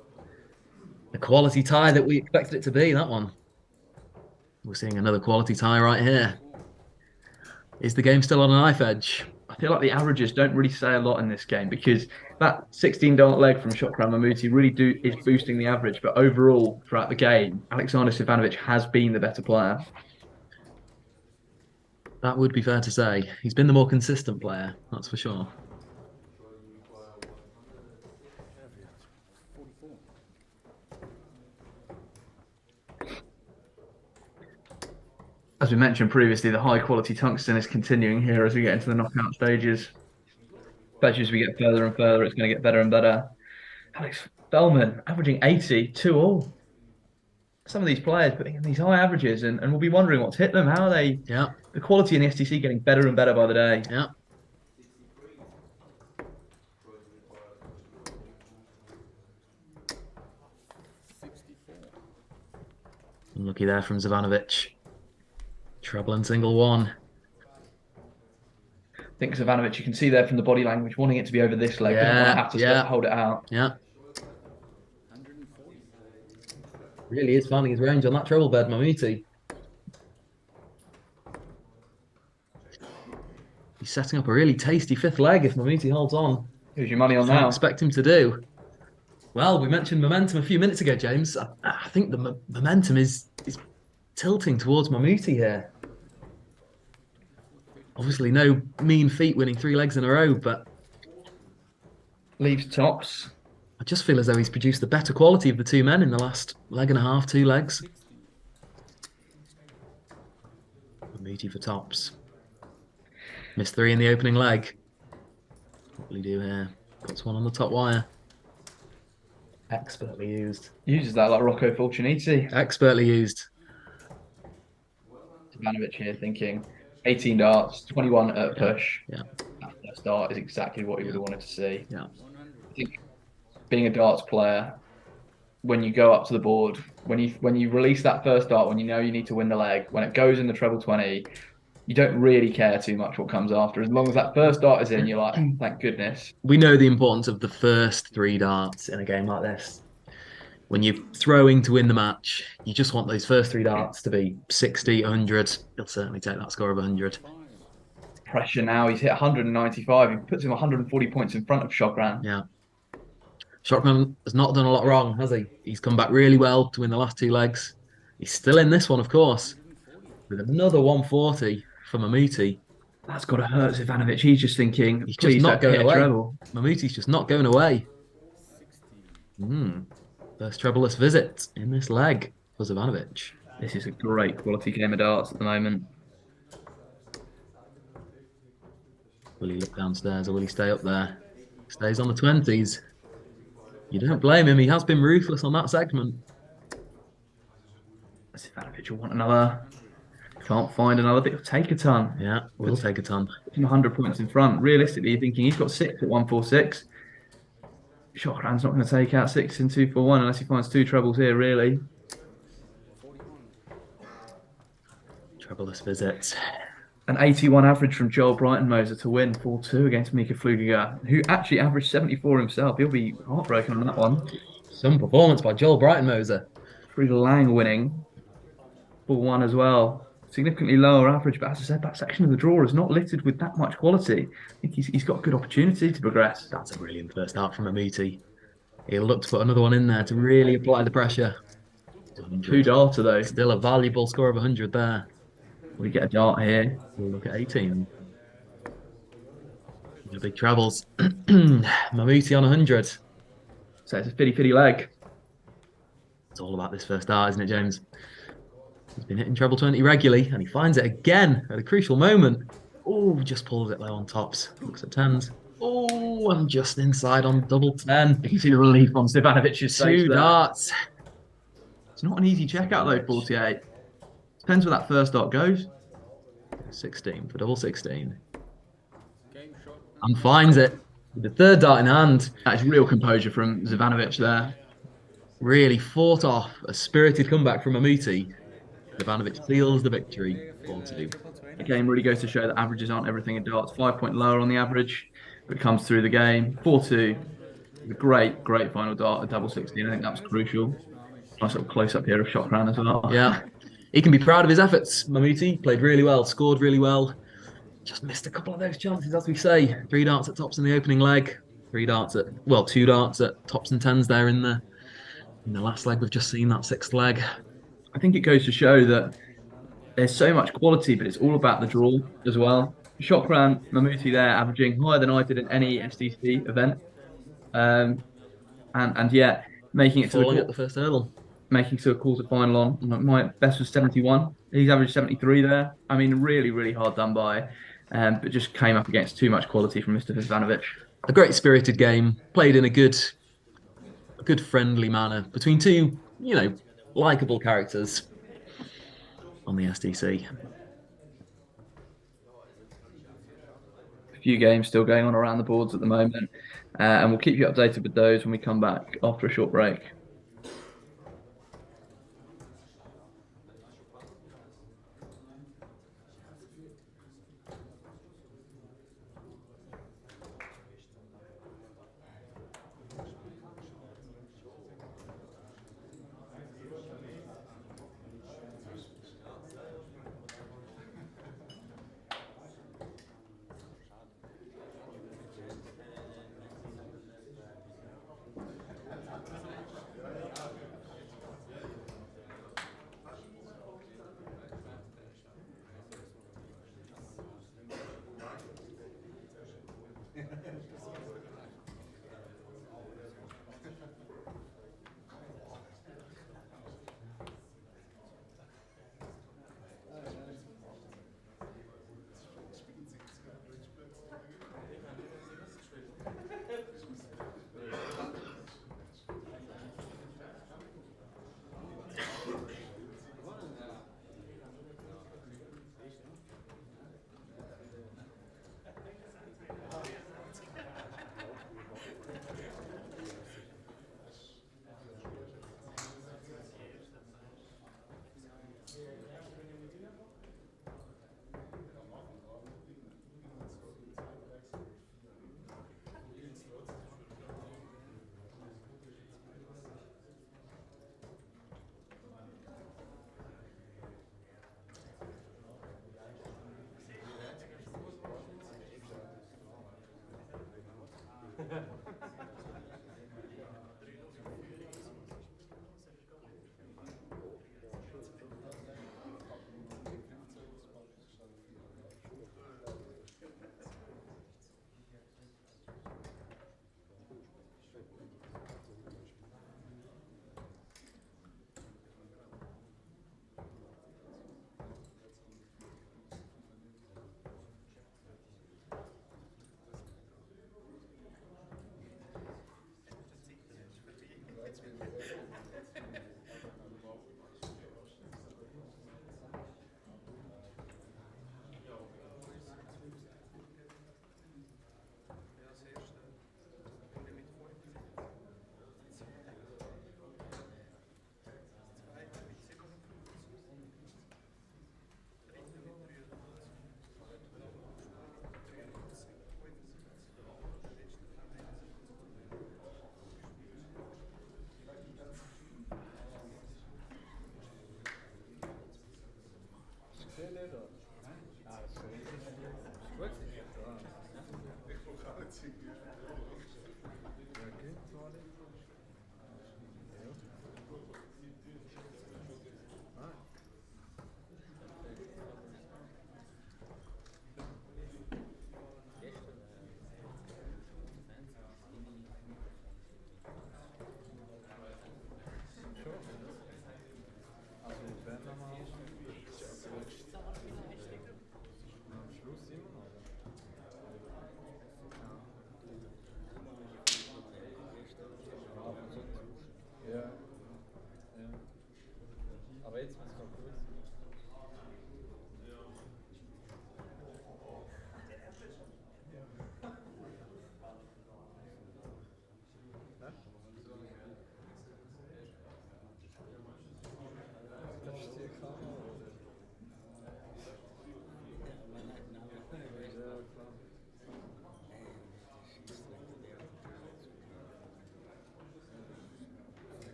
The quality tie that we expected it to be, that one. We're seeing another quality tie right here. Is the game still on a knife edge? I feel like the averages don't really say a lot in this game because that 16 dart leg from Shokran Mamouti really is boosting the average. But overall, throughout the game, Alexander Stefanovic has been the better player. That would be fair to say. He's been the more consistent player, that's for sure. As we mentioned previously, the high quality tungsten is continuing here as we get into the knockout stages. Especially as we get further and further, it's going to get better and better. Alex Bellman averaging 80, 2-all. Some of these players putting in these high averages and we'll be wondering what's hit them. How are they? Yeah. The quality in the SDC getting better and better by the day. Yeah. Unlucky there from Ivanovic. Treble and single 1. I think Savanovic, you can see there from the body language, wanting it to be over this leg. Doesn't want to have to hold it out. Yeah. Really is finding his range on that treble bed, Mamouti. He's setting up a really tasty 5th leg if Mamouti holds on. Who's your money on I now? expect him to do. Well, we mentioned momentum a few minutes ago, James. I think the momentum is tilting towards Mamouti here. Obviously, no mean feat winning 3 legs in a row, but leaves tops. I just feel as though he's produced the better quality of the two men in the last leg and a half, 2 legs. Meaty for tops. Missed 3 in the opening leg. What will he do here? Puts one on the top wire. Expertly used. Uses that like Rocco Fulciniti. Expertly used. Ivanovic here thinking 18 darts, 21 at a push. Yeah. That first dart is exactly what he would have wanted to see. Yeah. I think being a darts player, when you go up to the board, when you release that first dart, when you know you need to win the leg, when it goes in the treble 20, you don't really care too much what comes after. As long as that first dart is in, you're like, thank goodness. We know the importance of the first 3 darts in a game like this. When you're throwing to win the match, you just want those first 3 darts to be 60, 100. He'll certainly take that score of 100. Pressure now. He's hit 195. He puts him 140 points in front of Shokran. Yeah. Shokran has not done a lot wrong, has he? He's come back really well to win the last 2 legs. He's still in this one, of course, with another 140 for Mamouti. That's got to hurt Ivanovic. He's just thinking, He's just not going away. Treble. Mammouti's just not going away. First trebleless visit in this leg for Ivanovic. This is a great quality game of darts at the moment. Will he look downstairs or will he stay up there? Stays on the 20s. You don't blame him. He has been ruthless on that segment. Ivanovic will want another. Can't find another bit. Take a ton. Yeah, will take a ton. 100 points in front. Realistically, you're thinking he's got 6 at 146. Shokran's not going to take out 6 in 241 unless he finds 2 trebles here, really. Trebleless visit. An 81 average from Joel Brighton-Moser to win 4-2 against Mika Flugiger, who actually averaged 74 himself. He'll be heartbroken on that one. Some performance by Joel Brighton-Moser. Friedel Lang winning 4-1 as well. Significantly lower average, but as I said, that section of the draw is not littered with that much quality. I think he's got a good opportunity to progress. That's a brilliant first start from Mamouti. He'll look to put another one in there to really apply the pressure. 2 darter though. Still a valuable score of 100 there. We get a dart here. We'll look at 18. The big travels. Mamouti on 100. So it's a fitty leg. It's all about this first dart, isn't it, James? He's been hitting treble 20 regularly, and he finds it again at a crucial moment. Oh, just pulls it low on tops. Looks at 10s. Oh, and just inside on double 10. You can see the relief on Stivanovic's face 2 there. darts. It's not an easy checkout though, 48. Depends where that first dart goes. 16 for double 16. And finds it with the 3rd dart in hand. That is real composure from Ivanovic there. Really fought off a spirited comeback from Mamouti. Ivanovic seals the victory. 4-2. The game really goes to show that averages aren't everything in darts. 5 point lower on the average, but it comes through the game. 4-2. A great final dart, a double 16. I think that was crucial. Nice little close up here of Shokran as well. Yeah. He can be proud of his efforts. Mamouti played really well, scored really well. Just missed a couple of those chances, as we say. 3 darts at tops in the opening leg. 2 darts at tops and 10s there in the last leg. We've just seen that 6th leg. I think it goes to show that there's so much quality, but it's all about the draw as well. Shokran, Mamouti there, averaging higher than I did in any SDC event. And yet, making it Falling at the first hurdle. Making to a quarter final on. My best was 71. He's averaged 73 there. I mean, really hard done by. But just came up against too much quality from Mr. Ivanovic. A great spirited game, played in a good friendly manner between 2, likeable characters on the SDC. A few games still going on around the boards at the moment. And we'll keep you updated with those when we come back after a short break.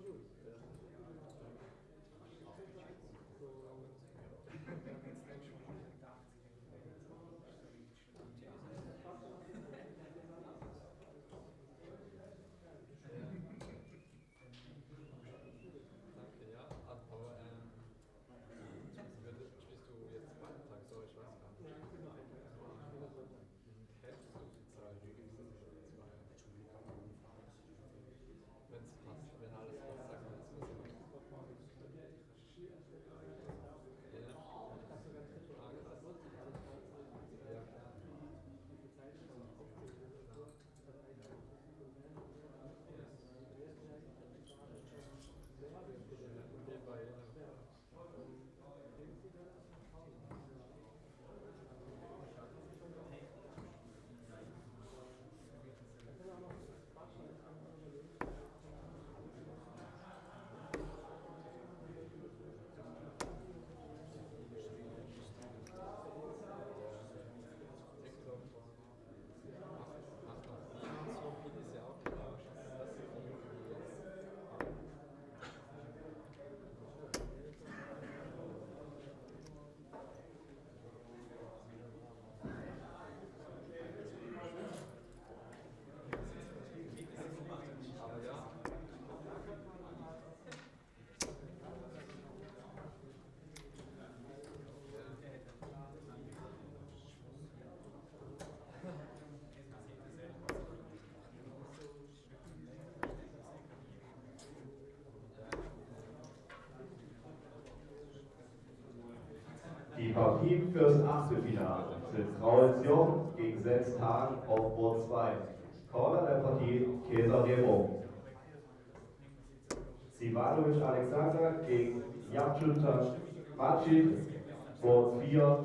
Danke, ja. Aber spielst du jetzt Freitag so? Ich weiß gar nicht. Hättest du die Zeit? Wenn es passt, wenn alles passt, sag mal, das muss ich machen. Ja. Ah, krass. Ja, klar. Nebenbei, ja. Aber ja, Die Partien fürs Achtelfinale sind Raul Zion gegen Sens Hahn auf Board 2. Corner der Partie Kesa Remo. Sivanovic Alexander gegen Jakjuta Macin, Board 4.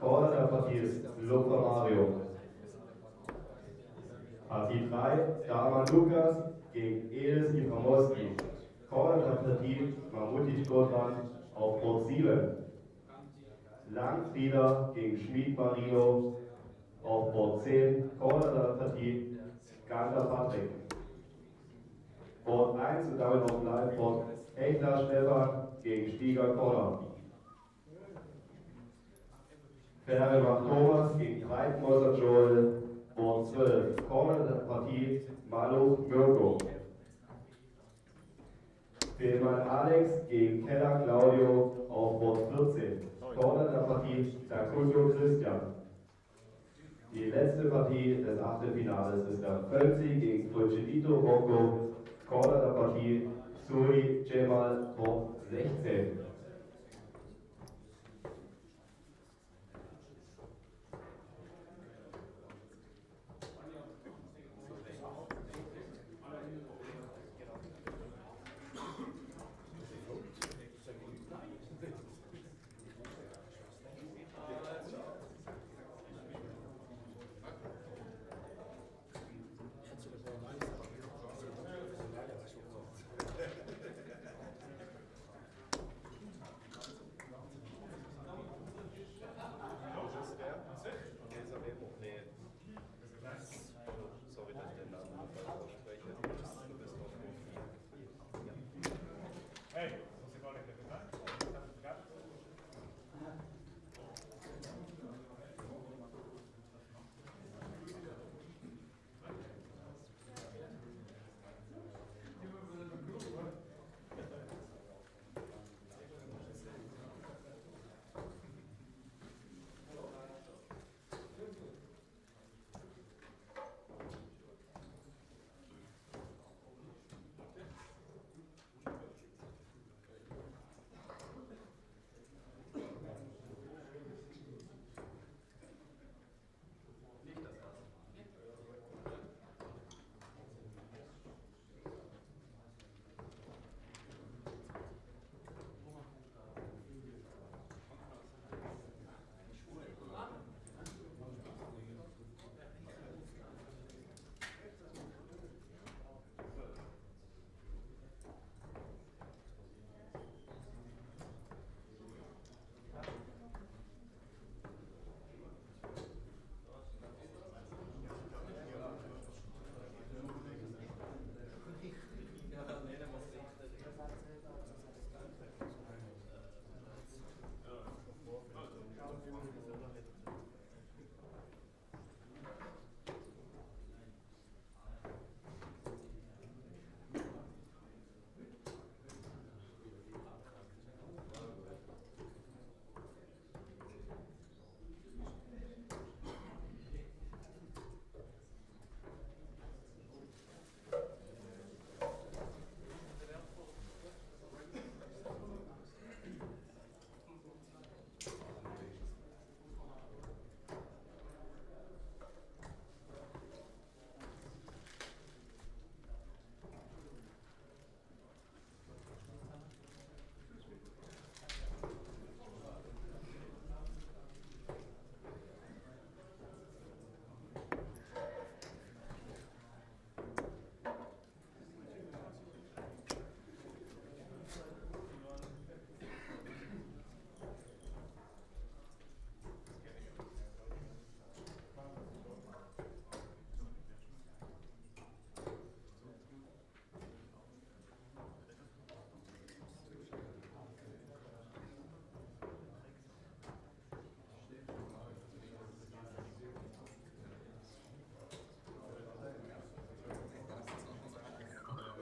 Corner der Partie ist Luca Mario. Partie 3, Daman Lukas gegen Elis Ibrahimoski. Corner der Partie Mamuti Sturman auf Board 7. Langfrieder gegen Schmid Marino auf Board 10. Corner der Partie Gander Patrick. Board 1 und damit auf Live Board Hechler Stefan gegen Stieger Corner. Ferrelbach Thomas gegen Breitenmosser Joel, Board 12. Corner der Partie Maluch Mirko. Fehlmann Alex gegen Keller Claudio auf Board 14. Corner der Partie Takuyo Christian. Die letzte Partie des Achtelfinales ist der Völzi gegen Fulcinito Rocco. Corner der Partie Suri Cemal Board 16. Sorry, dass ich den Namen falsch ausspreche. Du bist auf Profi. Hey, muss ich mal nicht mehr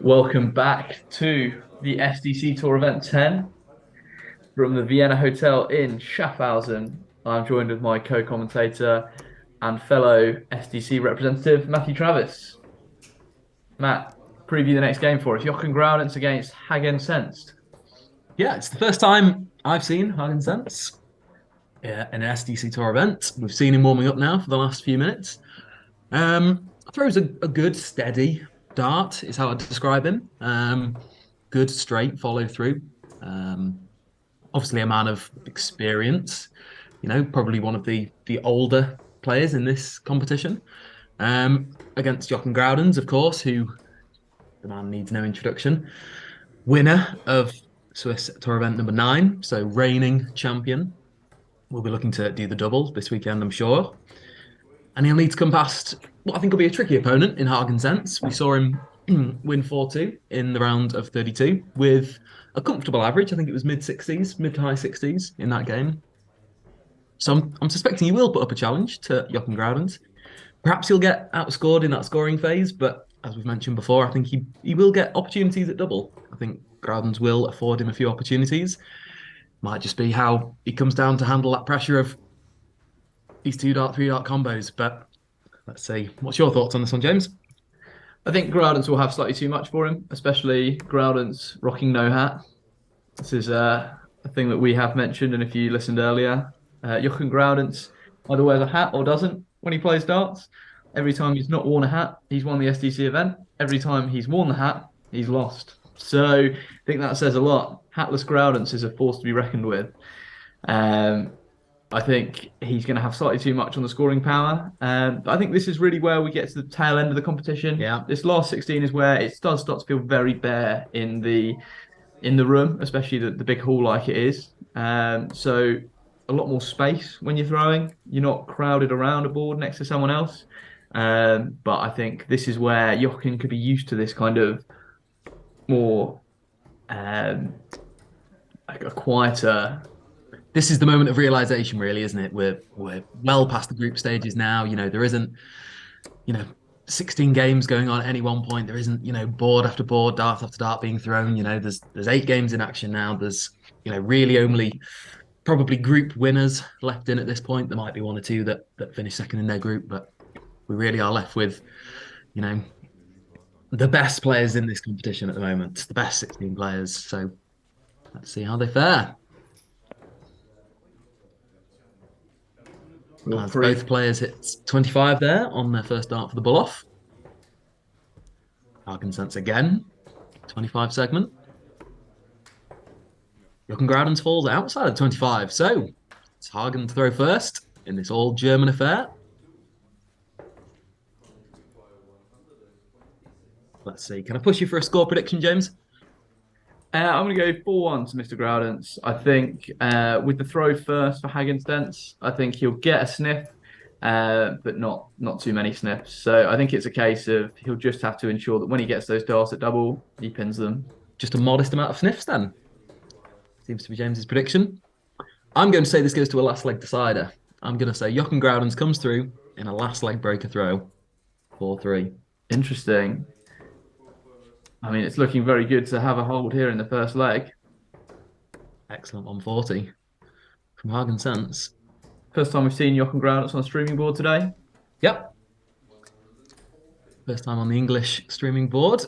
Welcome back to the SDC Tour Event 10 from the Vienna Hotel in Schaffhausen. I'm joined with my co-commentator and fellow SDC representative, Matthew Travis. Matt, preview the next game for us. Jochen Groudens against Hagen Senst. Yeah, it's the first time I've seen Hagen Senst in an SDC Tour event. We've seen him warming up now for the last few minutes. Throws a good, steady dart, is how I'd describe him. Good, straight follow through. Obviously a man of experience, probably one of the older players in this competition. Against Jochen Groudens, of course, who the man needs no introduction. Winner of Swiss Tour event number 9, so reigning champion. We'll be looking to do the double this weekend, I'm sure. And he'll need to come past what I think will be a tricky opponent in Hagen Senst. We saw him win 4-2 in the round of 32 with a comfortable average. I think it was mid to high 60s in that game. So I'm suspecting he will put up a challenge to Jochen Groudens. Perhaps he'll get outscored in that scoring phase, but as we've mentioned before, I think he will get opportunities at double. I think Groudens will afford him a few opportunities. Might just be how he comes down to handle that pressure of these 2-dart, 3-dart combos. But let's see. What's your thoughts on this one, James? I think Groudens will have slightly too much for him, especially Groudens rocking no hat. This is a thing that we have mentioned, and if you listened earlier, Jochen Groudens either wears a hat or doesn't when he plays darts. Every time he's not worn a hat, he's won the SDC event. Every time he's worn the hat, he's lost. So I think that says a lot. Hatless Groudens is a force to be reckoned with. I think he's going to have slightly too much on the scoring power. But I think this is really where we get to the tail end of the competition. Yeah. This last 16 is where it does start to feel very bare in the room, especially the big hall like it is. So a lot more space when you're throwing. You're not crowded around a board next to someone else. But I think this is where Jochen could be used to this kind of more like a quieter. This is the moment of realization, really, isn't it? We're well past the group stages now. There isn't, 16 games going on at any one point. There isn't, board after board, dart after dart being thrown. There's 8 games in action now. There's, really only probably group winners left in at this point. There might be 1 or 2 that finish second in their group, but we really are left with, the best players in this competition at the moment, the best 16 players. So let's see how they fare. As both players hit 25 there on their first dart for the bull off. Hagen Senst again, 25 segment. Jochen Groudens falls outside of 25, so it's Hagen to throw first in this all German affair. Let's see, can I push you for a score prediction, James? I'm going to go 4-1 to Mr. Groudens. I think with the throw first for Hagen Senst, I think he'll get a sniff, but not too many sniffs. So I think it's a case of he'll just have to ensure that when he gets those darts at double, he pins them. Just a modest amount of sniffs then. Seems to be James's prediction. I'm going to say this goes to a last leg decider. I'm going to say Jochen Groudens comes through in a last leg breaker throw. 4-3. Interesting. I mean, it's looking very good to have a hold here in the first leg. Excellent 140 from Hagen Senst. First time we've seen Jochen Groudens on a streaming board today. Yep. First time on the English streaming board.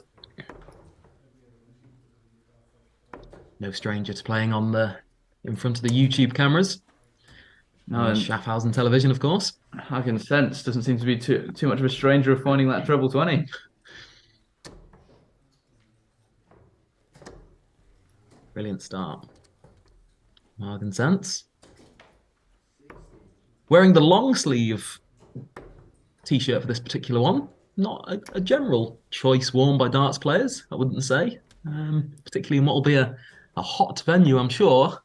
No stranger to playing in front of the YouTube cameras. No, and Schaffhausen television, of course. Hagen Senst doesn't seem to be too much of a stranger of finding that treble 20. Brilliant start. Hagen Senst. Wearing the long sleeve t-shirt for this particular one. Not a general choice worn by darts players, I wouldn't say. Particularly in what will be a hot venue, I'm sure.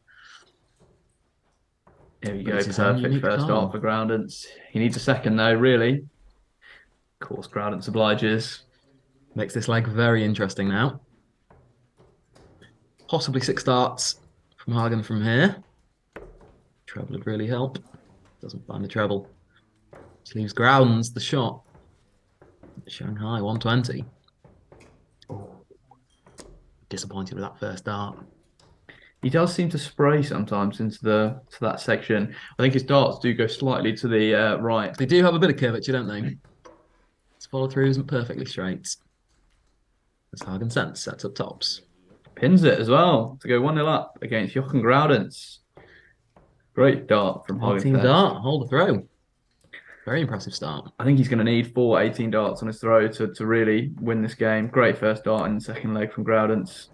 There you go, perfect first dart for Groudens. He needs a second though, really. Of course, Groudens obliges. Makes this leg very interesting now. Possibly 6 darts from Hagen from here. Treble would really help. Doesn't find the treble. Just leaves Groudens the shot. Shanghai 120. disappointed with that first dart. He does seem to spray sometimes into that section. I think his darts do go slightly to the right. They do have a bit of curvature, don't they? His follow through isn't perfectly straight. As Hagen Sense sets up tops. Pins it as well to go 1-0 up against Jochen Groudens. Great dart from Hagen Team Sense. dart, hold the throw. Very impressive start. I think he's going to need 4 18 darts on his throw to really win this game. Great first dart in the second leg from Groudens.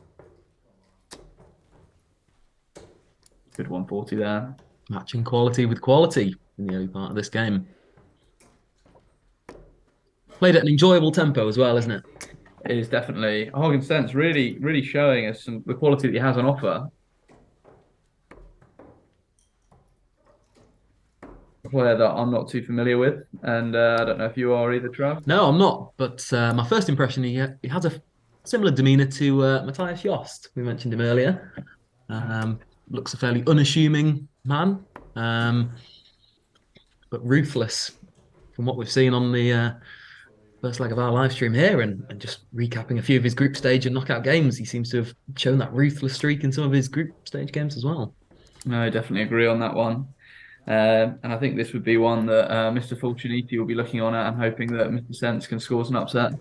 Good 140 there. Matching quality with quality in the early part of this game. Played at an enjoyable tempo as well, isn't it? It is definitely. Hagen Sense really showing us the quality that he has on offer. A player that I'm not too familiar with, and I don't know if you are either, Trav. No, I'm not. But my first impression, he has a similar demeanour to Matthias Jost. We mentioned him earlier. Looks a fairly unassuming man, but ruthless from what we've seen on the first leg of our live stream here, and just recapping a few of his group stage and knockout games. He seems to have shown that ruthless streak in some of his group stage games as well. No, I definitely agree on that one. And I think this would be one that Mr. Fortuniti will be looking on at and hoping that Mr. Sense can score an upset.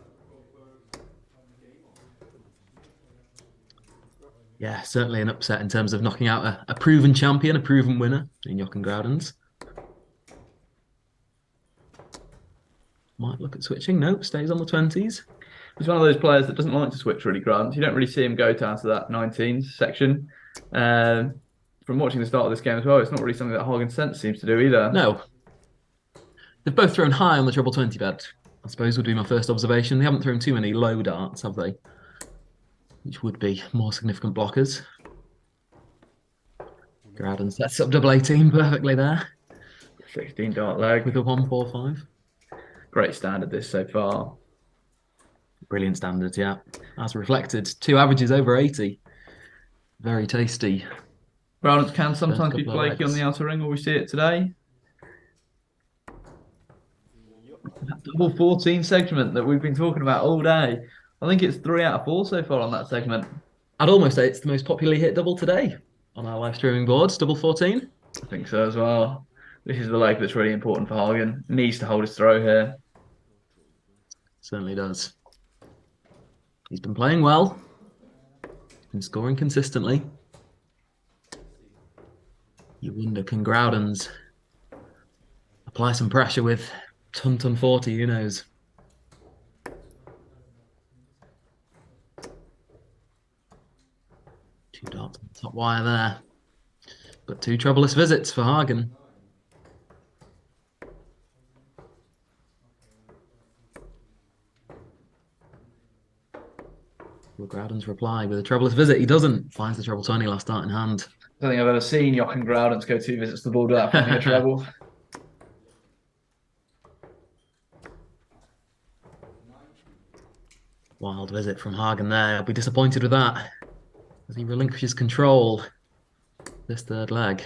Yeah, certainly an upset in terms of knocking out a proven champion, a proven winner in Jochen Groudens. Might look at switching. Nope, stays on the 20s. He's one of those players that doesn't like to switch really, Grant. You don't really see him go down to that 19s section. From watching the start of this game as well, it's not really something that Hagen Sense seems to do either. No. They've both thrown high on the treble 20 bed, I suppose would be my first observation. They haven't thrown too many low darts, have they? Which would be more significant blockers. Groudens sets up double 18 perfectly there. 16 dart leg. With a 145. Great standard this so far. Brilliant standards, yeah. As reflected, 2 averages over 80. Very tasty. Groudens can sometimes be flaky on the outer ring, will we see it today? That double 14 segment that we've been talking about all day. I think it's 3 out of 4 so far on that segment. I'd almost say it's the most popularly hit double today on our live streaming boards, double 14. I think so as well. This is the leg that's really important for Hagen. Needs to hold his throw here. Certainly does. He's been playing well. Been scoring consistently. You wonder, can Groudens apply some pressure with ton 40? Who knows? Two darts on the top wire there. But 2 troubleless visits for Hagen. Will Groudens reply with a troubleless visit? He doesn't. Finds the treble 20 last dart in hand. I don't think I've ever seen Jochen Groudens go 2 visits to the board without finding a treble. Wild visit from Hagen there. I'll be disappointed with that as he relinquishes control this third leg.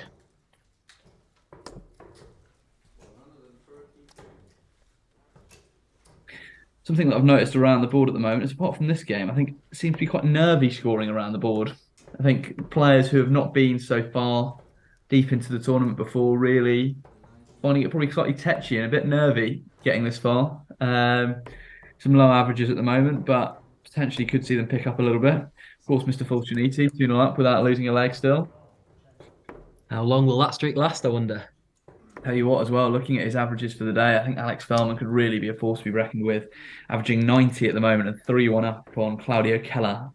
Something that I've noticed around the board at the moment is, apart from this game, I think it seems to be quite nervy scoring around the board. I think players who have not been so far deep into the tournament before really finding it probably slightly tetchy and a bit nervy getting this far. Some low averages at the moment, but potentially could see them pick up a little bit. Of course, Mr. Fortuniti 2-0 up without losing a leg still. How long will that streak last, I wonder? Tell you what, as well, looking at his averages for the day, I think Alex Fellman could really be a force to be reckoned with, averaging 90 at the moment and 3-1 up on Claudio Keller.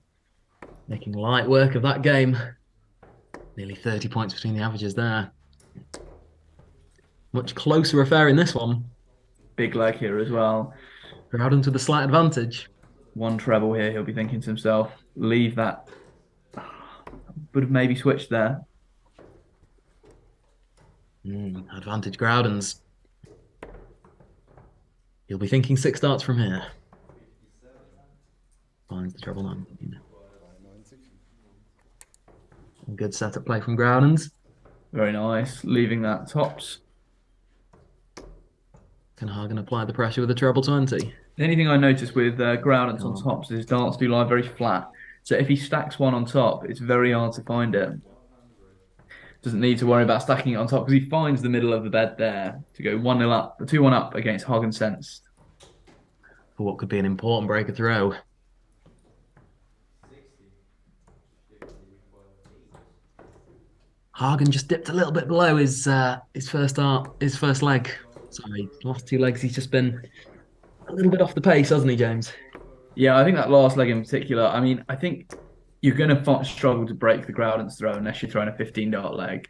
Making light work of that game. Nearly 30 points between the averages there. Much closer affair in this one. Big leg here as well. Groudens with a slight advantage. 1 treble here, he'll be thinking to himself, leave that. Would have maybe switched there. Advantage Groudens. He'll be thinking 6 darts from here. Finds the treble 19. Good setup play from Groudens. Very nice. Leaving that tops. Can Hagen apply the pressure with a treble 20? The only thing I noticed with Groudens on tops is his darts do lie very flat. So if he stacks one on top, it's very hard to find it. Doesn't need to worry about stacking it on top because he finds the middle of the bed there to go 1-0 up, 2-1 up against Hagen Sense. For what could be an important breaker throw. Hagen just dipped a little bit below his first leg. Sorry, last two legs he's just been a little bit off the pace, hasn't he, James? Yeah, I think that last leg in particular, I mean, I think you're going to struggle to break the Groudon's throw unless you're throwing a 15-dart leg.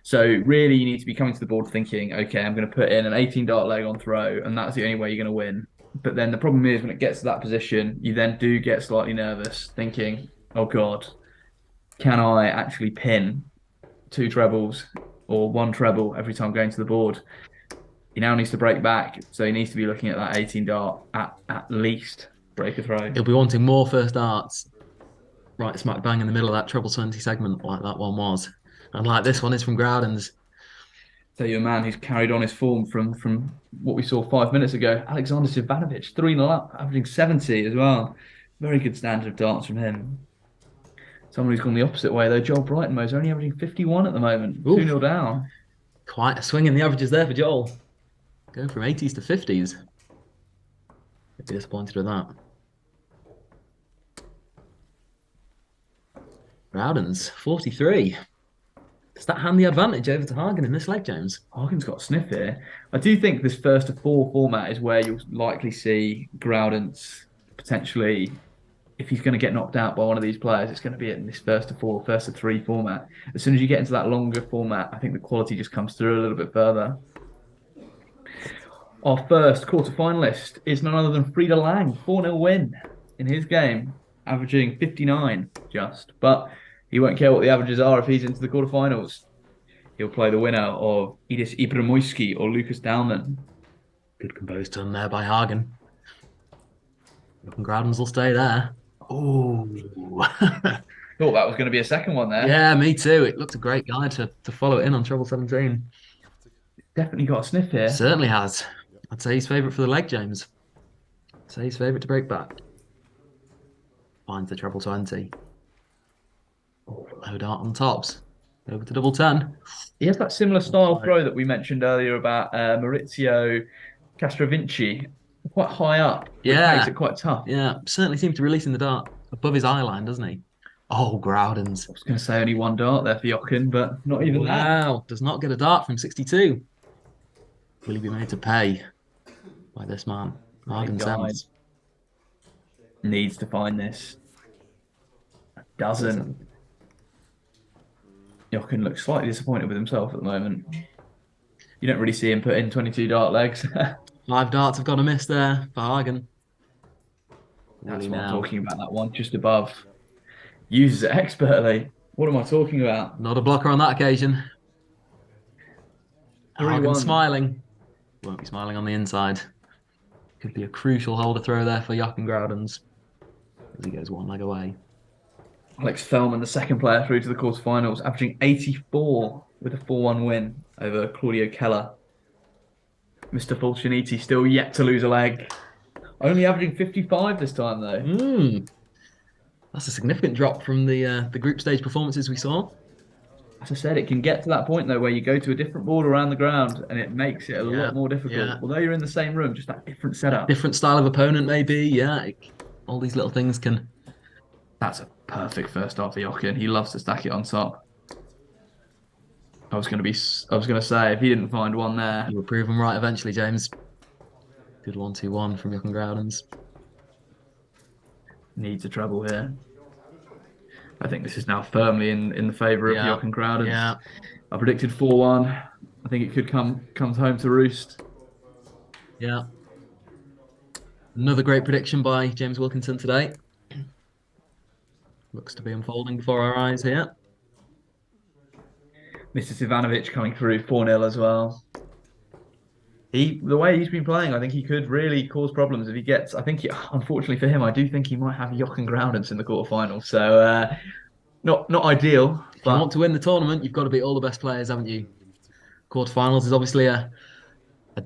So really you need to be coming to the board thinking, okay, I'm going to put in an 18-dart leg on throw and that's the only way you're going to win. But then the problem is when it gets to that position, you then do get slightly nervous thinking, oh God, can I actually pin 2 trebles or 1 treble every time going to the board? He now needs to break back, so he needs to be looking at that 18 dart at least break a throw. He'll be wanting more first darts right smack bang in the middle of that treble 20 segment like that one was. And like this one is from Groudon's. Tell you a man who's carried on his form from what we saw 5 minutes ago, Alexander Zivanovic, 3-0 up, averaging 70 as well. Very good standard of darts from him. Someone who's gone the opposite way though, Joel Brightonmo's only averaging 51 at the moment, 2-0 down. Quite a swing in the averages there for Joel. Going from 80s to 50s. I'd be disappointed with that. Groudon's 43. Does that hand the advantage over to Hagen in this leg, James? Hagen's got a sniff here. I do think this 1st to 4 format is where you'll likely see Groudon's potentially, if he's going to get knocked out by one of these players, it's going to be in this 1st to 4, 1st to 3 format. As soon as you get into that longer format, I think the quality just comes through a little bit further. Our first quarter-finalist is none other than Frida Lang, 4-0 win in his game, averaging 59 just. But he won't care what the averages are if he's into the quarterfinals. He'll play the winner of Idis Ibramoyski or Lucas Dalman. Good composed turn there by Hagen. Groudon's will stay there. Oh. Thought that was going to be a second one there. Yeah, me too. It looked a great guide to follow it in on treble 17. Definitely got a sniff here. Certainly has. I'd say he's favourite for the leg, James. I'd say he's favourite to break back. Finds the treble 20. Low dart on tops. Over to double 10. He has that similar style throw that we mentioned earlier about Maurizio Castrovinci. Quite high up. Yeah. Makes it quite tough. Yeah, certainly seems to be releasing the dart above his eye line, doesn't he? Oh, Groudon's. I was going to say only 1 dart there for Jochen, but not even that. Wow, does not get a dart from 62. Will he be made to pay by this man? Hagen Sense. Needs to find this. Doesn't. Jochen looks slightly disappointed with himself at the moment. You don't really see him put in 22 dart legs. 5 darts have gone amiss there for Hagen. That's what I'm talking about, that one just above. Uses it expertly. What am I talking about? Not a blocker on that occasion. Hagen smiling. Won't be smiling on the inside. Could be a crucial holder throw there for Jochen Groudon's as he goes 1 leg away. Alex Fellman, the second player through to the quarterfinals, averaging 84 with a 4-1 win over Claudio Keller. Mr. Fulciniti still yet to lose a leg. Only averaging 55 this time, though. That's a significant drop from the group stage performances we saw. As I said, it can get to that point, though, where you go to a different board around the ground and it makes it a lot more difficult. Yeah. Although you're in the same room, just that different setup. Different style of opponent, maybe. Yeah, all these little things can... That's a perfect first start for Jochen. He loves to stack it on top. I was going to say, if he didn't find one there... You were proven right eventually, James. Good 1-2-1 from Jochen Groudon's. Needs a treble here. I think this is now firmly in the favour of Jochen Groudon's. Yeah. I predicted 4-1. I think it could come home to roost. Yeah. Another great prediction by James Wilkinson today. Looks to be unfolding before our eyes here. Mr. Ivanovic coming through 4-0 as well. The way he's been playing, I think he could really cause problems if he gets... unfortunately for him, I do think he might have Jochen Groudon's in the quarterfinals. So, not ideal. If you want to win the tournament, you've got to beat all the best players, haven't you? Quarterfinals is obviously a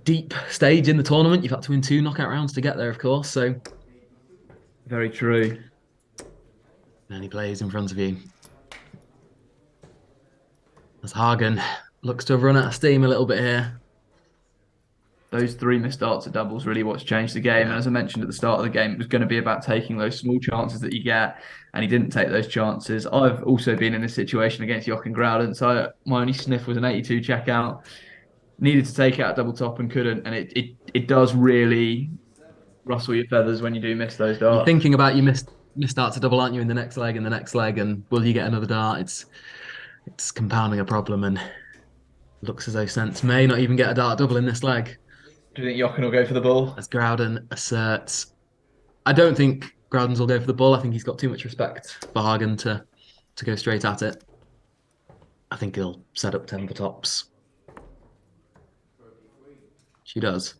deep stage in the tournament. You've had to win 2 knockout rounds to get there, of course. So, very true. And he plays in front of you. As Hagen looks to have run out of steam a little bit here. Those 3 missed darts at doubles really what's changed the game. And as I mentioned at the start of the game, it was going to be about taking those small chances that you get, and he didn't take those chances. I've also been in this situation against Jochen Groudon, so my only sniff was an 82 checkout. Needed to take out double top and couldn't, and it does really rustle your feathers when you do miss those darts. You're thinking about your missed darts a double, aren't you, in the next leg and the next leg, and will you get another dart? It's compounding a problem, and looks as though Sense may not even get a dart double in this leg. Do you think Jochen will go for the ball? As Groudon asserts. I don't think Groudon's will go for the ball. I think he's got too much respect for Hagen to go straight at it. I think he'll set up 10 for tops. She does.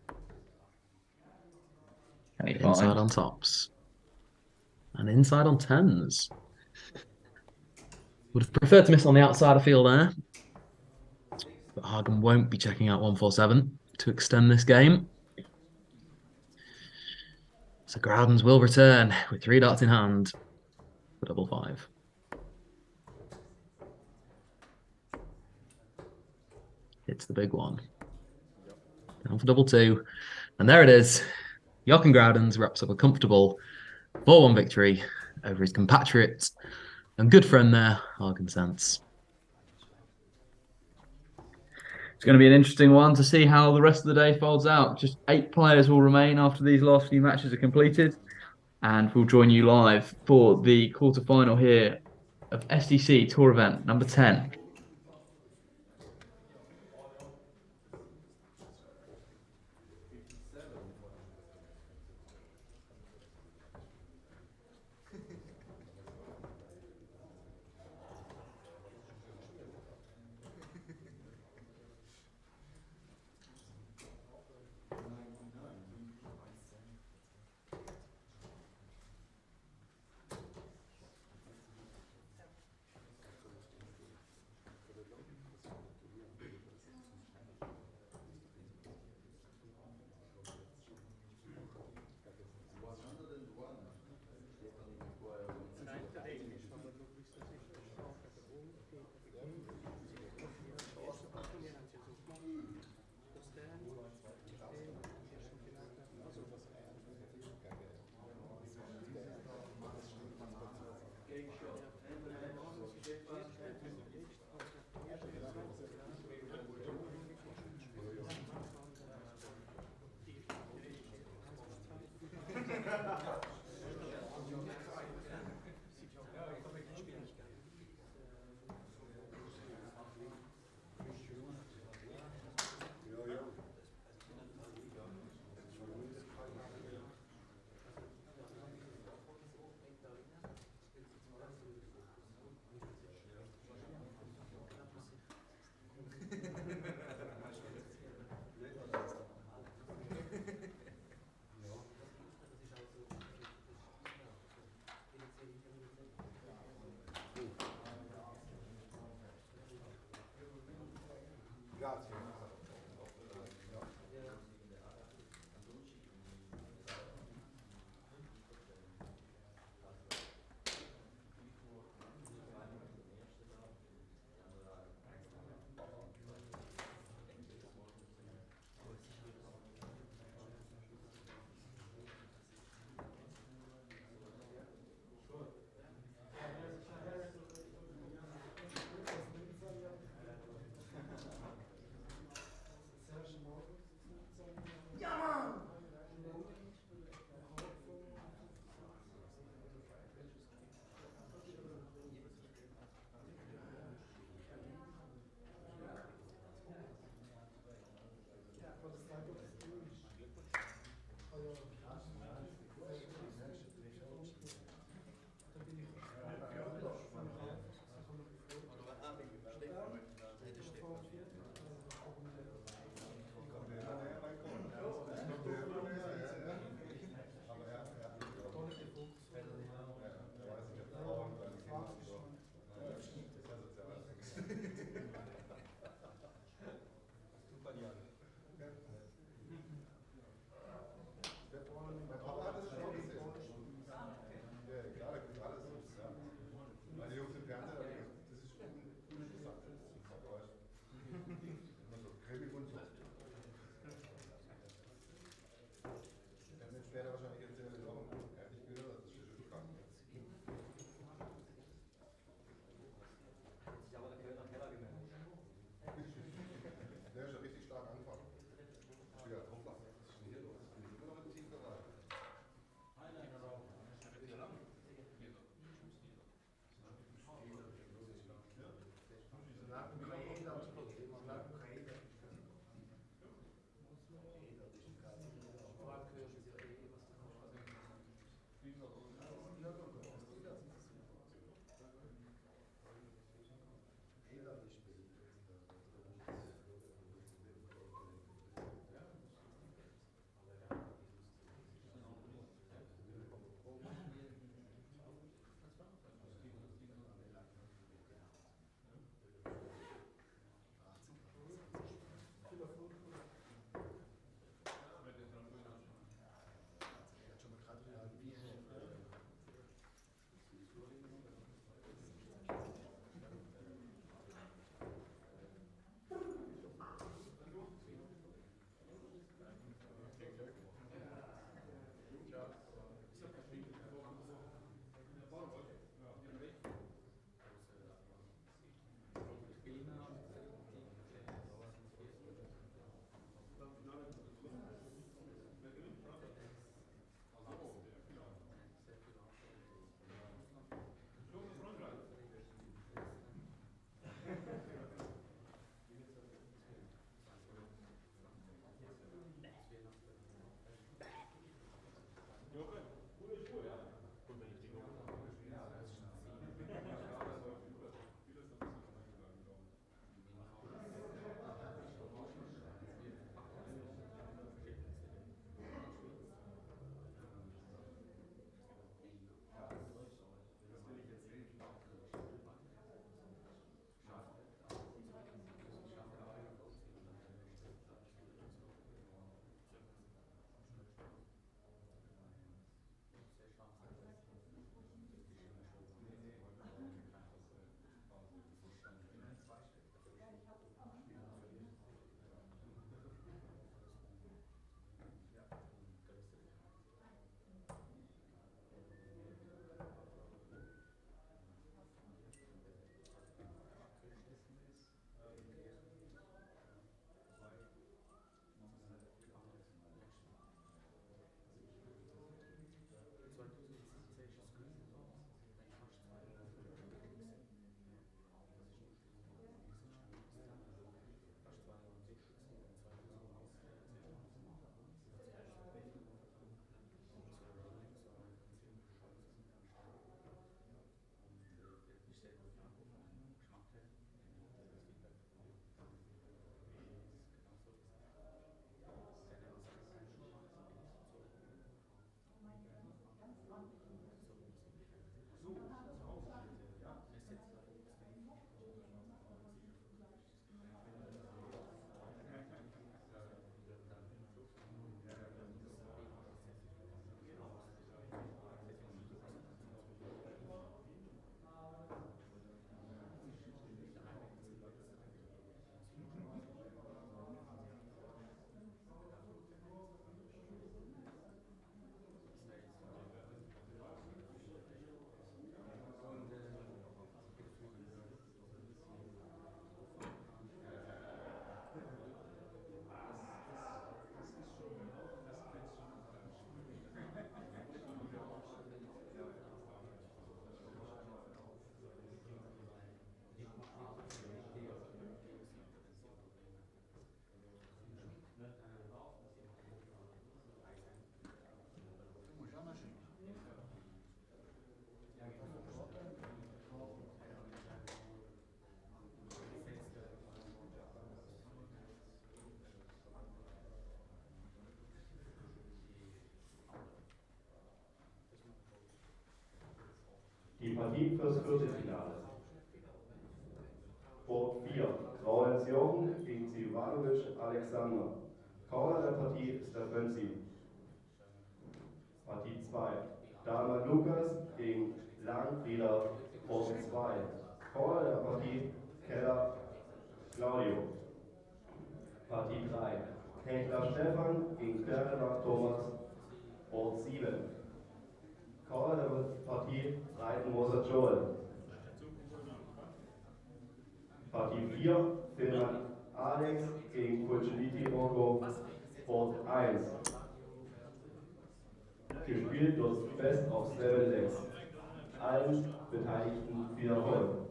Inside on tops. And inside on 10s. Would have preferred to miss on the outside, I feel, there. But Hagen won't be checking out 147 to extend this game. So Groudon's will return with 3 darts in hand for double 5. Hits the big one. Down for double 2. And there it is. Jochen Groudon's wraps up a comfortable 4-1 victory over his compatriot and good friend there, Hagen Sense. It's going to be an interesting one to see how the rest of the day folds out. Just 8 players will remain after these last few matches are completed. And we'll join you live for the quarterfinal here of SDC Tour Event number 10. Die Partie fürs Viertelfinale. Board 4. Raulenz Jochen gegen Zivanovic Alexander. Corner der Partie ist der Fönzi. Partie 2. Dahlmann Lukas gegen Langfrieder Board 2. Corner der Partie Keller Claudio. Partie 3. Henkler Stefan gegen Bergener Thomas Board 7. Corner der Partie Breitenmoser Joel. Partie 4. Finnland Alex gegen Kulcheliti Rocco Board 1. Gespielt wird Best of 7 Legs. Allen Beteiligten viel Erfolg.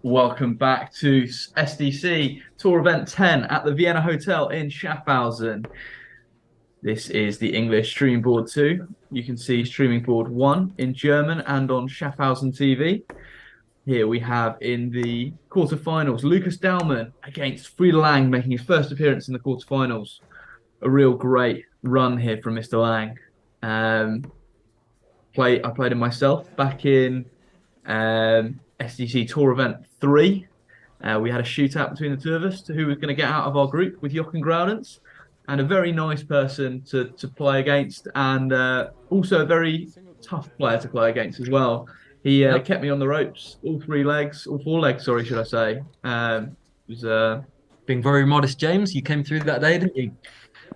Welcome back to SDC Tour Event 10 at the Vienna Hotel in Schaffhausen. This is the English streaming board 2. You can see streaming board 1 in German and on Schaffhausen TV. Here we have in the quarterfinals, Lucas Daumann against Frieder Lang, making his first appearance in the quarterfinals. A real great run here from Mr. Lang. I played him myself back in SDC Tour Event 3. We had a shootout between the two of us to who was going to get out of our group with Jochen Groudens, and a very nice person to play against, and also a very tough player to play against as well. He kept me on the ropes all 4 legs, sorry, should I say. It was Being very modest, James, you came through that day, didn't you?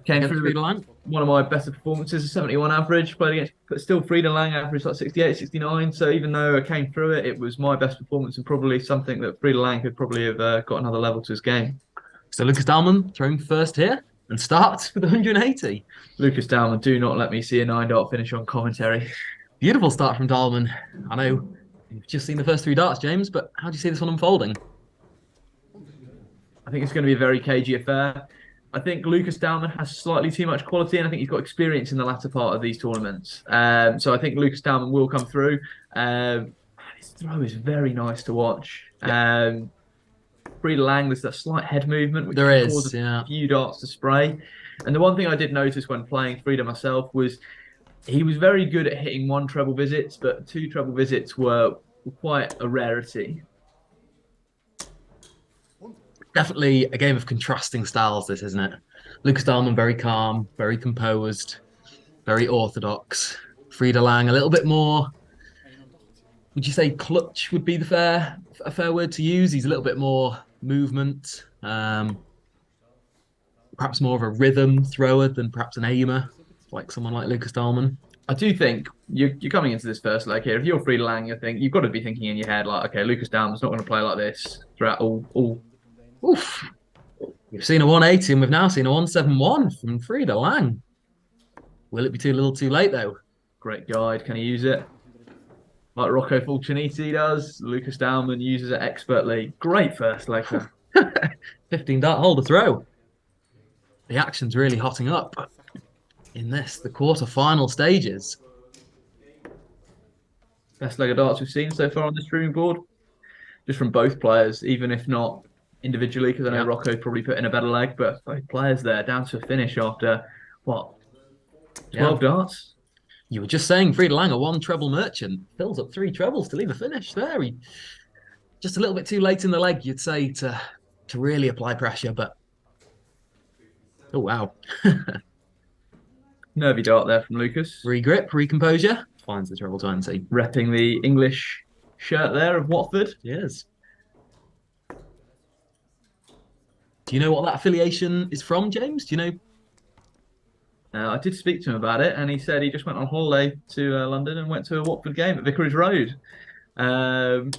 came Against through Frida Lang? one of my better performances, a 71 average, played against, but still Frida Lang average like 68, 69. So even though I came through it, it was my best performance and probably something that Frida Lang could probably have got another level to his game. So Lucas Dahlmann throwing first here and starts with 180. Lucas Dahlmann, do not let me see a 9-dart finish on commentary. Beautiful start from Dahlmann. I know you've just seen the first 3 darts, James, but how do you see this one unfolding? I think it's going to be a very cagey affair. I think Lucas Dahlmann has slightly too much quality, and I think he's got experience in the latter part of these tournaments. So I think Lucas Dahlmann will come through. His throw is very nice to watch. Frida Lang, there's that slight head movement which There is, causes yeah. a few darts to spray. And the one thing I did notice when playing Frida myself was he was very good at hitting 1 treble visits, but 2 treble visits were quite a rarity. Definitely a game of contrasting styles, this, isn't it? Lucas Dahlmann, very calm, very composed, very orthodox. Frida Lang, a little bit more, would you say clutch would be a fair word to use? He's a little bit more movement, perhaps more of a rhythm thrower than perhaps an aimer, like someone like Lucas Dahlmann. I do think you're coming into this first leg here. If you're Frida Lang, you've got to be thinking in your head, like, okay, Lucas Dahlmann's not going to play like this throughout all. Oof. We've seen a 180 and we've now seen a 171 from Frida Lang. Will it be too little too late, though? Great guide. Can he use it? Like Rocco Fulciniti does. Lucas Dahlmann uses it expertly. Great first leg. 15 dart holder throw. The action's really hotting up in the quarter-final stages. Best leg of darts we've seen so far on the streaming board. Just from both players, even if not individually, because I know Rocco probably put in a better leg, but both players there down to a finish after, 12 darts? You were just saying Frida Lang, a 1 treble merchant, fills up 3 trebles to leave a finish there. He just a little bit too late in the leg, you'd say, to really apply pressure, but oh, wow. Nervy dart there from Lucas. Regrip, recomposure, finds the treble 20. Repping the English shirt there of Watford. Yes. Do you know what that affiliation is from, James? Do you know? I did speak to him about it, and he said he just went on holiday to London and went to a Watford game at Vicarage Road. I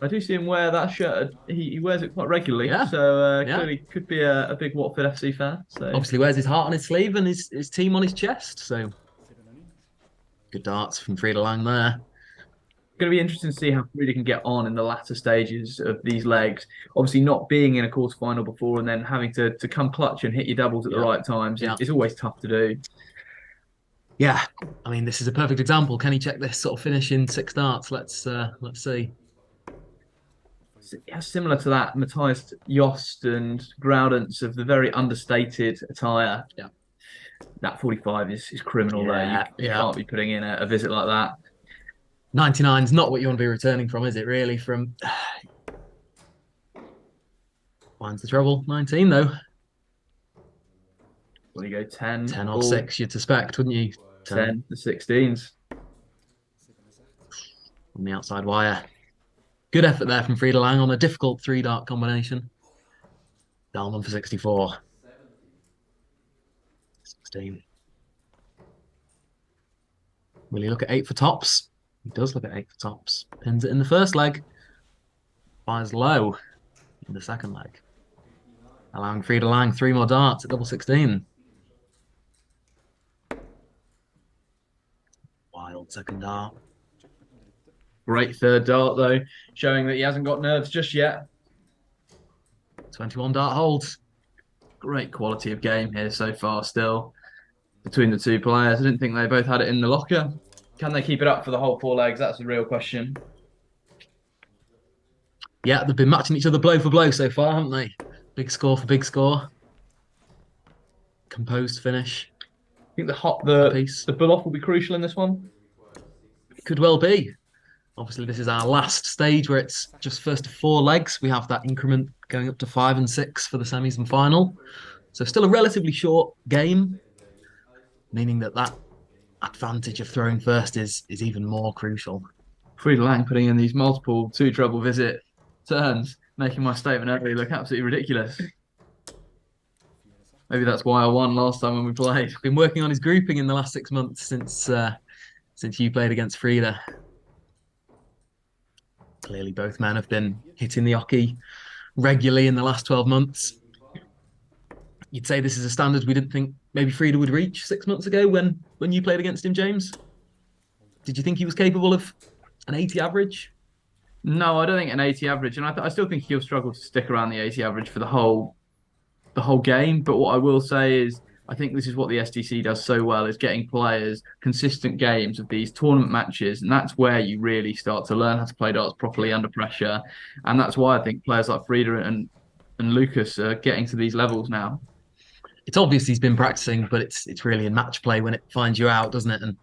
do see him wear that shirt. He wears it quite regularly, so clearly could be a big Watford FC fan. So obviously wears his heart on his sleeve and his team on his chest. So good darts from Frida Lang there. Going to be interesting to see how Frida can get on in the latter stages of these legs. Obviously, not being in a quarterfinal before and then having to come clutch and hit your doubles at the right times is always tough to do. Yeah, I mean, this is a perfect example. Can he check this sort of finish in 6 darts? Let's see. Yeah, similar to that, Matthias Jost and Groudens of the very understated attire. Yeah, that 45 is criminal there. You can't be putting in a visit like that. 99 is not what you want to be returning from, is it, really? From finds the treble. 19, though. Well, you go 10. 10 off 6, you'd suspect, wouldn't you? 10 to 16s. On the outside wire. Good effort there from Frida Lang on a difficult 3-dart combination. Dahlmann for 64. 16. Will he look at 8 for tops? He does look at 8 for tops. Pins it in the first leg. Fires low in the second leg. Allowing Frida Lang 3 more darts at double 16. Wild second dart. Great third dart, though, showing that he hasn't got nerves just yet. 21 dart holds. Great quality of game here so far still between the two players. I didn't think they both had it in the locker. Can they keep it up for the whole 4 legs? That's the real question. Yeah, they've been matching each other blow for blow so far, haven't they? Big score for big score. Composed finish. think piece. the bull off will be crucial in this one. Could well be. Obviously, this is our last stage where it's just first to 4 legs. We have that increment going up to 5 and 6 for the semis and final. So still a relatively short game, meaning that advantage of throwing first is even more crucial. Frida Lang putting in these multiple 2 treble visit turns, making my statement earlier look absolutely ridiculous. Maybe that's why I won last time when we played. Been working on his grouping in the last 6 months since you played against Frida. Clearly, both men have been hitting the oche regularly in the last 12 months. You'd say this is a standard we didn't think maybe Frida would reach 6 months ago when you played against him, James? Did you think he was capable of an 80 average? No, I don't think an 80 average, and I still think he'll struggle to stick around the 80 average for the whole game. But what I will say is, I think this is what the SDC does so well, is getting players consistent games of these tournament matches, and that's where you really start to learn how to play darts properly under pressure. And that's why I think players like Frida and Lucas are getting to these levels now. It's obvious he's been practicing, but it's really in match play when it finds you out, doesn't it? And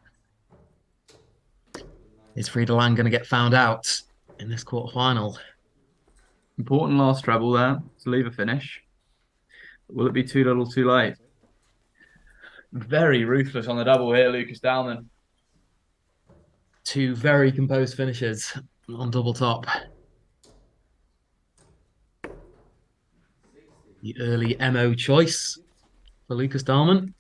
is Frida Lang going to get found out in this quarterfinal? Important last treble there to leave a finish. Will it be too little, too late? Very ruthless on the double here, Lucas Dalman. 2 very composed finishes on double top. The early MO choice for Lucas Dalman.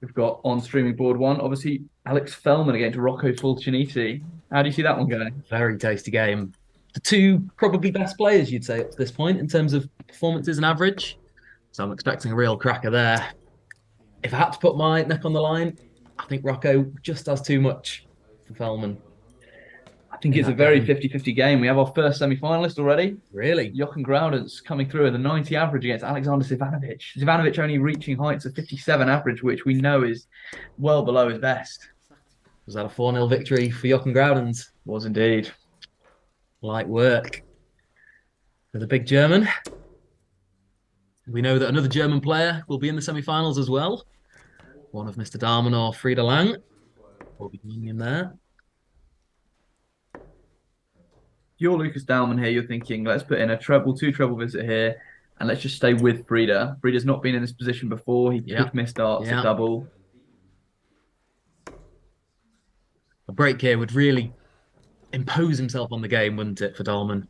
We've got on streaming board 1, obviously, Alex Fellman against Rocco Fulciniti. How do you see that one going? Very tasty game. The 2 probably best players, you'd say, up to this point in terms of performances and average. So I'm expecting a real cracker there. If I had to put my neck on the line, I think Rocco just has too much for Fellman. I think it's a very 50-50 game. We have our first semi-finalist already. Really? Jochen Groudens coming through with a 90 average against Alexander Zivanovic. Zivanovic only reaching heights of 57 average, which we know is well below his best. Was that a 4-0 victory for Jochen Groudens? Was indeed. Light work for the big German. We know that another German player will be in the semi-finals as well. One of Mr. Dalman or Frida Lang will be joining him there. You're Lucas Dalman here. You're thinking, let's put in a treble, 2 treble visit here, and let's just stay with Frida. Frida's not been in this position before. He could miss darts at double. A break here would really impose himself on the game, wouldn't it, for Dalman?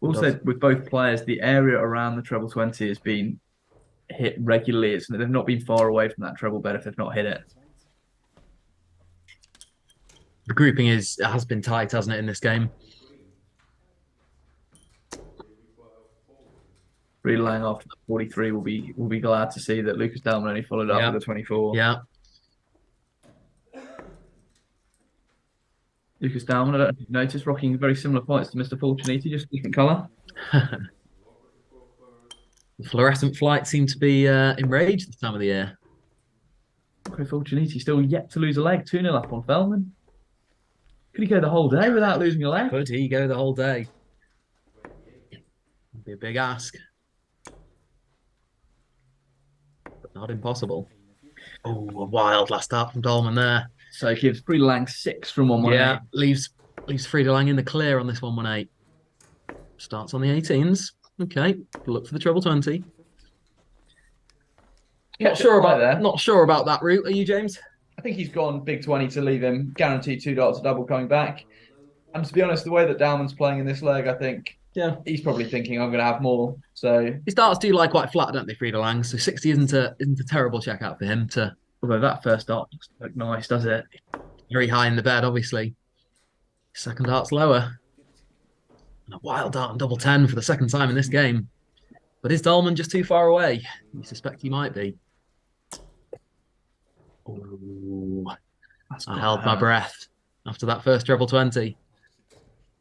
Also, with both players, the area around the treble 20 has been hit regularly. They've not been far away from that treble bed if they've not hit it. The grouping has been tight, hasn't it, in this game? Frida Lang after the 43 will be glad to see that Lucas Dalman only followed up with a 24. Yeah. Lucas Dalman, I don't know if you've noticed, rocking very similar fights to Mr. Fulciniti, just different colour. The fluorescent flight seemed to be enraged this time of the year. Okay, Fulciniti still yet to lose a leg, 2-0 up on Fellman. Could he go the whole day without losing a leg? Could he go the whole day? Would be a big ask. But not impossible. Oh, a wild last start from Dalman there. So it gives Frida Lang 6 from 118. Yeah, leaves Frida Lang in the clear on this 118. Starts on the 18s. Okay, look for the treble 20. Not sure about that route. Are you, James? I think he's gone big 20 to leave him. Guaranteed 2 darts a double coming back. And to be honest, the way that Dalman's playing in this leg, I think he's probably thinking I'm going to have more. So his darts do lie quite flat, don't they, Frida Lang? So 60 isn't a terrible checkout for him to. Although that first dart doesn't look nice, does it? Very high in the bed, obviously. Second dart's lower. And a wild dart on double 10 for the second time in this game. But is Dalman just too far away? You suspect he might be. Oh, I held my breath after that first treble 20.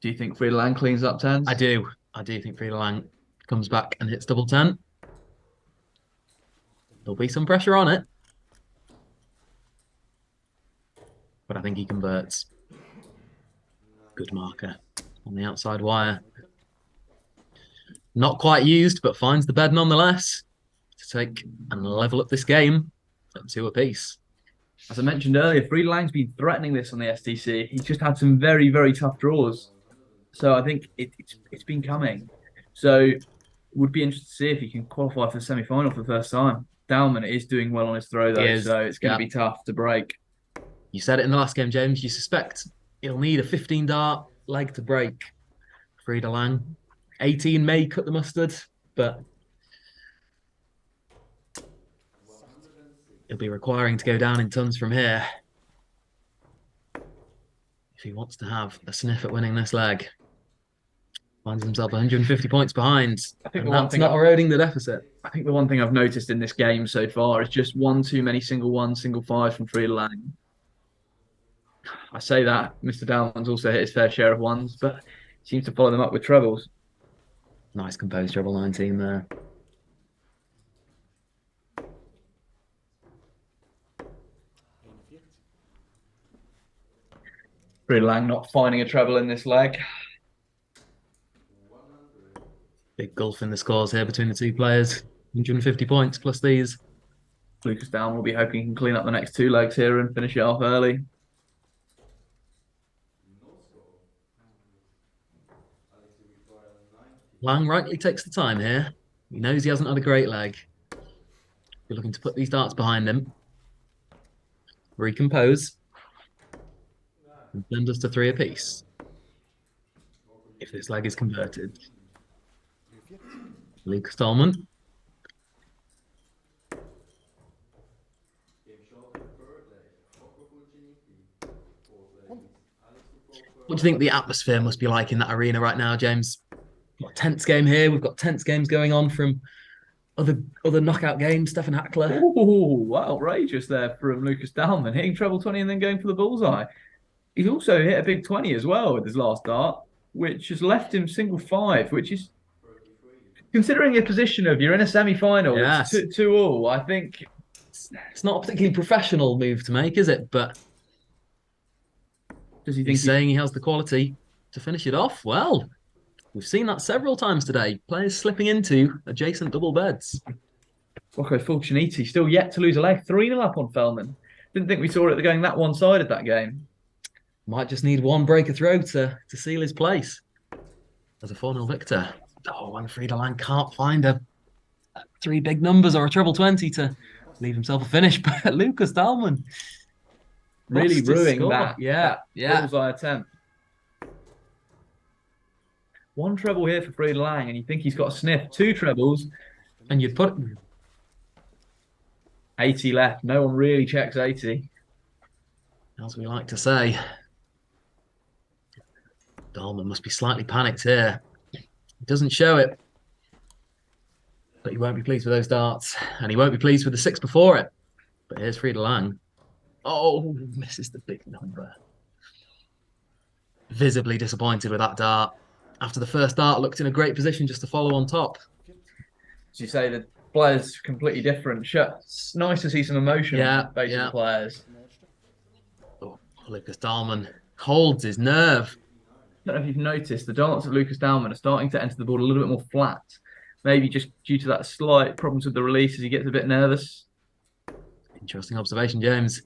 Do you think Frida Lang cleans up 10s? I do. I do think Frida Lang comes back and hits double 10. There'll be some pressure on it. But I think he converts. Good marker on the outside wire. Not quite used, but finds the bed nonetheless to take and level up this game at 2 apiece. As I mentioned earlier, Frieda Lang's been threatening this on the SDC. He's just had some very, very tough draws. So I think it's been coming. So it would be interesting to see if he can qualify for the semi-final for the first time. Dalman is doing well on his throw, though, so it's going to be tough to break. You said it in the last game, James. You suspect he'll need a 15-dart leg to break Frieda Lang. 18 may cut the mustard, but he'll be requiring to go down in tons from here if he wants to have a sniff at winning this leg. Finds himself 150 points behind. I think that's not eroding the deficit. I think the one thing I've noticed in this game so far is just one too many single ones, single fives from Frieda Lang. I say that Mr. Dalman's also hit his fair share of ones, but seems to follow them up with trebles. Nice composed treble 19 there. Frieda Lang not finding a treble in this leg. Big gulf in the scores here between the two players. 150 points plus these. Lucas Dalman will be hoping he can clean up the next 2 legs here and finish it off early. Lang rightly takes the time here. He knows he hasn't had a great leg. We're looking to put these darts behind him. Recompose. And send us to 3 apiece. If this leg is converted. Lucas Dalman. What do you think the atmosphere must be like in that arena right now, James? We've got a tense game here. We've got tense games going on from other knockout games. Stefan Hackler. Oh, outrageous there from Lucas Dalman, hitting treble 20 and then going for the bullseye. He's also hit a big 20 as well with his last dart, which has left him single 5, which is, considering your position of you're in a semi-final, yes. It's 2-2-all, I think. It's not a particularly professional move to make, is it? But does he think he's saying he has the quality to finish it off? Well, we've seen that several times today. Players slipping into adjacent double beds. Rocco Fulciniti still yet to lose a leg. 3-0 up on Fellman. Didn't think we saw it going that one-sided that game. Might just need one breaker throw to seal his place as a 4-0 victor. Oh, and Frieda Lang can't find a 3 big numbers or a treble 20 to leave himself a finish. But Lucas Dalman really ruining that. Yeah. Bullseye attempt. 1 treble here for Frieda Lang, and you think he's got a sniff. 2 trebles. And you'd put 80 left. No one really checks 80. As we like to say. Dalman must be slightly panicked here. He doesn't show it. But he won't be pleased with those darts. And he won't be pleased with the 6 before it. But here's Frieda Lang. Oh, misses the big number. Visibly disappointed with that dart. After the first dart, looked in a great position just to follow on top. As you say, the players completely different. It's nice to see some emotion on the face of the players. Oh, Lucas Dalman holds his nerve. I don't know if you've noticed, the darts of Lucas Dalman are starting to enter the board a little bit more flat. Maybe just due to that slight problems with the release as he gets a bit nervous. Interesting observation, James.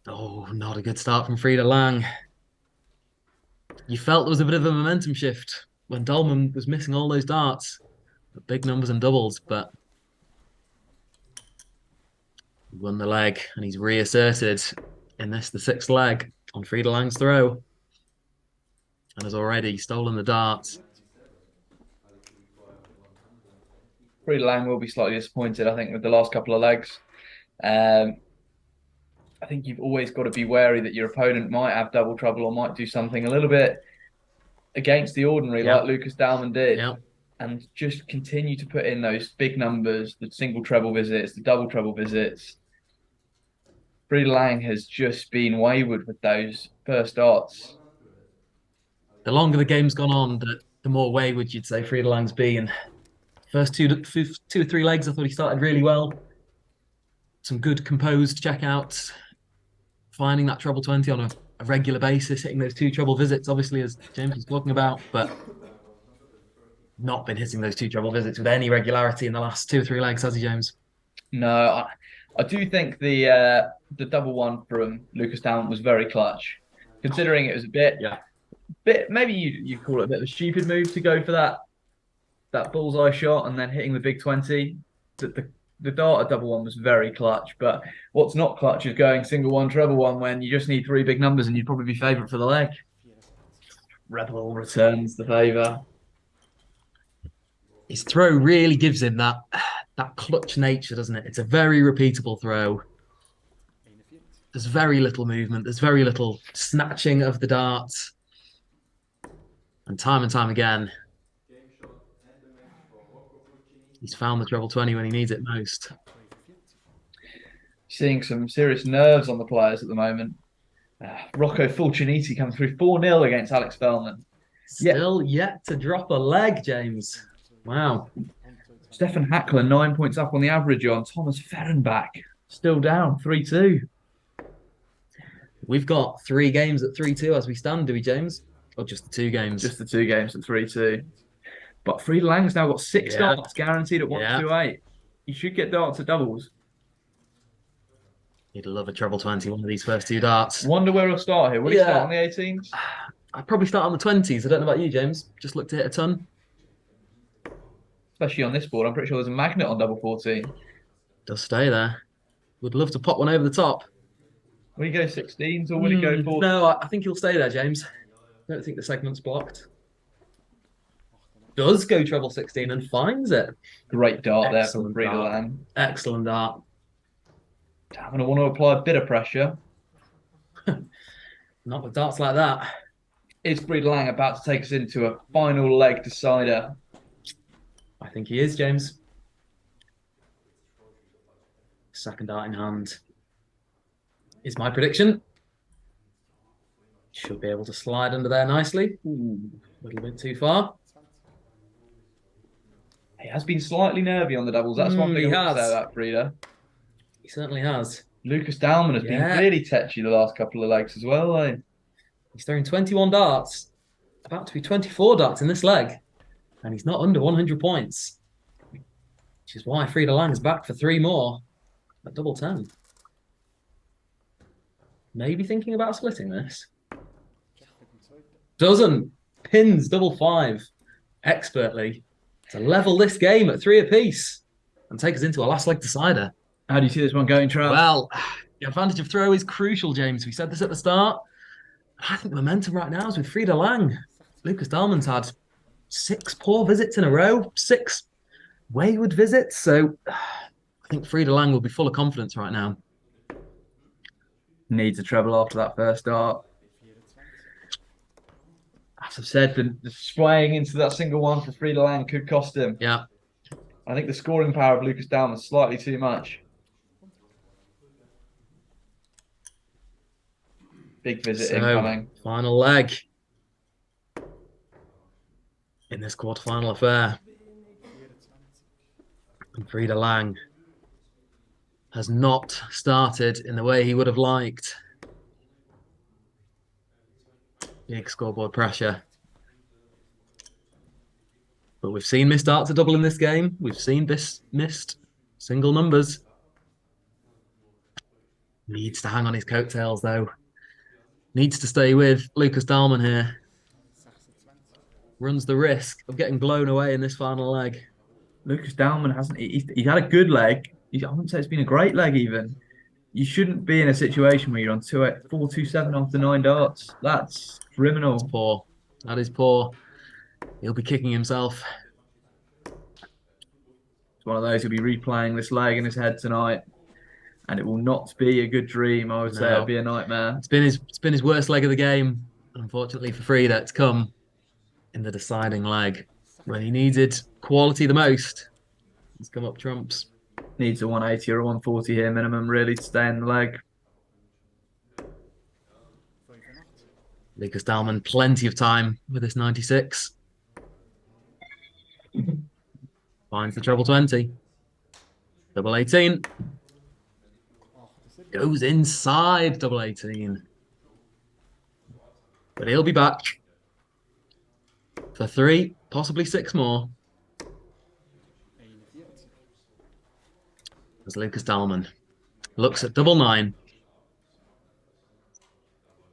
Oh, not a good start from Frieda Lang. You felt there was a bit of a momentum shift when Dalman was missing all those darts. The big numbers and doubles, but he won the leg and he's reasserted in this, the 6th leg on Frieda Lang's throw, and has already stolen the darts. Frieda Lang will be slightly disappointed, I think, with the last couple of legs. I think you've always got to be wary that your opponent might have double trouble or might do something a little bit against the ordinary, like Lucas Dalman did. And just continue to put in those big numbers, the single treble visits, the double treble visits. Frieda Lang has just been wayward with those first darts. The longer the game's gone on, the more wayward you'd say Frieda Lang's been. First two or three legs, I thought he started really well. Some good composed checkouts. Finding that treble 20 on a a regular basis, hitting those 2 treble visits, obviously, as James was talking about, but not been hitting those 2 treble visits with any regularity in the last 2 or 3 legs, has he, James? No, I do think the double one from Lucas Down was very clutch, considering it was a bit maybe you call it a bit of a stupid move to go for that bullseye shot and then hitting the big 20. The dart at double one was very clutch, but what's not clutch is going single one, treble one when you just need 3 big numbers and you'd probably be favourite for the leg. Rebel returns the favour. His throw really gives him that clutch nature, doesn't it? It's a very repeatable throw. There's very little movement. There's very little snatching of the darts. And time again, he's found the treble 20 when he needs it most. Seeing some serious nerves on the players at the moment. Rocco Fulciniti comes through 4-0 against Alex Fellman. Still yet to drop a leg, James. Wow. Stefan Hackler, 9 points up on the average on Thomas Ferenbach. Still down, 3-2. We've got 3 games at 3-2 as we stand, do we, James? Or just the 2 games? Just the 2 games at 3-2. But Frieda Lang's now got 6 darts guaranteed at 128. You should get darts at doubles. He'd love a treble 20, one of these first 2 darts. Wonder where he'll start here. Will he start on the 18s? I'd probably start on the 20s. I don't know about you, James. Just look to hit a ton. Especially on this board. I'm pretty sure there's a magnet on double 14. Does stay there. Would love to pop one over the top. Will he go 16s or will he go 4? No, I think he'll stay there, James. I don't think the segment's blocked. Does go treble 16 and finds it. Great dart there Excellent from Frieda dart. Lang. Excellent dart. I'm going to want to apply a bit of pressure. Not with darts like that. Is Frieda Lang about to take us into a final leg decider? I think he is, James. Second dart in hand is my prediction. Should be able to slide under there nicely. Ooh, a little bit too far. He has been slightly nervy on the doubles. That's one thing I would say about Frieda. He certainly has. Lucas Dalman has been really tetchy the last couple of legs as well, though. He's throwing 21 darts. About to be 24 darts in this leg. And he's not under 100 points. Which is why Frieda Lang is back for 3 more. At double 10. Maybe thinking about splitting this. Doesn't. Pins double 5. Expertly. To level this game at 3 apiece. And take us into a last leg decider. How do you see this one going, Trav? Well, the advantage of throw is crucial, James. We said this at the start. I think the momentum right now is with Frieda Lang. Lucas Dahlman's had 6 poor visits in a row, 6 wayward visits. So I think Frieda Lang will be full of confidence right now. Needs a treble after that first dart. As I've said, the swaying into that single one for Frieda Lang could cost him. Yeah. I think the scoring power of Lucas Dahlman is slightly too much. Big visit incoming. Final leg in this quarterfinal affair. And Frieda Lang has not started in the way he would have liked. Big scoreboard pressure. But we've seen missed darts a double in this game. We've seen this missed single numbers. Needs to hang on his coattails, though. Needs to stay with Lucas Dahlman here. Runs the risk of getting blown away in this final leg. Lucas Dahlman hasn't. He's had a good leg. I wouldn't say it's been a great leg even. You shouldn't be in a situation where you're on 4-2-7 after 9 darts. That's criminal. That's poor. That is poor. He'll be kicking himself. It's one of those who'll be replaying this leg in his head tonight. And it will not be a good dream. I would say it'll be a nightmare. It's been his worst leg of the game. Unfortunately for Frieda, it's come in the deciding leg when he needed quality the most. He's come up trumps. Needs a 180 or a 140 here minimum, really, to stay in the leg. Lucas Dahlman, plenty of time with this 96. Finds the treble 20. Double 18. Goes inside double 18. But he'll be back for 3, possibly 6 more. As Lucas Dahlmann looks at double 9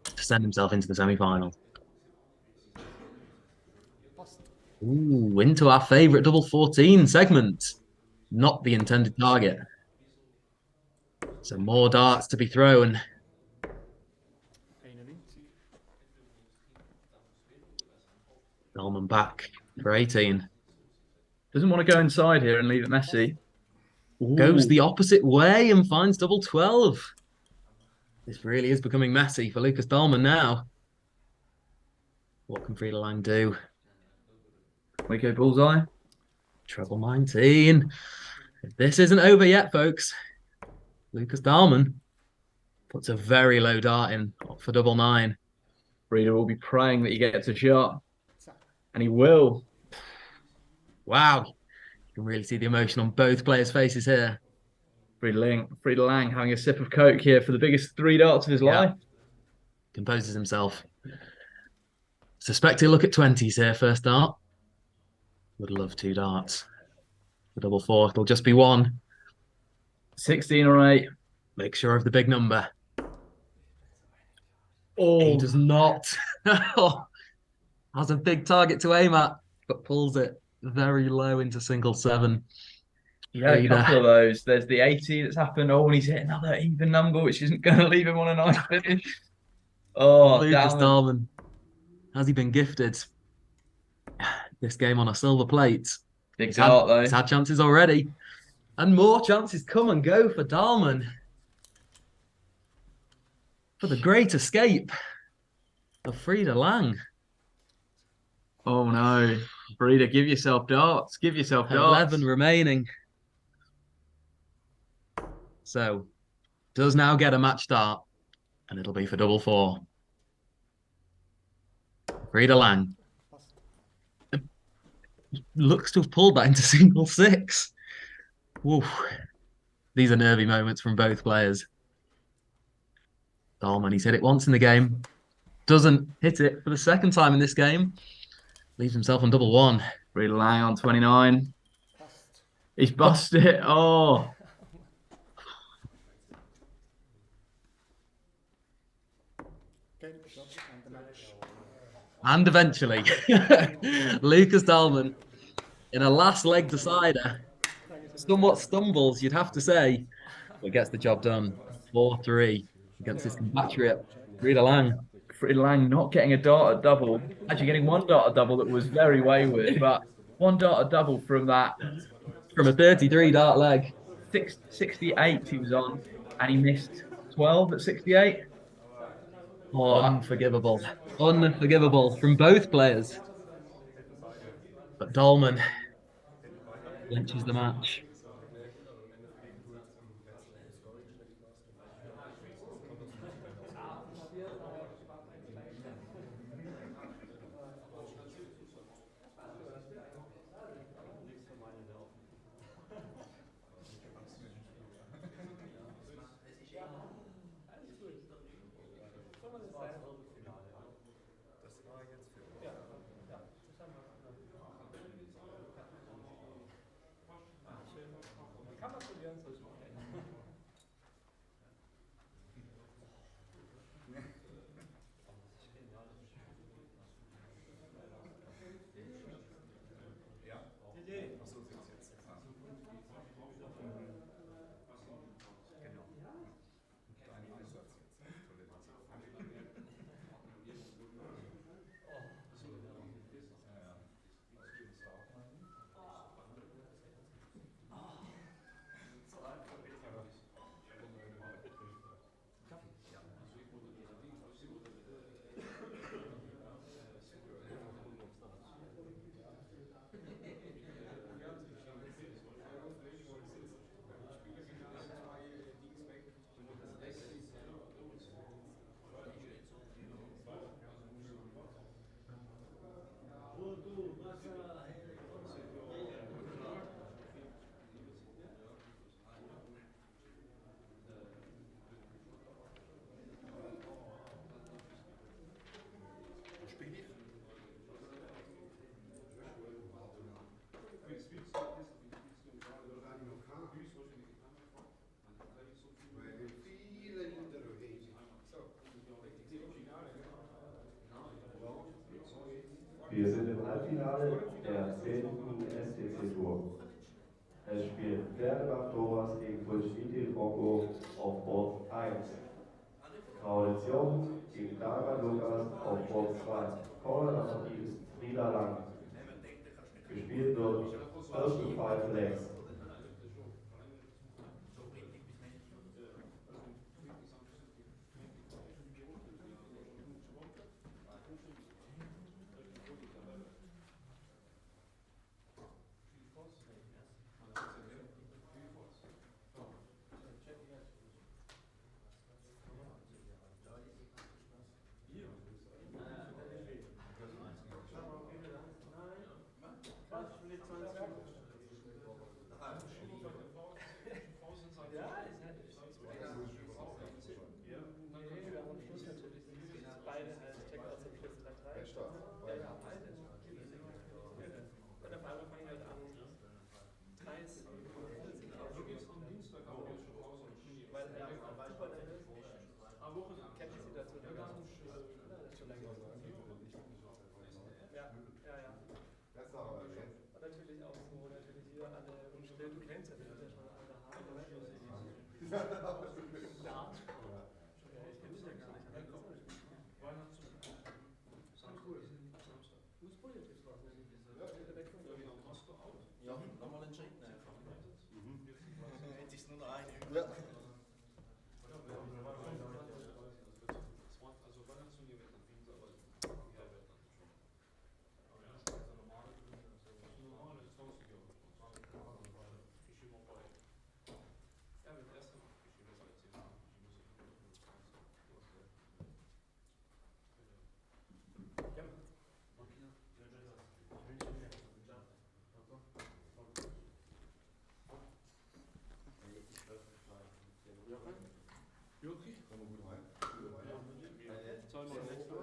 to send himself into the semi-final. Ooh, into our favourite double 14 segment. Not the intended target. So more darts to be thrown. Dahlmann back for 18. Doesn't want to go inside here and leave it messy. Goes the opposite way and finds double 12. This really is becoming messy for Lucas Dahlmann now. What can Frida Lang do? We go bullseye. Treble 19. This isn't over yet, folks. Lucas Dahlmann puts a very low dart in for double 9. Frida will be praying that he gets a shot. And he will. Wow. You can really see the emotion on both players' faces here. Frida Lang having a sip of Coke here for the biggest 3 darts of his life. Composes himself. Suspect he'll look at 20s here, first dart. Would love 2 darts. The double 4, it'll just be 1. 16 or 8. Make sure of the big number. Oh, He does not. Has a big target to aim at, but pulls it very low into single 7. yeah, a couple of those. There's the 80 that's happened. Oh, and he's hit another even number, which isn't going to leave him on a nice finish. Oh, Lucas Dahlmann. Has he been gifted this game on a silver plate? Big dart, though. He's had chances already. And more chances come and go for Dahlmann. For the great escape of Frida Lang. Oh, no. Frida, give yourself darts. Give yourself darts. 11 remaining. So, does now get a match dart. And it'll be for double 4. Frida Lang looks to have pulled that into single 6. Woo. These are nervy moments from both players. Dahlmann, he's hit it once in the game. Doesn't hit it for the second time in this game. Leaves himself on double 1. Frida Lang on 29. He's busted it. Oh. And eventually, Lucas Dahlmann, in a last leg decider, somewhat stumbles, you'd have to say, but gets the job done. 4-3 against his compatriot, Frida Lang. Frida Lang not getting a dart at double. Actually getting 1 dart at double that was very wayward, but 1 dart at double from that. From a 33 dart leg. 68 he was on, and he missed 12 at 68. Oh, unforgivable. Unforgivable from both players. But Dahlmann clinches the match. Es spielt Pferdebach Thomas gegen Pulschniti Rocco auf Board 1. Maurits Jochen gegen Dalman Lukas auf Board 2. Caller der Partie ist Frieda Lang. Gespielt wird First to 5 Legs. Beide halt Checkouts im Schluss 3-3. Ja, beide. Und auf einmal fangen halt an, Kreis und am Dienstag weil er super nervös ist. Kennt die Situation ja gar nicht. Das ist schon lange. Ja. Und natürlich auch so, natürlich wieder alle umstellt. Du kennst ja, das ist ja schon alle Haare. Ja, ich kenne das ja gar nicht. Muss positiv sein. Ja, nochmal entscheiden einfach. Jetzt ist nur noch eine. Ja.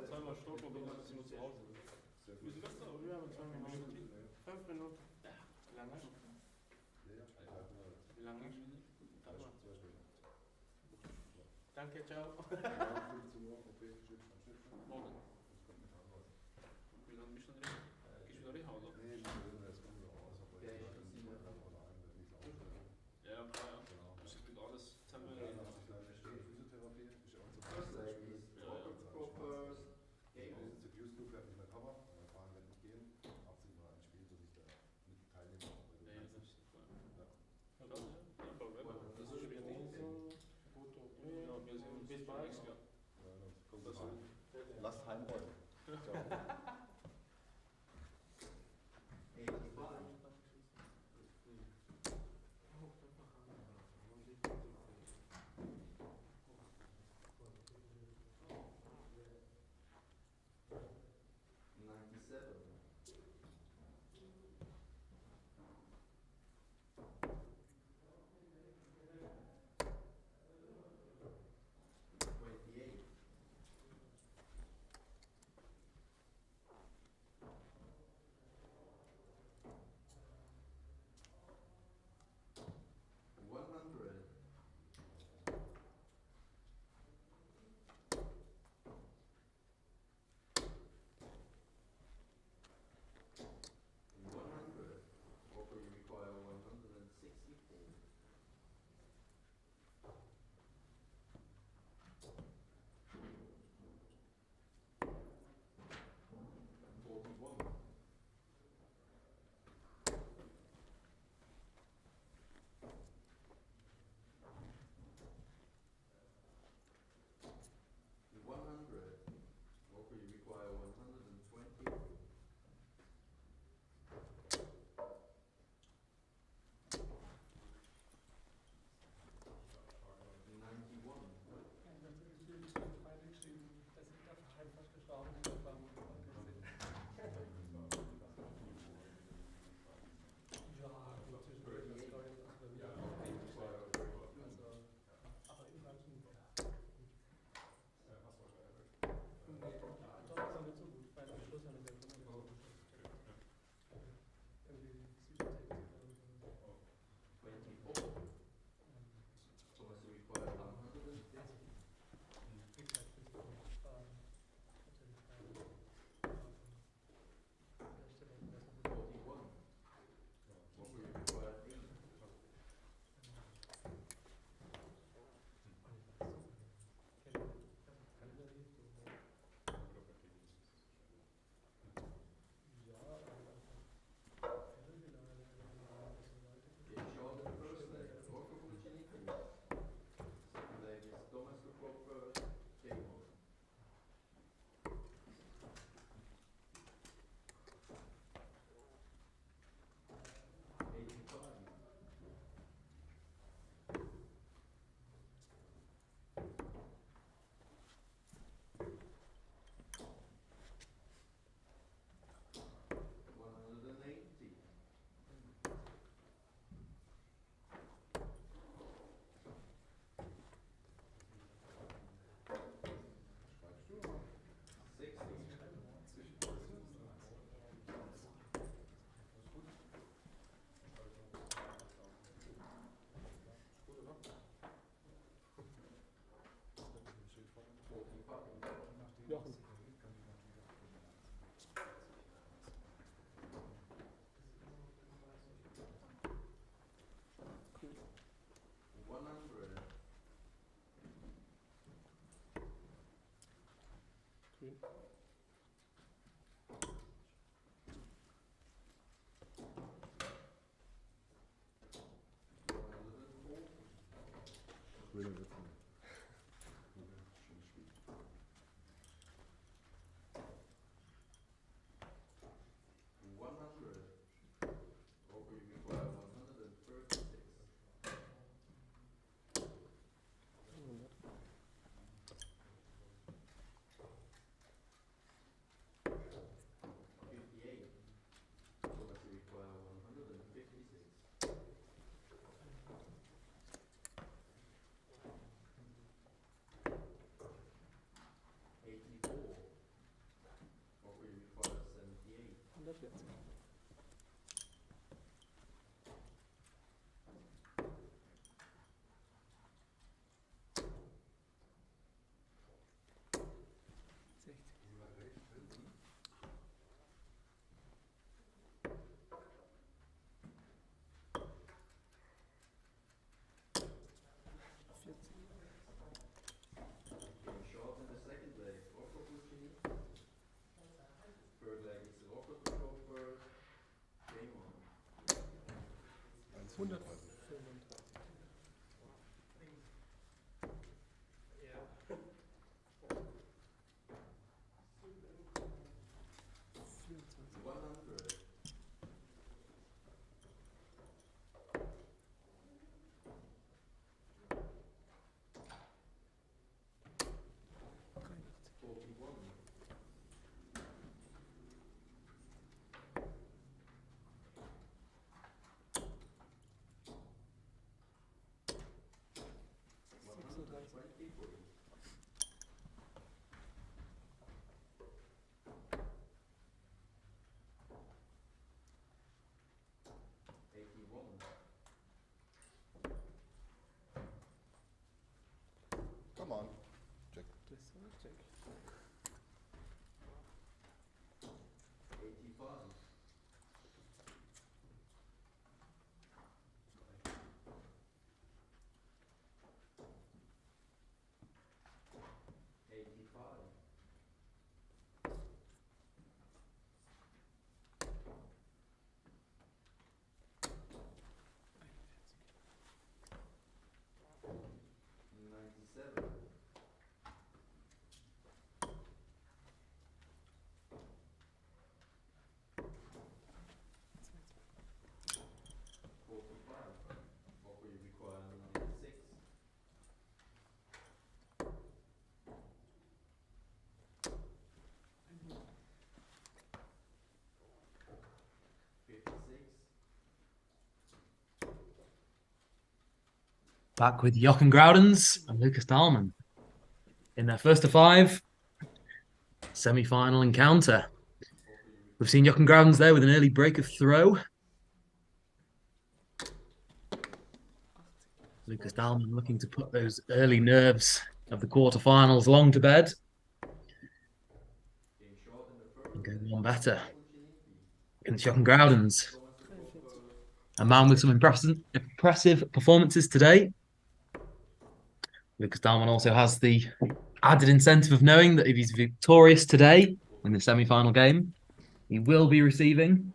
Zweimal Stopp und dann sind wir zu Hause. Wie Silvester, oder? Ja, mit 2 Minuten. 5 Minuten. Wie lange? Wie lange? Danke, ciao. Morgen. Wie lange bist du drin? Gehst du wieder rein, oder? Ja, klar, ja. Du musst mit alles zusammen. Physiotherapie ist auch zum Beispiel. Der Abuse-Club bleibt nicht mehr Cover, weil Fahren wird nicht gehen. 18 Mal ein Spiel, dass ich da mit teilnehme. Ja, das ist klar. Ja, das ist schwierig. Ja, wir sind bis bald. Lasst heimrollen. Ciao. Grün. Grüne Witze. Schönes Spiel. Come on. Check. Check. 56. Back with Jochen Groudens and Lucas Dahlmann in their first of 5 semi-final encounter. We've seen Jochen Groudens there with an early break of throw. Lucas Dahlmann looking to put those early nerves of the quarterfinals long to bed and go one better against Jochen Groudens, a man with some impressive performances today. Lucas Dahlmann also has the added incentive of knowing that if he's victorious today in the semi-final game, he will be receiving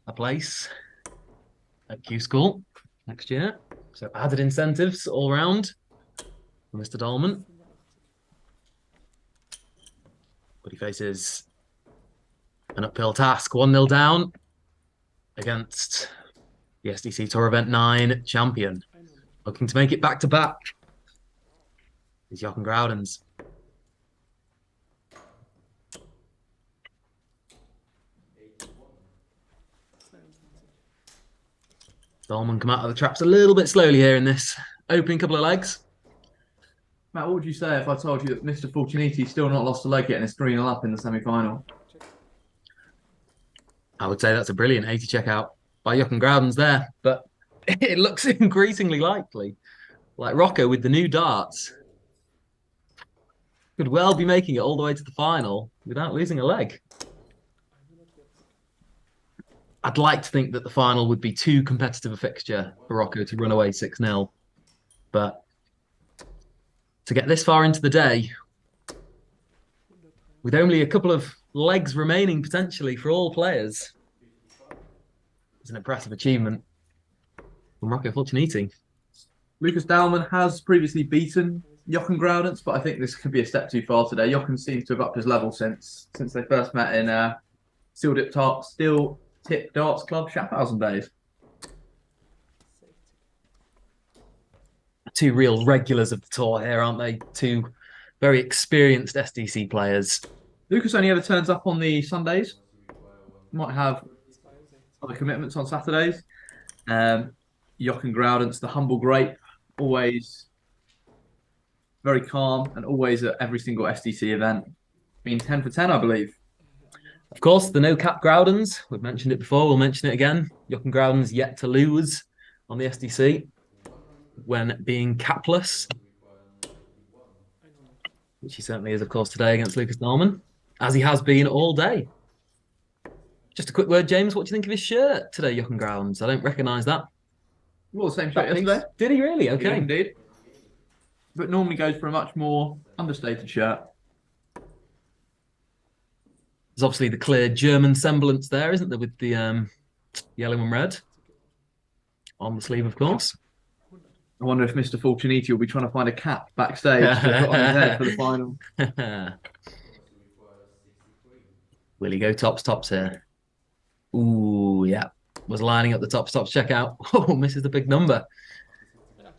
a place at Q School next year. So added incentives all round for Mr. Dahlmann. But he faces an uphill task, 1-0 down against the SDC Tour Event 9 champion. Looking to make it back-to-back is Jochen Groudens. Dahlmann come out of the traps a little bit slowly here in this opening couple of legs. Matt, what would you say if I told you that Mr. Fortuniti's still not lost a leg yet and it's 3-0 up in the semi-final? I would say that's a brilliant 80 checkout by Jochen Groudens there, but it looks increasingly likely. Like Rocco with the new darts could well be making it all the way to the final without losing a leg. I'd like to think that the final would be too competitive a fixture for Rocco to run away 6-0. But to get this far into the day, with only a couple of legs remaining potentially for all players, it's an impressive achievement from Rocco Fulciniti. Lucas Dallman has previously beaten Jochen Groudens, but I think this could be a step too far today. Jochen seems to have upped his level since they first met in Steel Tip Darts Club Schaffhausen days. Two real regulars of the tour here, aren't they? Two very experienced SDC players. Lucas only ever turns up on the Sundays. Might have other commitments on Saturdays. Jochen Groudens, the humble grape, always very calm and always at every single SDC event. Been 10 for 10, I believe. Of course, the no-cap Groudens. We've mentioned it before. We'll mention it again. Jochen Groudens yet to lose on the SDC when being capless, which he certainly is, of course, today against Lucas Dallman, as he has been all day. Just a quick word, James. What do you think of his shirt today, Jochen Groudens? I don't recognise that. Well, the same shirt yesterday. Did he really? Okay. Yeah, indeed. But normally goes for a much more understated shirt. There's obviously the clear German semblance there, isn't there, with the yellow and red on the sleeve, of course. I wonder if Mr. Fulciniti will be trying to find a cap backstage to put on his head for the final. Will he go tops here? Ooh, yeah. Was lining up the tops. Check out. Oh, misses the big number.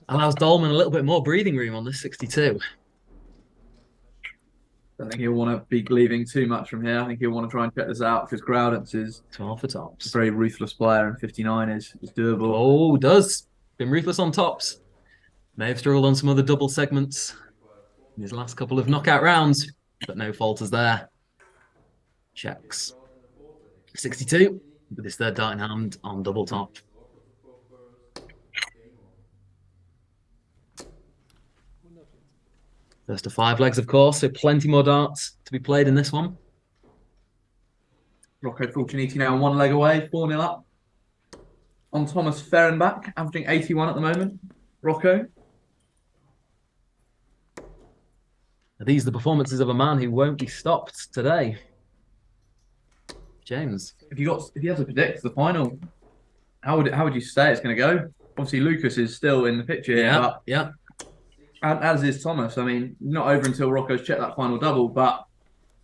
Allows Dallman a little bit more breathing room on this 62. I don't think he'll want to be leaving too much from here. I think he'll want to try and check this out because Groudens is 12 for tops. A very ruthless player, and 59 is doable. Oh, does. Been ruthless on tops. May have struggled on some other double segments in his last couple of knockout rounds, but no falters there. Checks. 62 with his third dart in hand on double top. First of 5 legs, of course, so plenty more darts to be played in this one. Rocco Fulciniti now 1 leg away, 4-0 up. On Thomas Ferenbach, averaging 81 at the moment. Rocco. Are these the performances of a man who won't be stopped today? James. If you had to predict the final, how would you say it's going to go? Obviously, Lucas is still in the picture here, but and as is Thomas. I mean, not over until Rocco's checked that final double. But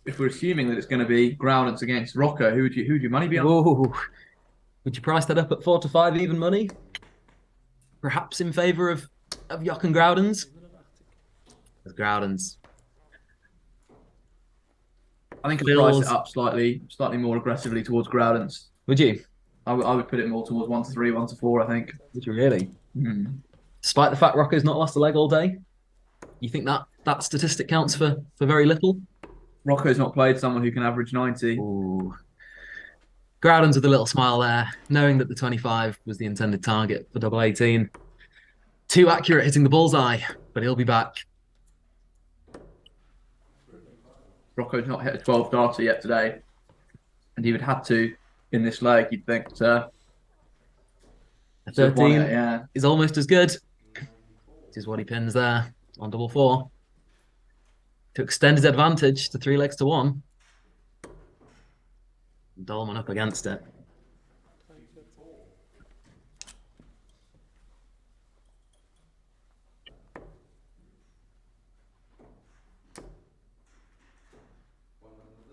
if we're assuming that it's going to be Groudens against Rocco, who'd your money be on? Ooh. Would you price that up at 4 to 5 even money? Perhaps in favour of Jochen Groudens? As Groudens. I think I'd price it up slightly more aggressively towards Groudens. Would you? I would put it more towards 1 to 3, 1 to 4, I think. Would you really? Mm. Despite the fact Rocco's not lost a leg all day? You think that statistic counts for very little? Rocco's not played someone who can average 90. Ooh. Groudens with a little smile there, knowing that the 25 was the intended target for double 18. Too accurate hitting the bullseye, but he'll be back. Rocco's not hit a 12 darter yet today, and he would have to in this leg, you'd think. A 13 is almost as good. This is what he pins there on double 4 to extend his advantage to 3 legs to 1. Dallman up against it.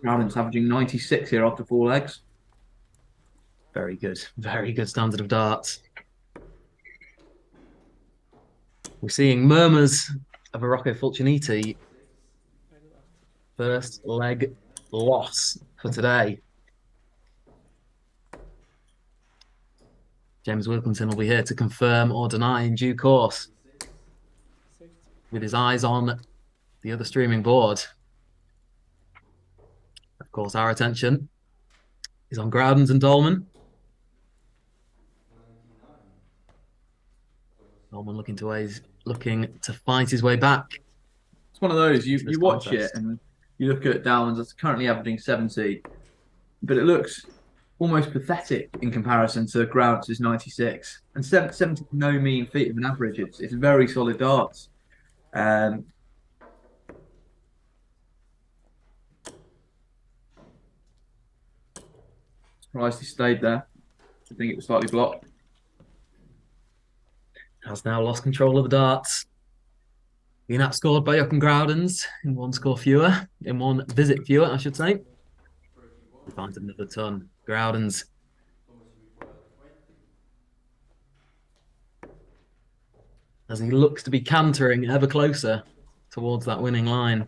Groudens averaging 96 here after 4 legs. Very good standard of darts. We're seeing murmurs of a Rocco Fulciniti first leg loss for today. James Wilkinson will be here to confirm or deny in due course with his eyes on the other streaming board. Of course, our attention is on Groudens and Dallman. Dallman looking to fight his way back. It's one of those, you watch it and you look at Dallman's, that's currently averaging 70, but it looks almost pathetic in comparison to Grounds' 96. And 70 is no mean feat of an average. It's very solid darts. Surprised he stayed there. I think it was slightly blocked. Has now lost control of the darts. Being outscored by Jochen Groudens in one visit fewer, I should say. He finds another ton. Groudens. As he looks to be cantering ever closer towards that winning line.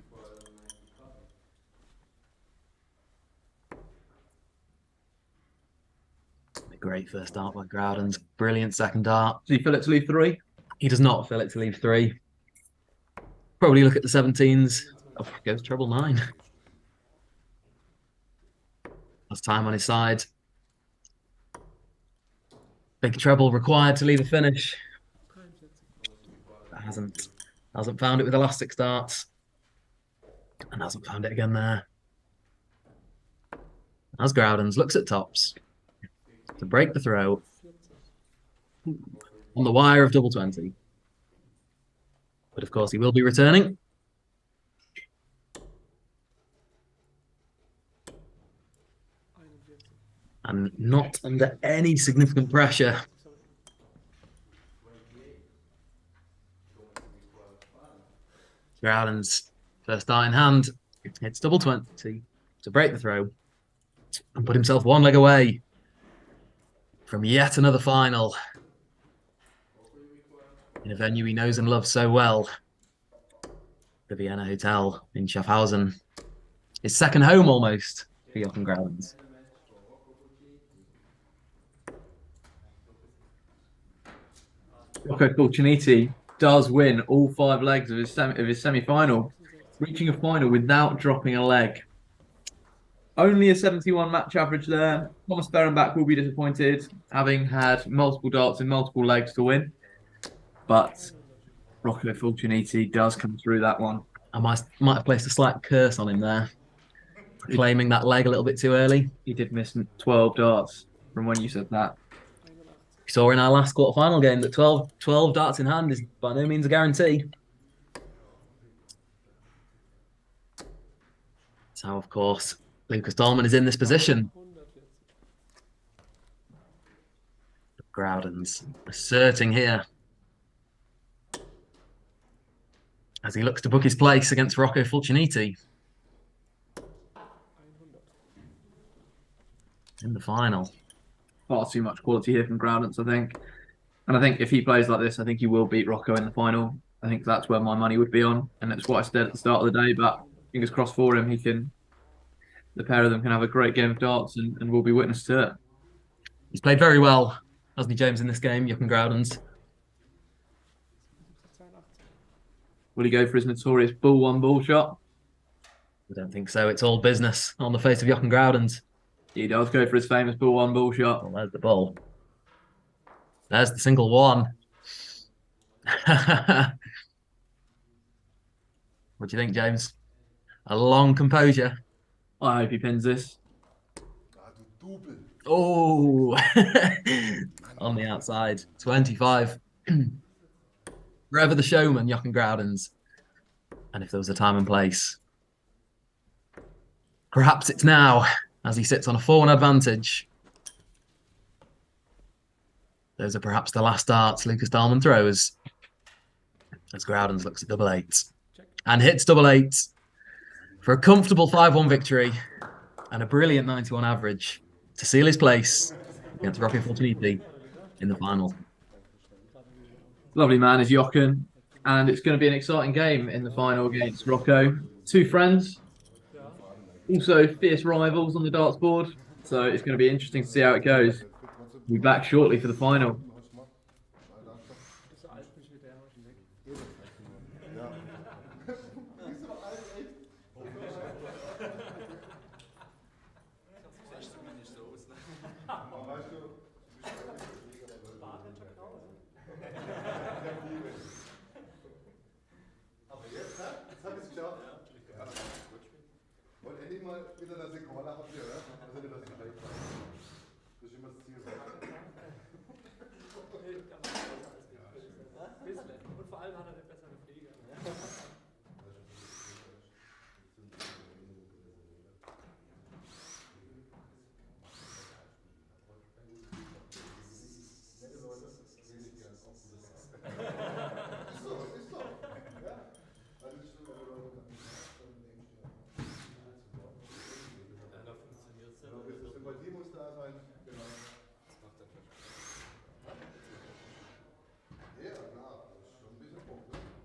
A great first dart by Groudens. Brilliant second dart. Does he fill it to leave 3? He does not fill it to leave 3. Probably look at the 17s. Oh, goes treble 9. That's time on his side. Big treble required to leave a finish. Hasn't found it with the last 6 darts. And hasn't found it again there. As Groudens looks at tops to break the throw on the wire of double 20. But of course, he will be returning. And not under any significant pressure. Groudens, first dart in hand. It's double 20 to break the throw and put himself one leg away from yet another final in a venue he knows and loves so well, the Vienna Hotel in Schaffhausen. His second home almost for Jochen Groudens. Rocco Fulciniti does win all 5 legs of his semi-final, reaching a final without dropping a leg. Only a 71 match average there. Thomas Berenbach will be disappointed, having had multiple darts in multiple legs to win. But Rocco Fulciniti does come through that one. I might have placed a slight curse on him there, claiming that leg a little bit too early. He did miss 12 darts from when you said that. We saw in our last quarter-final game that 12 darts in hand is by no means a guarantee. So, of course, Lucas Dahlmann is in this position. Groudens asserting here as he looks to book his place against Rocco Fulciniti in the final. Far too much quality here from Groudens, I think. And I think if he plays like this, I think he will beat Rocco in the final. I think that's where my money would be on. And that's what I said at the start of the day. But fingers crossed for him. The pair of them can have a great game of darts and we'll be witness to it. He's played very well, hasn't he, James, in this game, Jochen Groudens? Will he go for his notorious ball one ball shot? I don't think so. It's all business on the face of Jochen Groudens. He does go for his famous ball one ball shot. Well, there's the ball. There's the single one. What do you think, James? A long composure. I hope he pins this. Oh, on the outside. 25. Forever the showman, Jochen Groudens. And if there was a time and place, perhaps it's now, as he sits on a 4-1 advantage. Those are perhaps the last darts Lucas Dahlmann throws as Groudens looks at double 8 and hits double 8 for a comfortable 5-1 victory and a brilliant 91 average to seal his place against Rocco Fulciniti in the final. Lovely man is Jochen, and it's going to be an exciting game in the final against Rocco. 2 friends, also fierce rivals on the darts board, so it's going to be interesting to see how it goes. We'll be back shortly for the final. Wollt ihr nicht mal mit einer Sekunde habt ihr, oder? Also nicht, dass ich schlecht war. bisschen. Und vor allem hat er eine bessere Pflege. Da funktioniert es ja. Genau, die Sympathie muss da sein. Genau. Das macht er Ja, klar, das ist schon ein bisschen Punkt. Ne?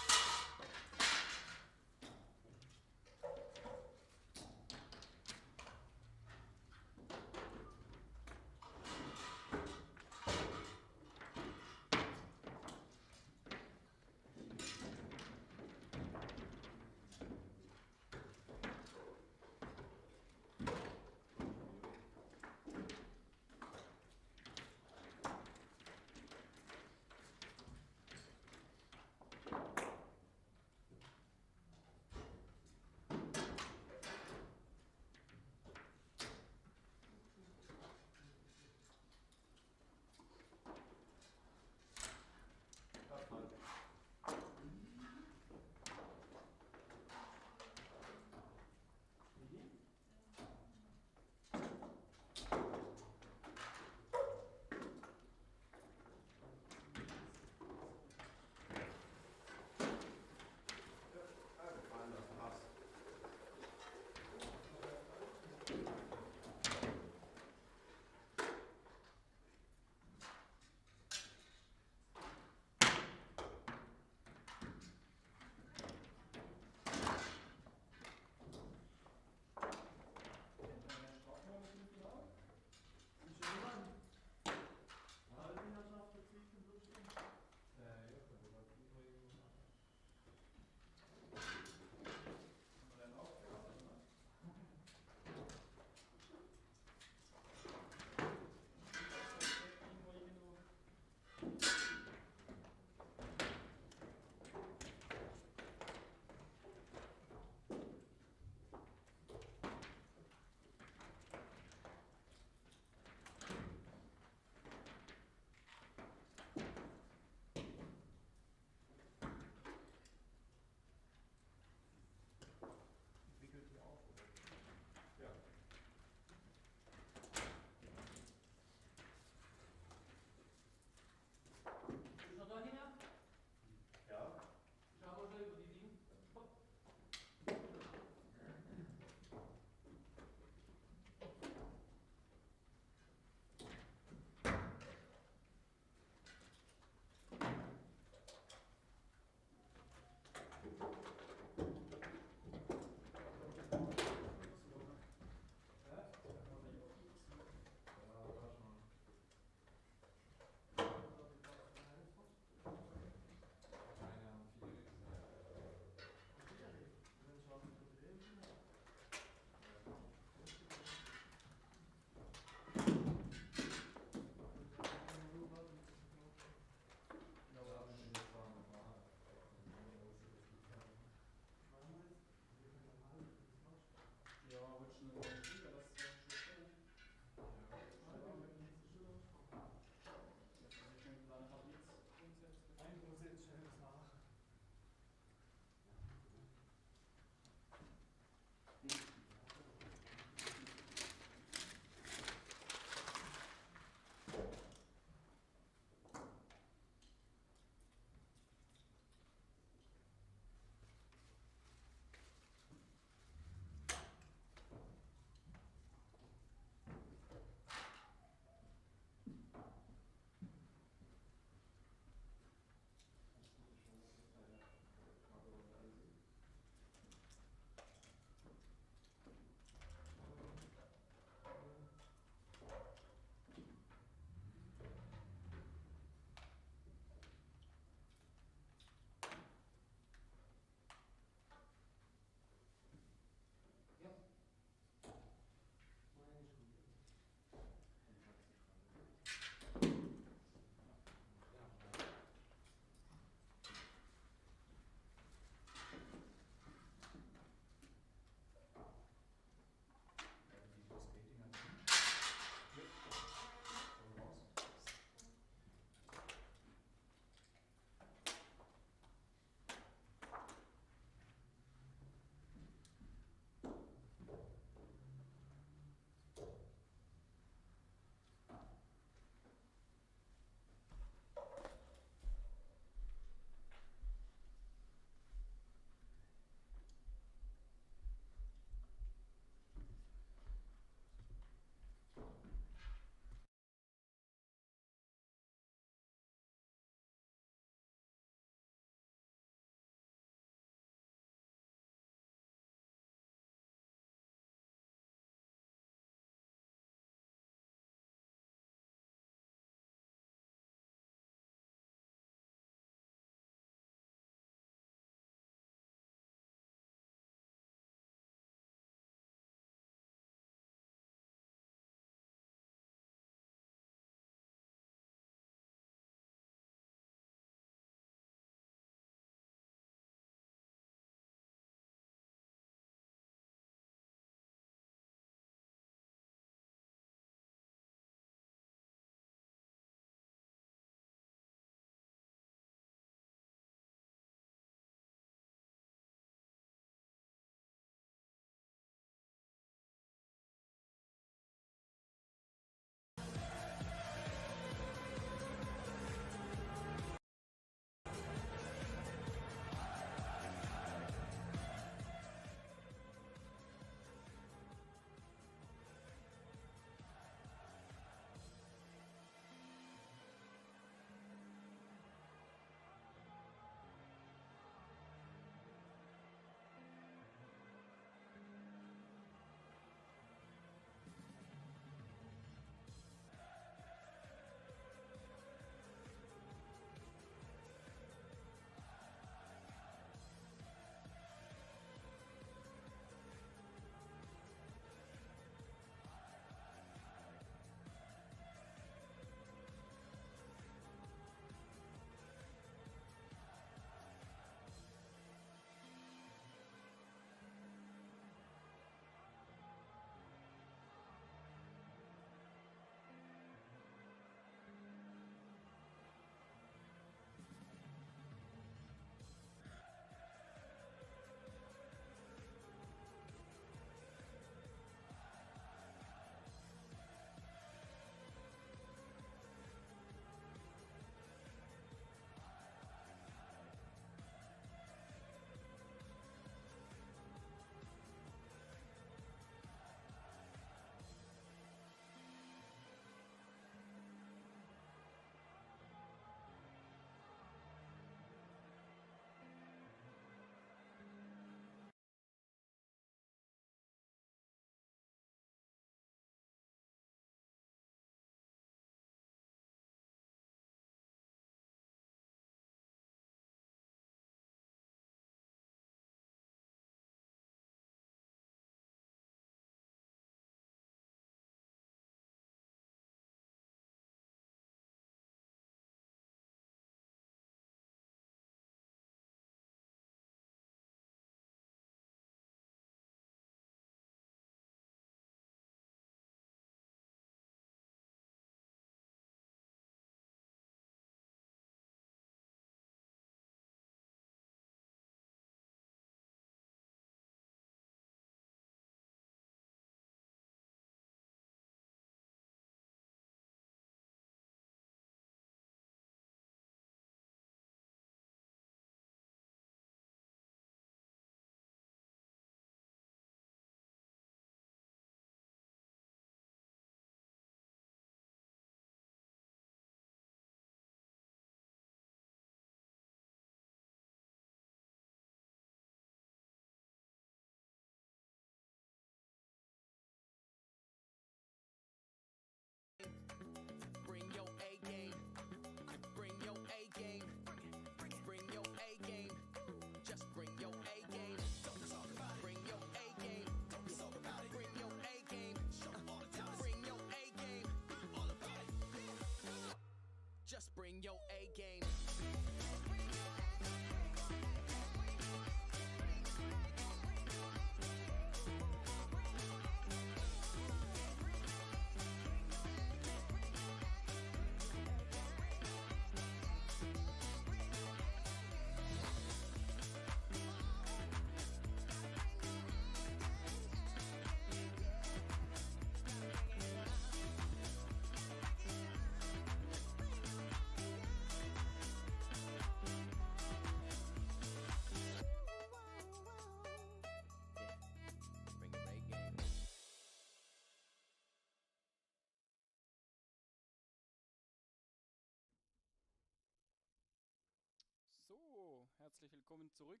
So, herzlich willkommen zurück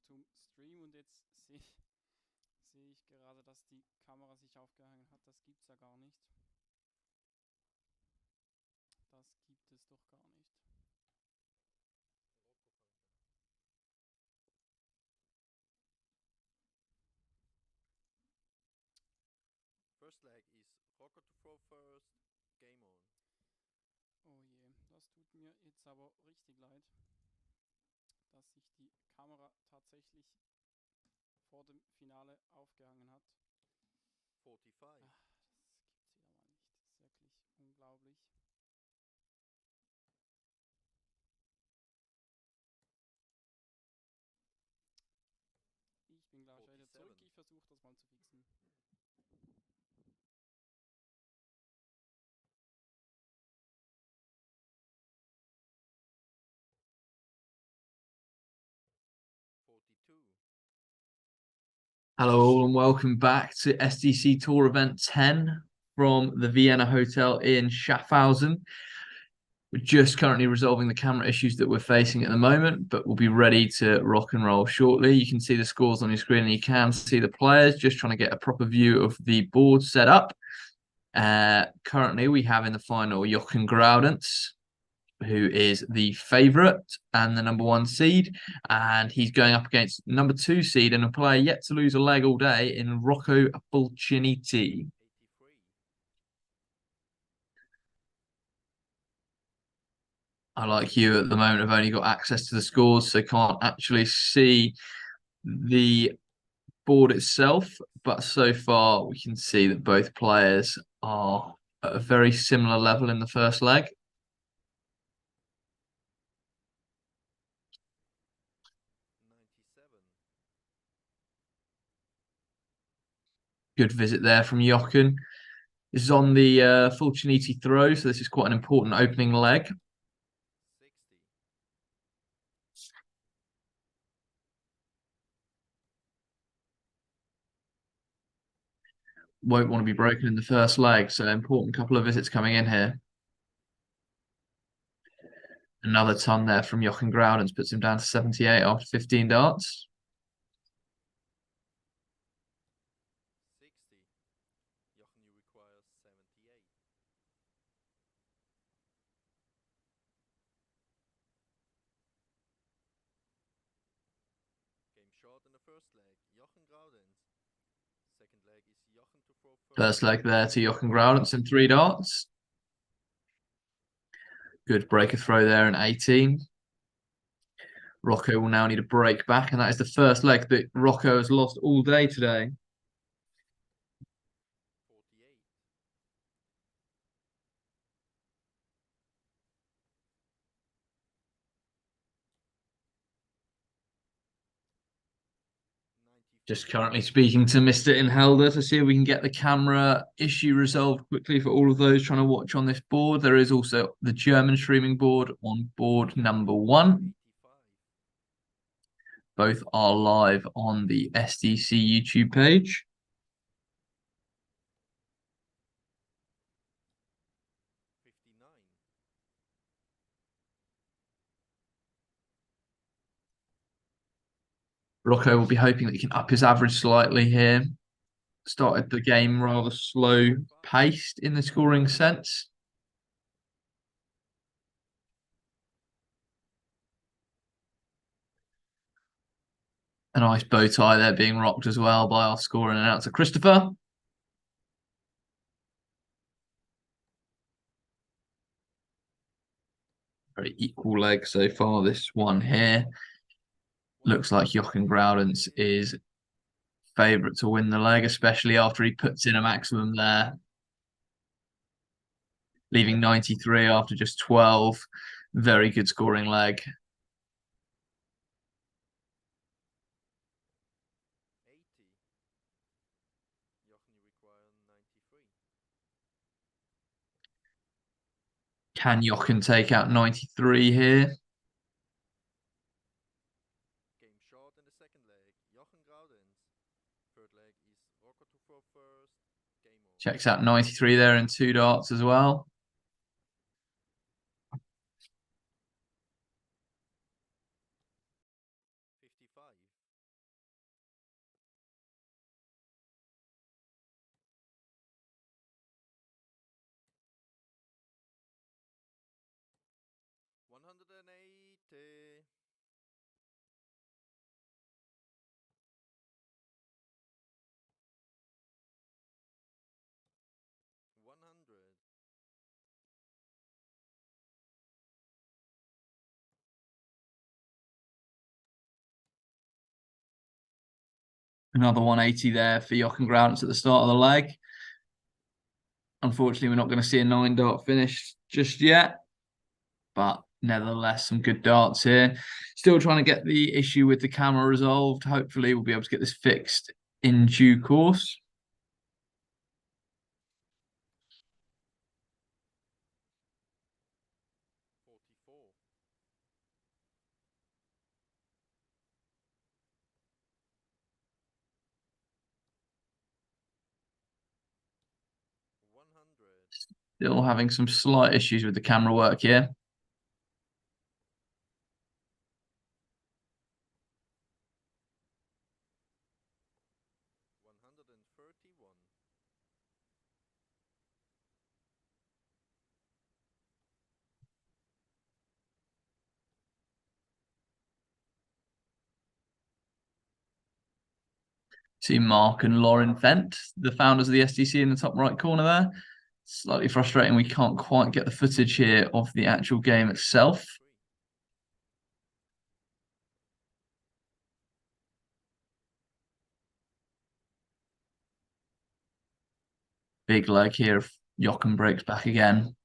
zum Stream und jetzt sehe ich gerade, dass die Kamera sich aufgehangen hat. Das gibt's ja gar nicht. Das gibt es doch gar nicht. First leg is Rocker to throw first, game on. Oh je, das tut mir jetzt aber richtig leid, dass sich die Kamera tatsächlich vor dem Finale aufgehangen hat. 45. Das gibt's wieder mal nicht. Das ist wirklich unglaublich. Ich bin gleich wieder zurück. Ich versuche das mal zu fixen. Hello all and welcome back to SDC Tour Event 10 from the Vienna Hotel in Schaffhausen. We're just currently resolving the camera issues that we're facing at the moment, but we'll be ready to rock and roll shortly. You can see the scores on your screen and you can see the players, just trying to get a proper view of the board set up. Currently, we have in the final Jochen Graudens, who is the favourite and the number 1 seed, and he's going up against number 2 seed and a player yet to lose a leg all day in Rocco Fulciniti. I, like you, at the moment have only got access to the scores, so can't actually see the board itself, but so far we can see that both players are at a very similar level in the first leg. Good visit there from Jochen. This is on the Fulciniti throw, so this is quite an important opening leg. 60. Won't want to be broken in the first leg, so important couple of visits coming in here. Another ton there from Jochen Graudens, puts him down to 78 after 15 darts. 60. Jochen, you require 78. Game short in the first leg. Jochen Graudens. Second leg is Jochen to throw First leg there to Jochen Graudens in 3 darts. Good breaker throw there in 18. Rocco will now need a break back, and that is the first leg that Rocco has lost all day today. 48. Just currently speaking to Mr. Inhelder to see if we can get the camera issue resolved quickly for all of those trying to watch on this board. There is also the German streaming board on board number 1. 85. Both are live on the SDC YouTube page. 59. Rocco will be hoping that he can up his average slightly here. Started the game rather slow paced in the scoring sense. A nice bow tie there being rocked as well by our scorer and announcer Christopher. Very equal leg so far. This one here looks like Jochen Groudens is favourite to win the leg, especially after he puts in a maximum there, leaving 93 after just 12. Very good scoring leg. 80. Jochen, you require 93. Can Jochen take out 93 here? Game short in the second leg. Jochen Groudens. Third leg is Rocco to throw first. Game on. Checks out 93 there in 2 darts as well. One 180. 100. Another 180 there for Jochen Groudens at the start of the leg. Unfortunately, we're not going to see a 9-dart finish just yet, but nevertheless, some good darts here. Still trying to get the issue with the camera resolved. Hopefully, we'll be able to get this fixed in due course. Still having some slight issues with the camera work here. See Mark and Lauren Fent, the founders of the SDC, in the top right corner there. Slightly frustrating we can't quite get the footage here of the actual game itself. Big leg here if Jochen breaks back again.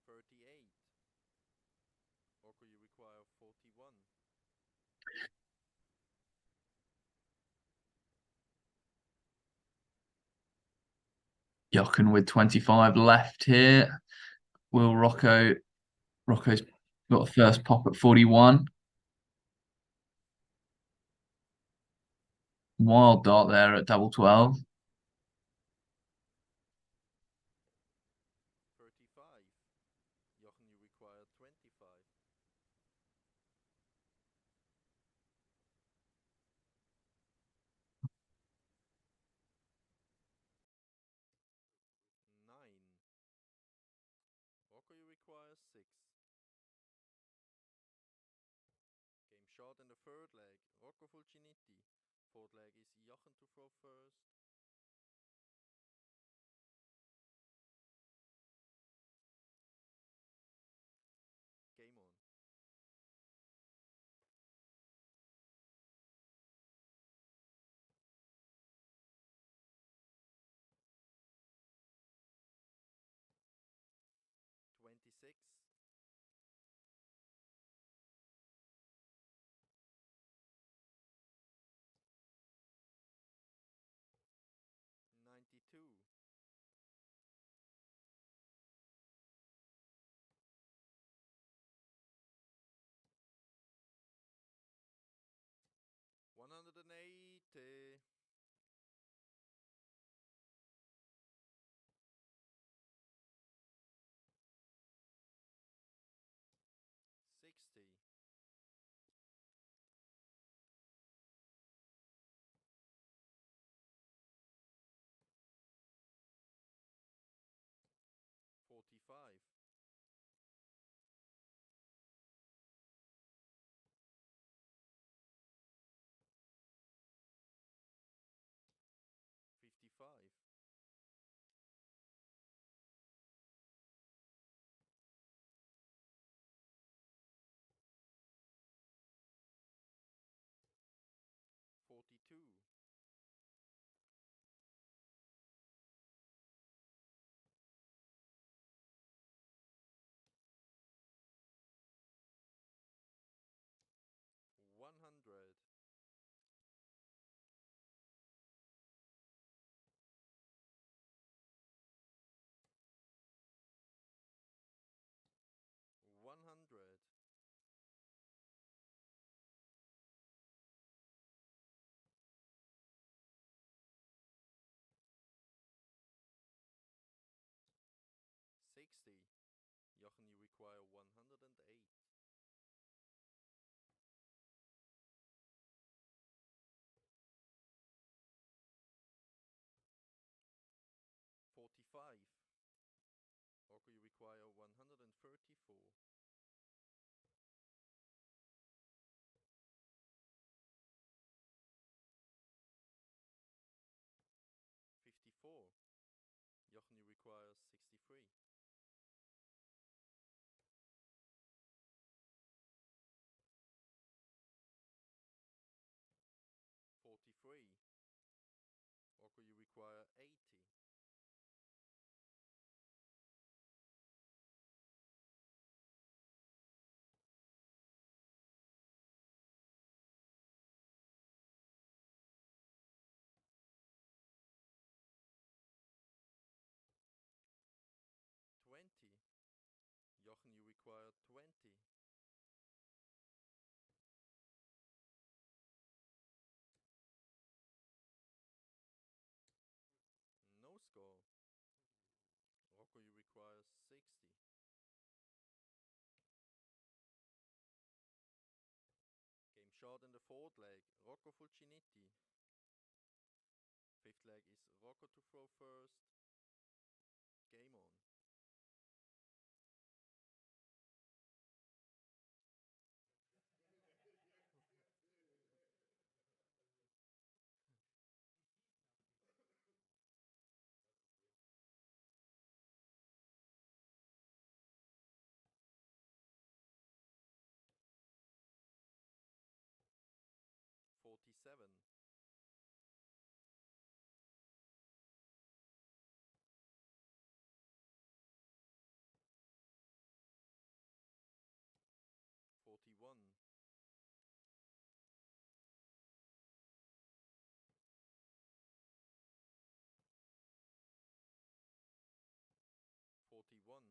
38. Rocco, you require 41. Jochen with 25 left here. Will Rocco's got the first pop at 41. Wild dart there at double 12. 35. Jochen, you require 25. Nine. Rocco, you require 6. Game short in the third leg. Rocco Fulciniti. Fourth leg is Jochen to throw first. Game on. Six. 92. 180. 60. 45. require 108. 45. Rocco, you require 134. 54. Jochen, you require 63. 43. Rocco, you require 80. 20. Jochen, you require 20. 'No score. Rocco, you require 60. Game short in the fourth leg. Rocco Fulciniti. Fifth leg is Rocco to throw first. Game on. $47. 41. 41. 36.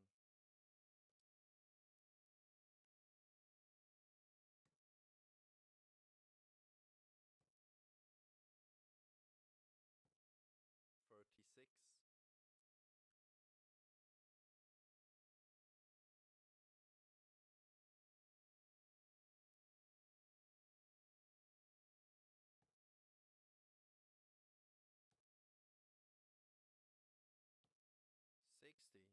60.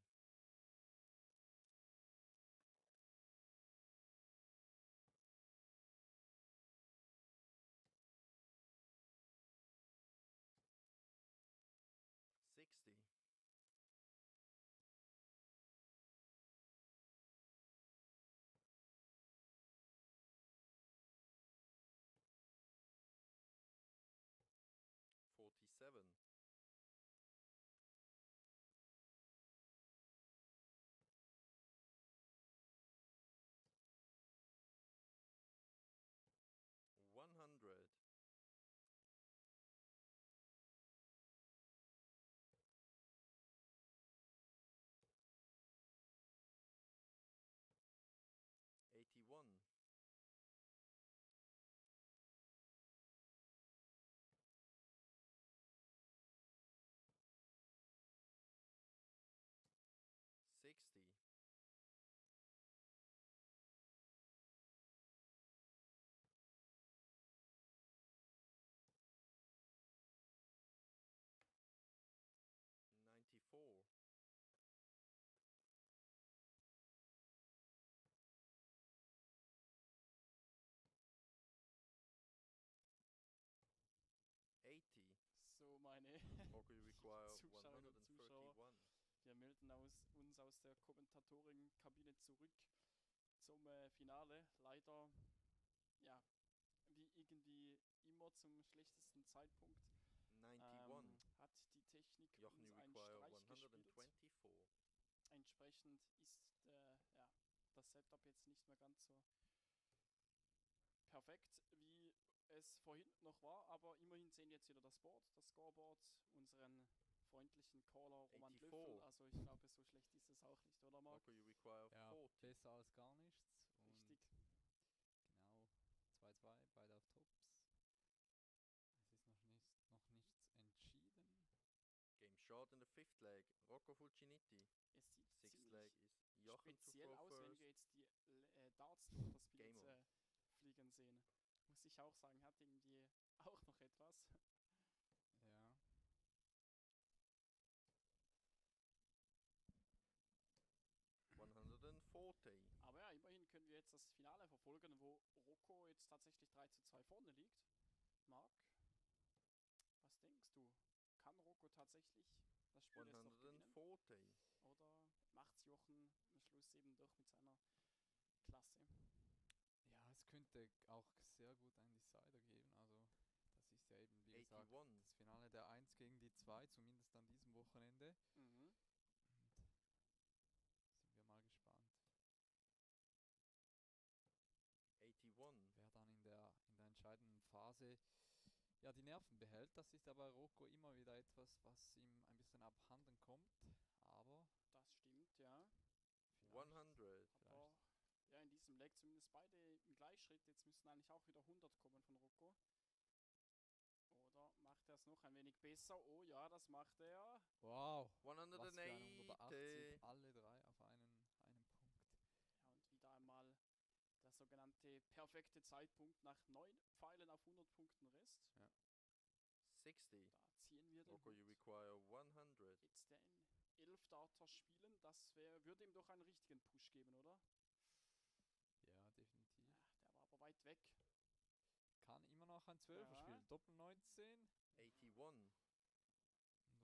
60. 47. 100. 81. 60. 94. 80. So, meine Rocco, you require Zuschauerinnen und Zuschauer, 131. wir melden uns aus der Kommentatorenkabine zurück zum Finale. Leider, ja, wie irgendwie immer zum schlechtesten Zeitpunkt hat die Technik Jochen, uns you einen require Streich gespielt. 124. Entsprechend ist ja, das Setup jetzt nicht mehr ganz so perfekt, wie es vorhin noch war, aber immerhin sehen wir jetzt wieder das Scoreboard, unseren freundlichen Caller Roman 84. Löffel. Also ich glaube, so schlecht ist es auch nicht, oder Marc? Rocco, you require Ja, 40. besser als gar nichts. Und Richtig. genau, 2-2, beide auf Tops. Es ist noch nichts entschieden. Game short in the fifth leg. Rocco Fulciniti. Es sieht Sixth ziemlich leg is Jochen to speziell throw aus, wenn jetzt die Darts durch das Game Bild on. fliegen sehen. Muss ich auch sagen, hat irgendwie auch noch etwas. Ja. 140. Aber ja, immerhin können wir jetzt das Finale verfolgen, wo Rocco jetzt tatsächlich 3:2 vorne liegt. Marc, was denkst du? Kann Rocco tatsächlich das Spiel jetzt noch gewinnen? 140. Oder macht's Jochen am Schluss eben doch mit seiner Klasse? Ja, es könnte auch sehr gut einen Decider geben. Also, das ist ja eben, wie gesagt, 81. das Finale der 1 gegen die 2, zumindest an diesem Wochenende. Mhm. Und sind wir mal gespannt, 81. wer dann in der entscheidenden Phase ja die Nerven behält. Das ist ja bei Rocco immer wieder etwas, was ihm ein bisschen abhanden kommt. Aber Das stimmt, ja. 100. Aber ja, in diesem Leg zumindest beide im Gleichschritt. Jetzt müssen eigentlich auch wieder 100 kommen von Rocco. Oder macht er es noch ein wenig besser? Oh ja, das macht er. wow, was für eine 180. 180, alle drei auf einen Punkt. Ja, und wieder einmal der sogenannte perfekte Zeitpunkt nach 9 Pfeilen auf 100 Punkten Rest. 60. Da ziehen wir den Rocco, you Hut. require 100. Jetzt den 11 Darter spielen, das würde ihm doch einen richtigen Push geben, oder? Ja, definitiv. Ja, der war aber weit weg. Kann immer noch ein 12er Ja. spielen. Doppel 19. 81.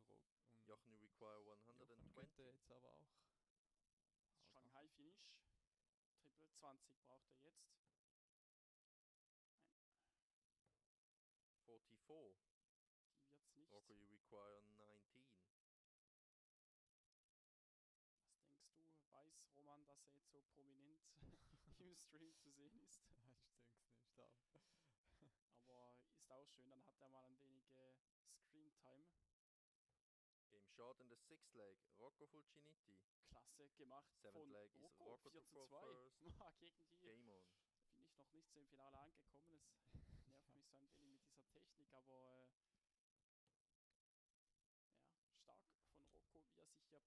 Und Jochen, you require Jochen könnte 120. jetzt aber auch Shanghai Finish. Triple 20 braucht er jetzt. Nein, 44. die wird's nicht. Rocco, you require 19. Was denkst du? Weiß Roman, dass er jetzt so prominent im Stream zu sehen ist? Ich denke es nicht, aber Aber ist auch schön, dann hat er mal ein wenig Screen-Time. Game shot in the 6th leg. Rocco Fulciniti. Klasse gemacht 7th von leg is Rocco, Rocco 4 to zu throw 2. first. Gegen die Game on. bin ich noch nicht so im Finale angekommen. Es nervt mich so ein wenig mit dieser Technik, aber ja, stark von Rocco, wie er sich hier präsentiert.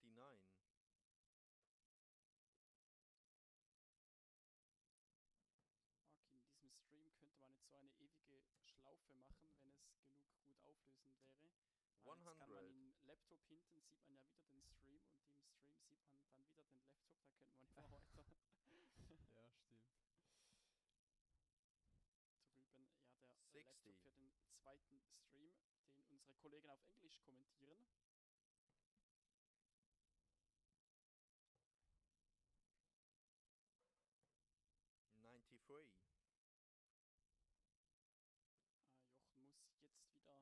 59. In diesem Stream könnte man jetzt so eine ewige Schlaufe machen, wenn es genug gut auflösend wäre. Weil jetzt kann man 100. im Laptop hinten, sieht man ja wieder den Stream und im Stream sieht man dann wieder den Laptop, da könnte man immer weiter. ja, stimmt. Drüben, ja, der 60. Laptop für den zweiten Stream, den unsere Kollegen auf Englisch kommentieren. '93. Jochen muss jetzt wieder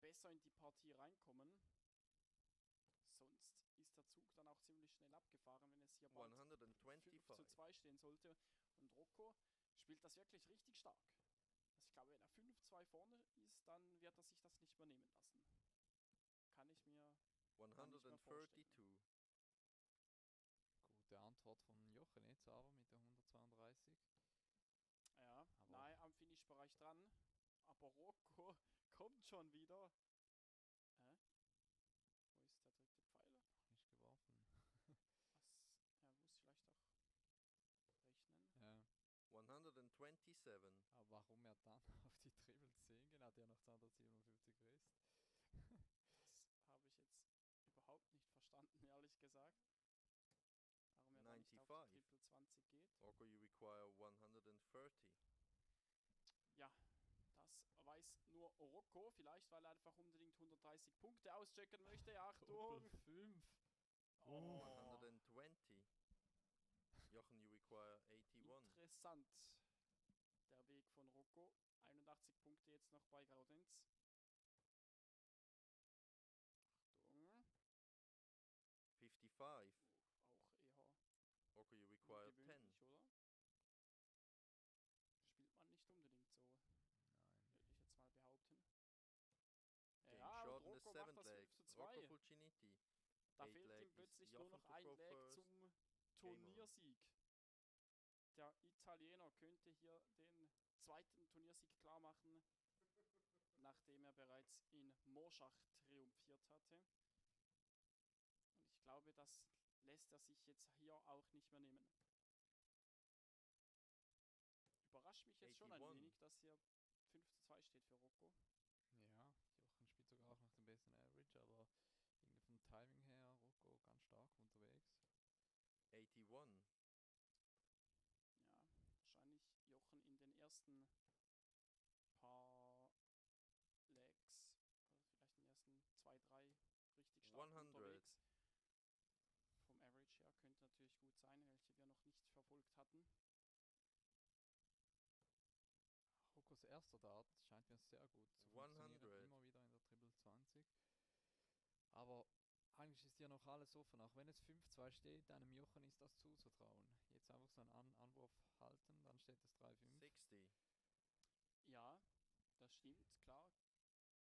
besser in die Partie reinkommen. Sonst ist der Zug dann auch ziemlich schnell abgefahren, wenn es hier bald 5 zu 2 stehen sollte. Und Rocco spielt das wirklich richtig stark. Also ich glaube, wenn er 5-2 vorne ist, dann wird er sich das nicht mehr nehmen lassen. Kann ich mir vorstellen. 132. Gute Antwort von Jochen jetzt aber mit der 132. Ja, Aber nahe am Finish-Bereich dran. Aber Rocco kommt schon wieder. Wo ist der dritte Pfeil? noch nicht geworfen. Was? Ja, muss vielleicht auch rechnen. Ja, 127. aber warum er dann auf die Triple 10 geht, hat ja noch 257 Rest. Das habe ich jetzt überhaupt nicht verstanden, ehrlich gesagt. Warum er da nicht auf die 95. Triple 20 geht. Rocco, you require 130. Ja, das weiß nur Rocco. Vielleicht, weil er einfach unbedingt 130 Punkte auschecken möchte. Achtung! Doppel 5. Oh, 120. Jochen, you require 81. interessant. Der Weg von Rocco. 81 Punkte jetzt noch bei Gaudenz. Achtung. 55. Auch eher Rocco, you require 10. ungewöhnlich, oder? Spielt man nicht unbedingt so, Nein. würde ich jetzt mal behaupten. Game Ja, shot und in the Rocco macht 7th das leg. 5 zu Rocco 2. Fulciniti. Da 8 fehlt leg ihm is plötzlich nur Jochen noch to ein throw Leg first. zum Game on. Turniersieg. Der Italiener könnte hier den zweiten Turniersieg klar machen, nachdem er bereits in Morschach triumphiert hatte. Und ich glaube, das lässt er sich jetzt hier auch nicht mehr nehmen. Überrascht mich jetzt schon ein 81. wenig, dass hier 5:2 steht für Rocco. Ja, Jochen spielt sogar auch noch den besseren Average, aber irgendwie vom Timing her Rocco ganz stark unterwegs. 81. Ja, wahrscheinlich Jochen in den ersten paar Legs, oder vielleicht in den ersten 2, 3 richtig stark 100. unterwegs. Vom Average her könnte natürlich gut sein, welche wir noch nicht verfolgt hatten. Roccos erster Dart scheint mir sehr gut zu funktionieren, 100. immer wieder in der Triple 20. Aber eigentlich ist ja noch alles offen, auch wenn es 5:2 steht, einem Jochen ist das zuzutrauen. Jetzt einfach so einen Anwurf halten, dann steht es 3:5. 60. Ja, das stimmt, klar.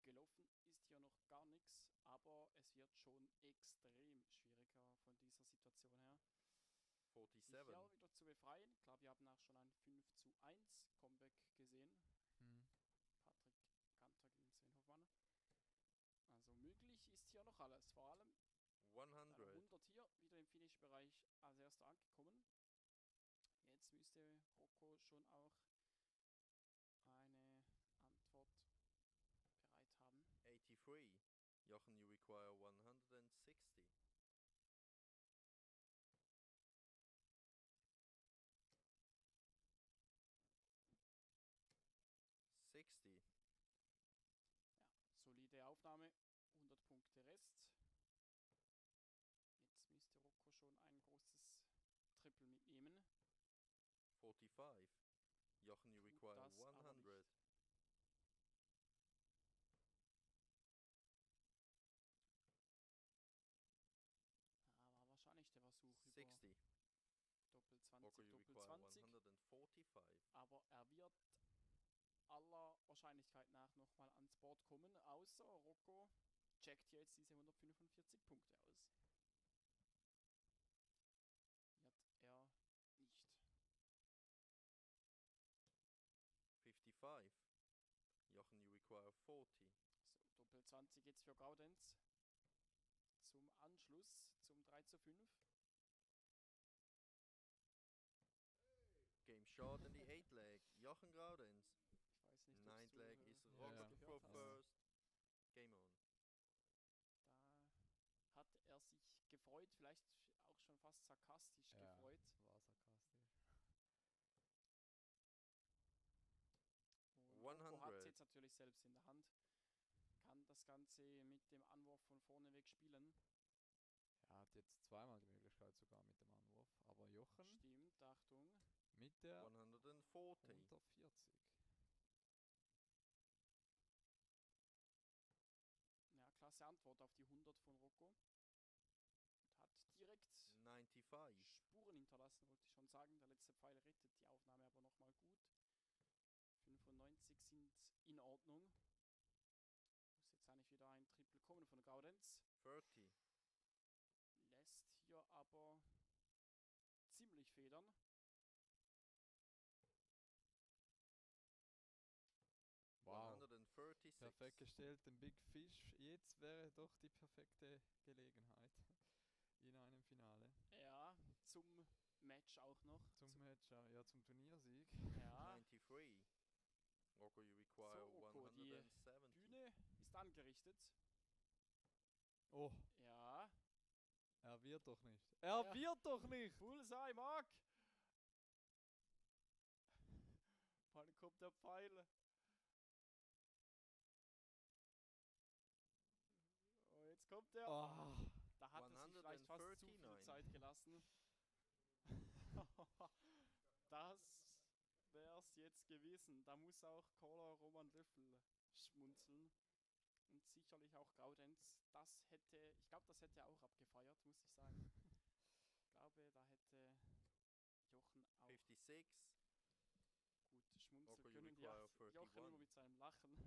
Gelaufen ist hier noch gar nichts, aber es wird schon extrem schwieriger von dieser Situation her. Sich 47. hier wieder zu befreien. Klar, wir haben auch schon ein 5:1 Comeback gesehen. Patrick Ganter gegen Sven Hoffmann. Also möglich ist hier noch alles. Vor allem 100. 100 hier wieder im Finish-Bereich als erster angekommen. Jetzt müsste Rocco schon auch eine Antwort bereit haben. 83. Jochen, you require 160. »60. Ja, solide Aufnahme. 100 Punkte Rest. Jetzt müsste Rocco schon ein großes Triple mitnehmen. 45. Jochen, you Tut require das aber 100. nicht. Ja, war wahrscheinlich der Versuch 60. über Doppel Rocco, 20, you Doppel require 20. 145. Aber er wird aller Wahrscheinlichkeit nach nochmal ans Board kommen, außer Rocco checkt hier jetzt diese 145 Punkte aus. Wird er nicht. 55. Jochen, you require 40. So, Doppel 20 jetzt für Gaudenz. Zum Anschluss zum 3:5. Game shot in the 8 leg. Jochen Graudenz. Ich weiß nicht, ob 9th du leg is ja, Rocco ja. for gehört hast. first. Game on. Da hat er sich gefreut, vielleicht auch schon fast sarkastisch gefreut. War sarkastisch. Und Rocco hat es 100. jetzt natürlich selbst in der Hand. Kann das Ganze mit dem Anwurf von vorne weg spielen. Er hat jetzt zweimal die Möglichkeit sogar mit dem Anwurf. Aber Jochen Stimmt, Achtung. mit der 140. 140. Ja, klasse Antwort auf die 100 von Rocco. Und hat direkt 95. Spuren hinterlassen, wollte ich schon sagen. Der letzte Pfeil rettet die Aufnahme aber nochmal gut. 95 sind in Ordnung. Muss jetzt eigentlich wieder ein Triple kommen von Gaudenz. 30. Lässt hier aber ziemlich federn. Wow. 136. Perfekt gestellt, den Big Fish. Jetzt wäre doch die perfekte Gelegenheit in einem Finale. Ja, zum Match auch noch. Zum Match, ja, zum Turniersieg. Ja, 93. Rocco, you require so Rocco, die 170. Bühne ist angerichtet. Oh, Ja, er wird doch nicht. Er Ja. wird doch nicht! Bullseye, Mark! Bald kommt der Pfeil. Oh, jetzt kommt er. Oh, Da hat er sich vielleicht fast zu viel 139. Zeit gelassen. Das wär's jetzt gewesen. Da muss auch Caller Roman Löffel schmunzeln. Und sicherlich auch Gaudenz. Das hätte, ich glaube, das hätte er auch abgefeiert, muss ich sagen. Ich glaube, da hätte Jochen auch 56. gut schmunzeln Rocco, you können. Ja, require Jochen 31. immer mit seinem Lachen.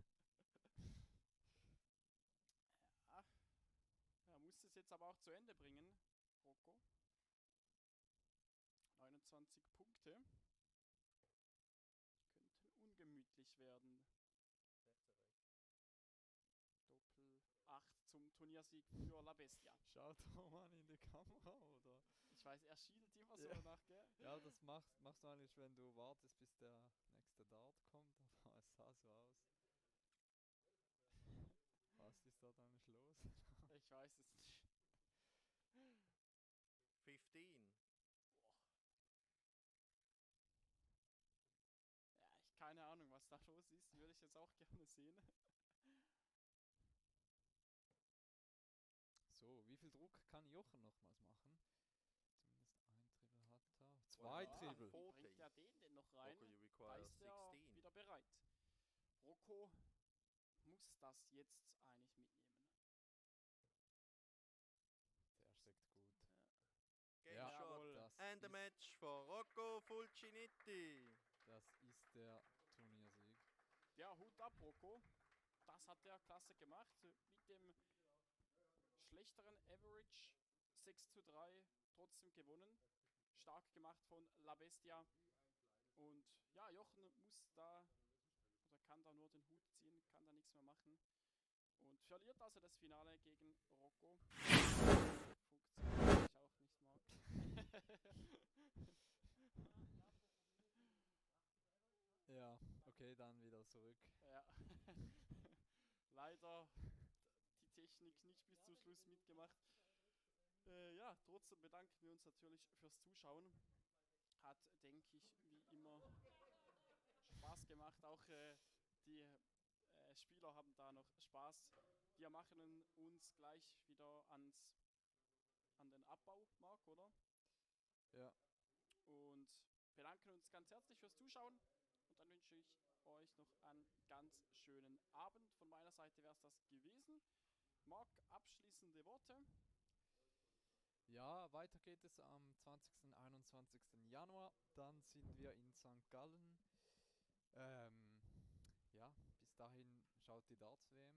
Ja. Er muss es jetzt aber auch zu Ende bringen, Rocco. 29 Punkte. Könnten ungemütlich werden. Doppel 8 zum Turniersieg für La Bestia. Schaut Roman in die Kamera, oder? Ich weiß, er schielt immer so Ja. nach, gell? Ja, das machst du eigentlich, wenn du wartest, bis der nächste Dart kommt, aber es sah so aus. Was ist da eigentlich los? Ich weiß es nicht. 15. Ja, keine Ahnung, was da los ist. Würde ich jetzt auch gerne sehen. So, wie viel Druck kann Jochen nochmals machen? Zumindest ein Triple hat er. Zwei Ja, Triple. wie bringt er den denn noch rein? Rocco, you Da require ist er 16. wieder bereit. Rocco muss das jetzt eigentlich mitnehmen. Der steckt gut. Ja. Game Ja, shot. das And a ist- match for Rocco Fulciniti. Das ist der Turniersieg. Ja, Hut ab, Rocco. Das hat er klasse gemacht. Mit dem schlechteren Average 6:3 trotzdem gewonnen. Stark gemacht von La Bestia. Und ja, Jochen muss da oder kann da nur den Hut ziehen, kann da nichts mehr machen. Und verliert also das Finale gegen Rocco. Funktioniert ich auch nicht mal. Ja, okay, dann wieder zurück. Ja. Leider die Technik nicht bis zum Schluss mitgemacht. Ja, trotzdem bedanken wir uns natürlich fürs Zuschauen. Hat, denke ich, wie immer Spaß gemacht. Auch die Spieler haben da noch Spaß. Wir machen uns gleich wieder an den Abbau, Marc, oder? Ja. Und bedanken uns ganz herzlich fürs Zuschauen. Und dann wünsche ich euch noch einen ganz schönen Abend. Von meiner Seite wäre es das gewesen. Marc, abschließende Worte. Ja, weiter geht es am 20. und 21. Januar. Dann sind wir in St. Gallen. Ja, bis dahin schaut die Darts-WM.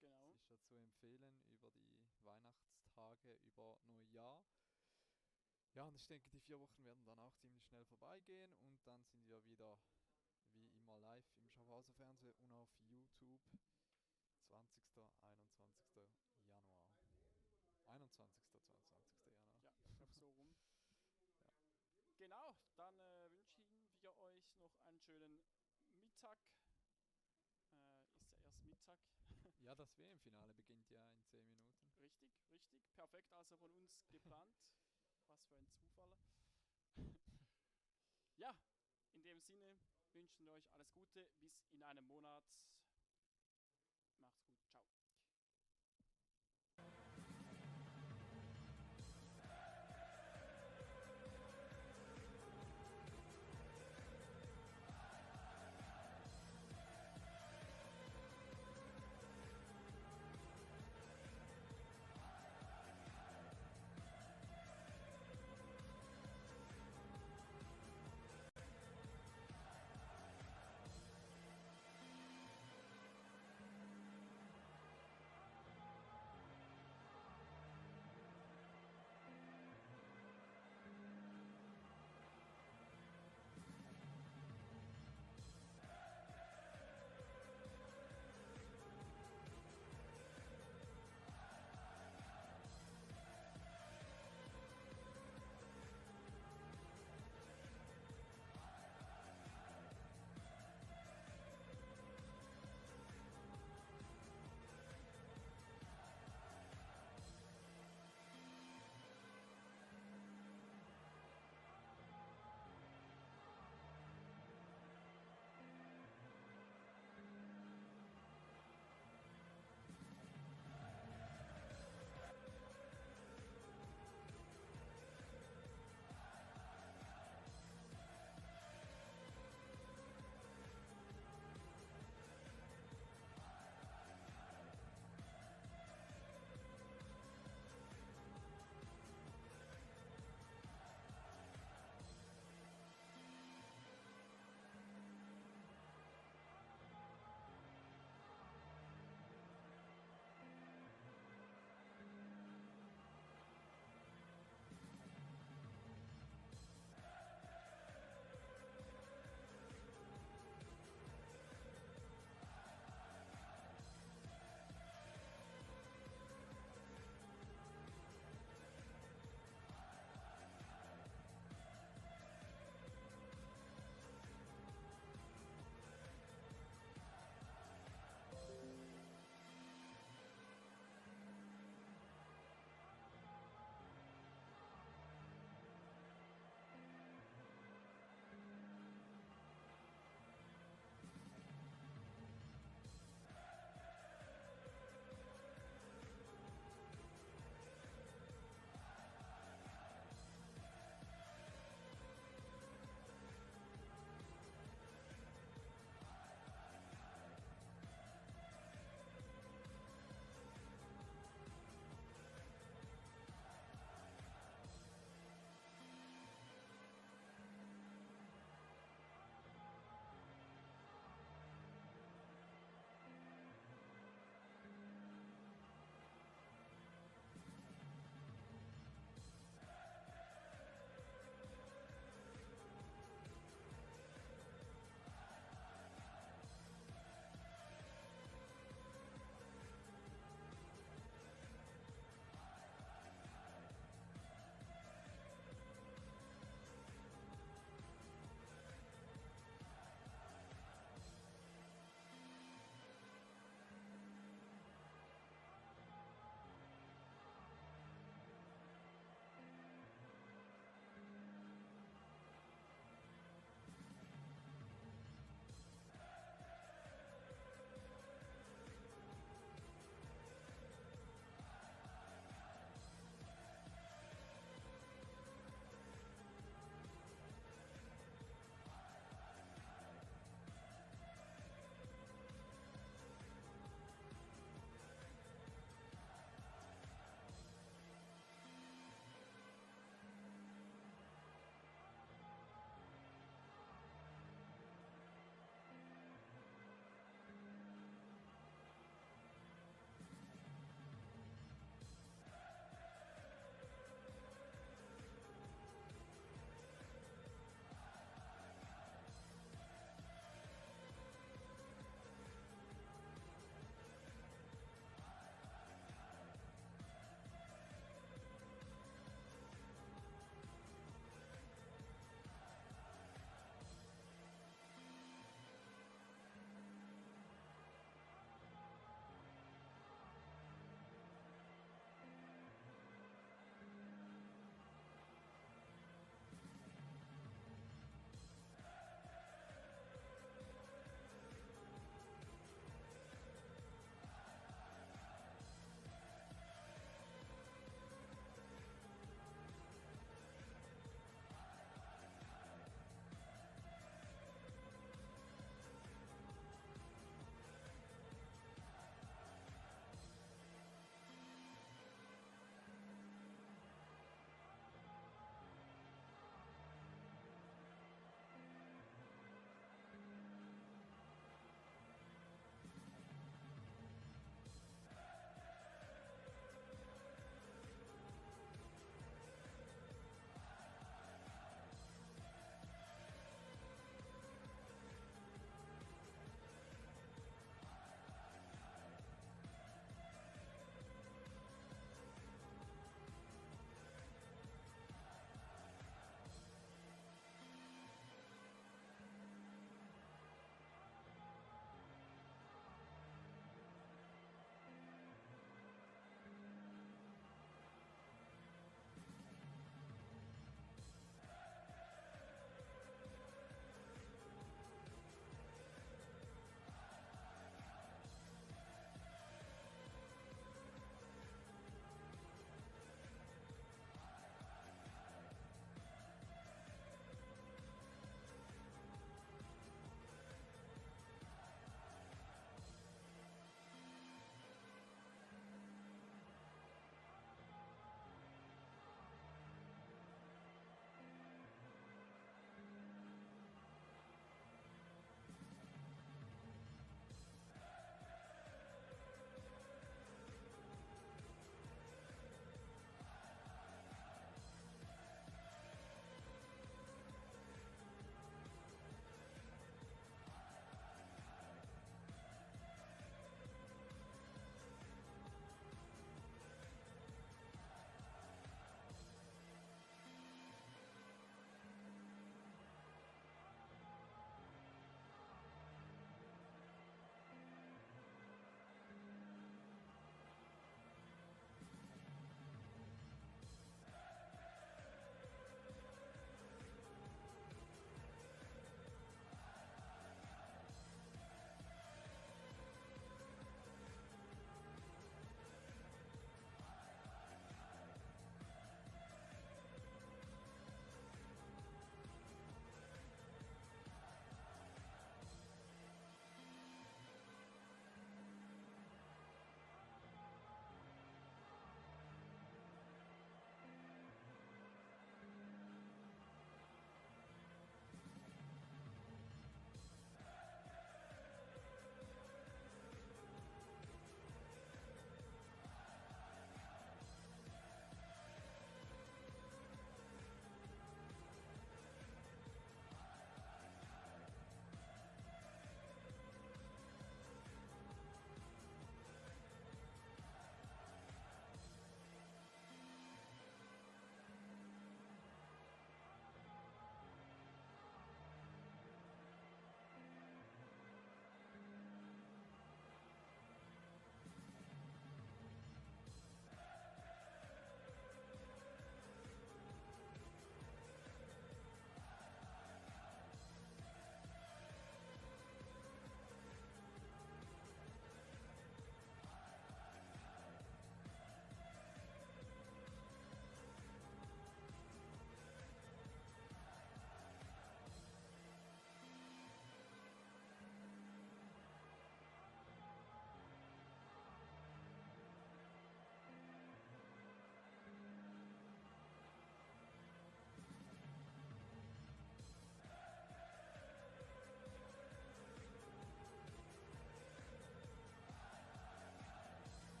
Genau. Es ist ja zu empfehlen über die Weihnachtstage, über Neujahr. Ja, und ich denke, die 4 Wochen werden dann auch ziemlich schnell vorbeigehen und dann sind wir wieder wie immer live im Schaffhauser Fernsehen und auf YouTube. 20. 21. Januar. 21. 22. Januar. Ja, ich glaube so rum. Ja. Genau, dann wünschen wir euch noch einen schönen Mittag. Ist ja erst Mittag. Ja, das WM-Finale beginnt ja in 10 Minuten. Richtig, richtig. Perfekt, also von uns geplant. Was für ein Zufall. Ja, in dem Sinne wünschen wir euch alles Gute. Bis in einem Monat.